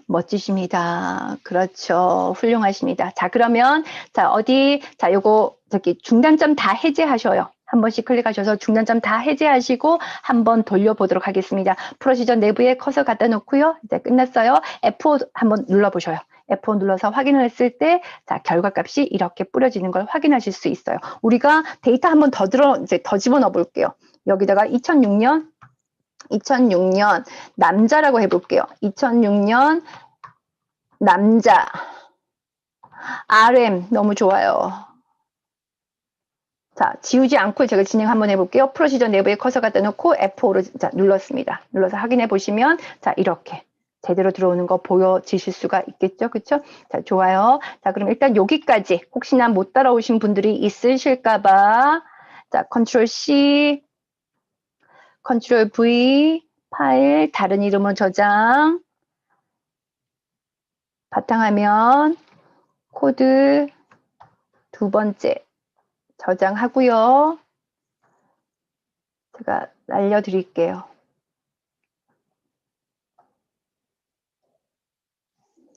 멋지십니다. 그렇죠. 훌륭하십니다. 자, 그러면 자, 어디 자, 요거 저기 중단점 다 해제하셔요. 한 번씩 클릭하셔서 중단점 다 해제하시고 한번 돌려보도록 하겠습니다. 프로시저 내부에 커서 갖다 놓고요. 이제 끝났어요. F5 한번 눌러보셔요. F5 눌러서 확인을 했을 때, 자, 결과값이 이렇게 뿌려지는 걸 확인하실 수 있어요. 우리가 데이터 한번 이제 더 집어넣어 볼게요. 여기다가 2006년 남자라고 해볼게요. 2006년 남자 RM 너무 좋아요. 자, 지우지 않고 제가 진행 한번 해볼게요. 프로시저 내부에 커서 갖다 놓고 F5로 자, 눌렀습니다. 눌러서 확인해 보시면 자, 이렇게 제대로 들어오는 거 보여지실 수가 있겠죠. 그쵸? 자, 좋아요. 자, 그럼 일단 여기까지 혹시나 못 따라오신 분들이 있으실까봐 자, 컨트롤 C, 컨트롤 V, 파일, 다른 이름으로 저장, 바탕화면, 코드 두 번째 저장하고요. 제가 알려드릴게요.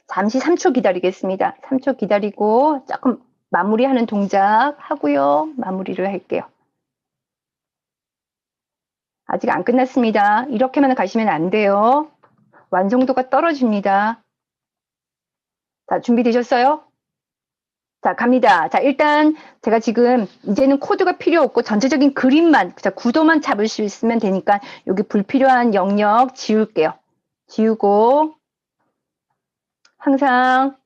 잠시 3초 기다리겠습니다. 3초 기다리고 조금 마무리하는 동작 하고요. 마무리를 할게요. 아직 안 끝났습니다. 이렇게만 가시면 안 돼요. 완성도가 떨어집니다. 자, 준비되셨어요? 자, 갑니다. 자, 일단 제가 지금 이제는 코드가 필요 없고 전체적인 그림만, 자, 구도만 잡을 수 있으면 되니까 여기 불필요한 영역 지울게요. 지우고 항상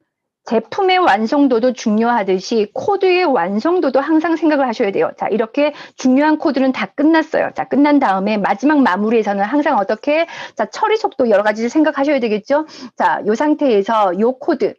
제품의 완성도도 중요하듯이 코드의 완성도도 항상 생각을 하셔야 돼요. 자, 이렇게 중요한 코드는 다 끝났어요. 자, 끝난 다음에 마지막 마무리에서는 항상 어떻게, 자, 처리 속도 여러 가지를 생각하셔야 되겠죠? 자, 이 상태에서 이 코드,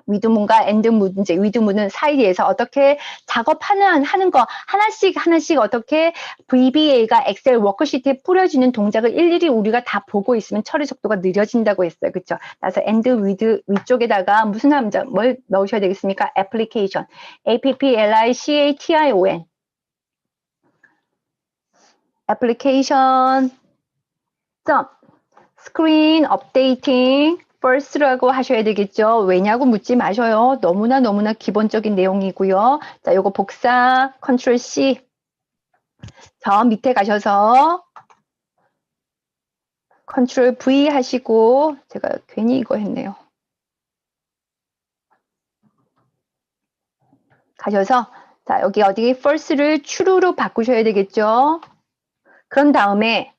위드문과 엔드문, 이제 위드문은 사이에서 어떻게 작업하는 거 하나씩 어떻게 VBA가 엑셀 워크시트에 뿌려지는 동작을 일일이 우리가 다 보고 있으면 처리 속도가 느려진다고 했어요. 그렇죠? 그래서 엔드 위드 위쪽에다가 무슨 함자 뭘 넣으셔야 되겠습니까? 애플리케이션, APPLICATION 애플리케이션 점 스크린 업데이팅 first라고 하셔야 되겠죠. 왜냐고 묻지 마셔요. 너무나 기본적인 내용이고요. 자, 요거 복사 컨트롤 C. 저 밑에 가셔서 컨트롤 V 하시고 제가 괜히 이거 했네요. 가셔서 자, 여기 어디 first를 true로 바꾸셔야 되겠죠. 그런 다음에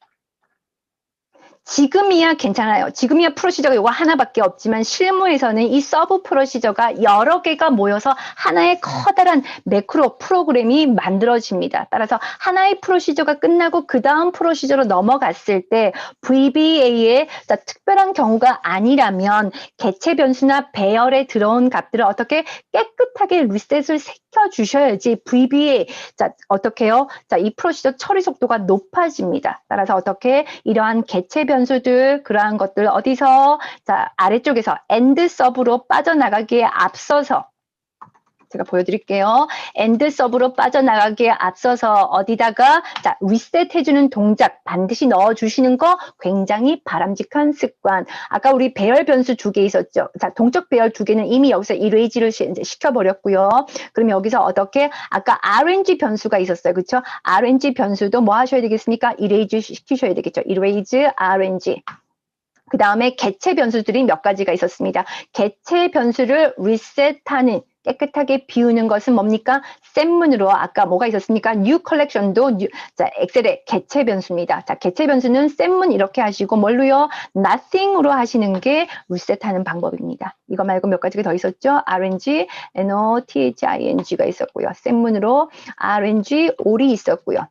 지금이야 괜찮아요. 지금이야 프로시저가 이거 하나밖에 없지만 실무에서는 이 서브 프로시저가 여러 개가 모여서 하나의 커다란 매크로 프로그램이 만들어집니다. 따라서 하나의 프로시저가 끝나고 그 다음 프로시저로 넘어갔을 때 VBA의 특별한 경우가 아니라면 개체 변수나 배열에 들어온 값들을 어떻게 깨끗하게 리셋을 시켜주셔야지 VBA 어떻게 해요? 이 프로시저 처리 속도가 높아집니다. 따라서 어떻게 이러한 개체 변수들 그러한 것들 어디서 아래쪽에서 end sub로 빠져나가기에 앞서서 제가 보여드릴게요. end sub로 빠져나가기에 앞서서 어디다가 리셋 해주는 동작 반드시 넣어주시는 거 굉장히 바람직한 습관. 아까 우리 배열 변수 2개 있었죠. 동적 배열 2개는 이미 여기서 이레이지를 시켜버렸고요. 그럼 여기서 어떻게 아까 RNG 변수가 있었어요. 그렇죠? RNG 변수도 뭐 하셔야 되겠습니까? 이레이즈 시키셔야 되겠죠. 이레이즈 RNG. 그 다음에 개체 변수들이 몇 가지가 있었습니다. 개체 변수를 리셋하는 깨끗하게 비우는 것은 뭡니까? 셈문으로 아까 뭐가 있었습니까? new collection도 엑셀의 개체 변수입니다. 개체 변수는 셈문 이렇게 하시고 뭘로요? nothing으로 하시는 게 리셋하는 방법입니다. 이거 말고 몇 가지가 더 있었죠? RNG, NOTHING가 있었고요. 셈문으로 RNG, all이 있었고요.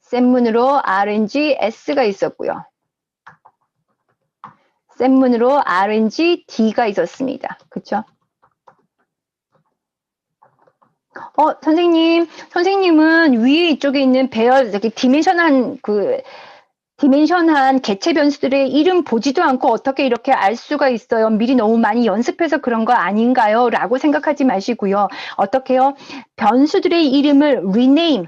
셈문으로 RNG, S가 있었고요. 셈문으로 RNG, D가 있었습니다. 그쵸? 선생님은 위에 이쪽에 있는 배열, 이렇게 디멘션한 개체 변수들의 이름 보지도 않고 어떻게 이렇게 알 수가 있어요? 미리 너무 많이 연습해서 그런 거 아닌가요? 라고 생각하지 마시고요. 어떻게 해요? 변수들의 이름을 rename,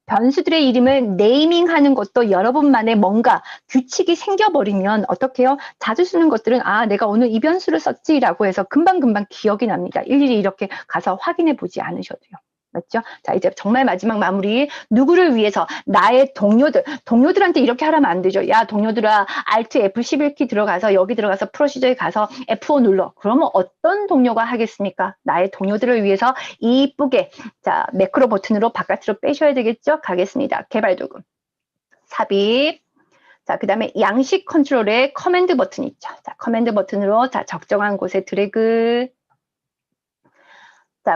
변수들의 이름을 네이밍하는 것도 여러분만의 뭔가 규칙이 생겨버리면 어떻게 해요? 자주 쓰는 것들은 내가 오늘 이 변수를 썼지라고 해서 금방금방 기억이 납니다. 일일이 이렇게 가서 확인해 보지 않으셔도요. 맞죠? 자, 이제 정말 마지막 마무리. 누구를 위해서? 나의 동료들한테 이렇게 하라면 안 되죠. 야, 동료들아, Alt F11키 들어가서 여기 들어가서 프로시저에 가서 F5 눌러. 그러면 어떤 동료가 하겠습니까? 나의 동료들을 위해서 이쁘게 매크로 버튼으로 바깥으로 빼셔야 되겠죠? 가겠습니다. 개발 도구. 삽입. 그 다음에 양식 컨트롤에 커맨드 버튼 있죠. 커맨드 버튼으로 적정한 곳에 드래그.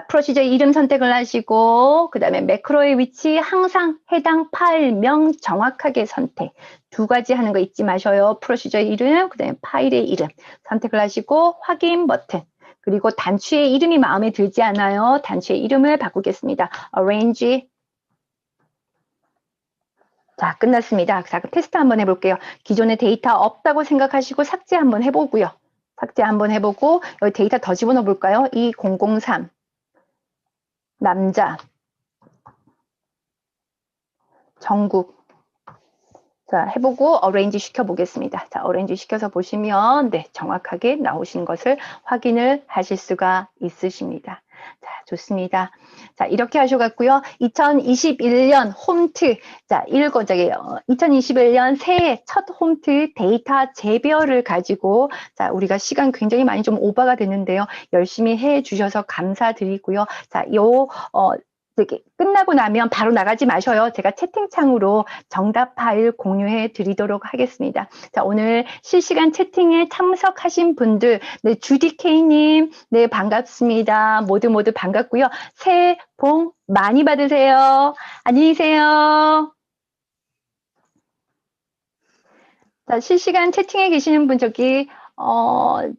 프로시저 이름 선택을 하시고 그 다음에 매크로의 위치 항상 해당 파일명 정확하게 선택. 2가지 하는 거 잊지 마셔요. 프로시저 이름, 그 다음에 파일의 이름 선택을 하시고 확인 버튼. 그리고 단추의 이름이 마음에 들지 않아요. 단추의 이름을 바꾸겠습니다. Arrange. 자, 끝났습니다. 자, 테스트 한번 해볼게요. 기존에 데이터 없다고 생각하시고 삭제 한번 해보고요. 삭제 한번 해보고 여기 데이터 더 집어넣어 볼까요? 2003 남자 전국. 자, 해보고 어레인지 시켜보겠습니다. 자, 어레인지 시켜서 보시면 정확하게 나오신 것을 확인을 하실 수가 있으십니다. 자, 좋습니다. 자, 이렇게 하셔갖고요. 2021년 홈트, 2021년 새해 첫 홈트 데이터 재배열을 가지고, 우리가 시간 굉장히 많이 좀 오버가 됐는데요. 열심히 해 주셔서 감사드리고요. 끝나고 나면 바로 나가지 마셔요. 제가 채팅창으로 정답 파일 공유해 드리도록 하겠습니다. 자, 오늘 실시간 채팅에 참석하신 분들, 주디케이님, 반갑습니다. 모두 반갑고요. 새해 복 많이 받으세요. 안녕히 계세요. 자, 실시간 채팅에 계시는 분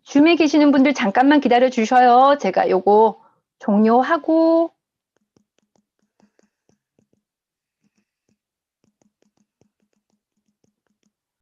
줌에 계시는 분들 잠깐만 기다려 주셔요. 제가 요거 종료하고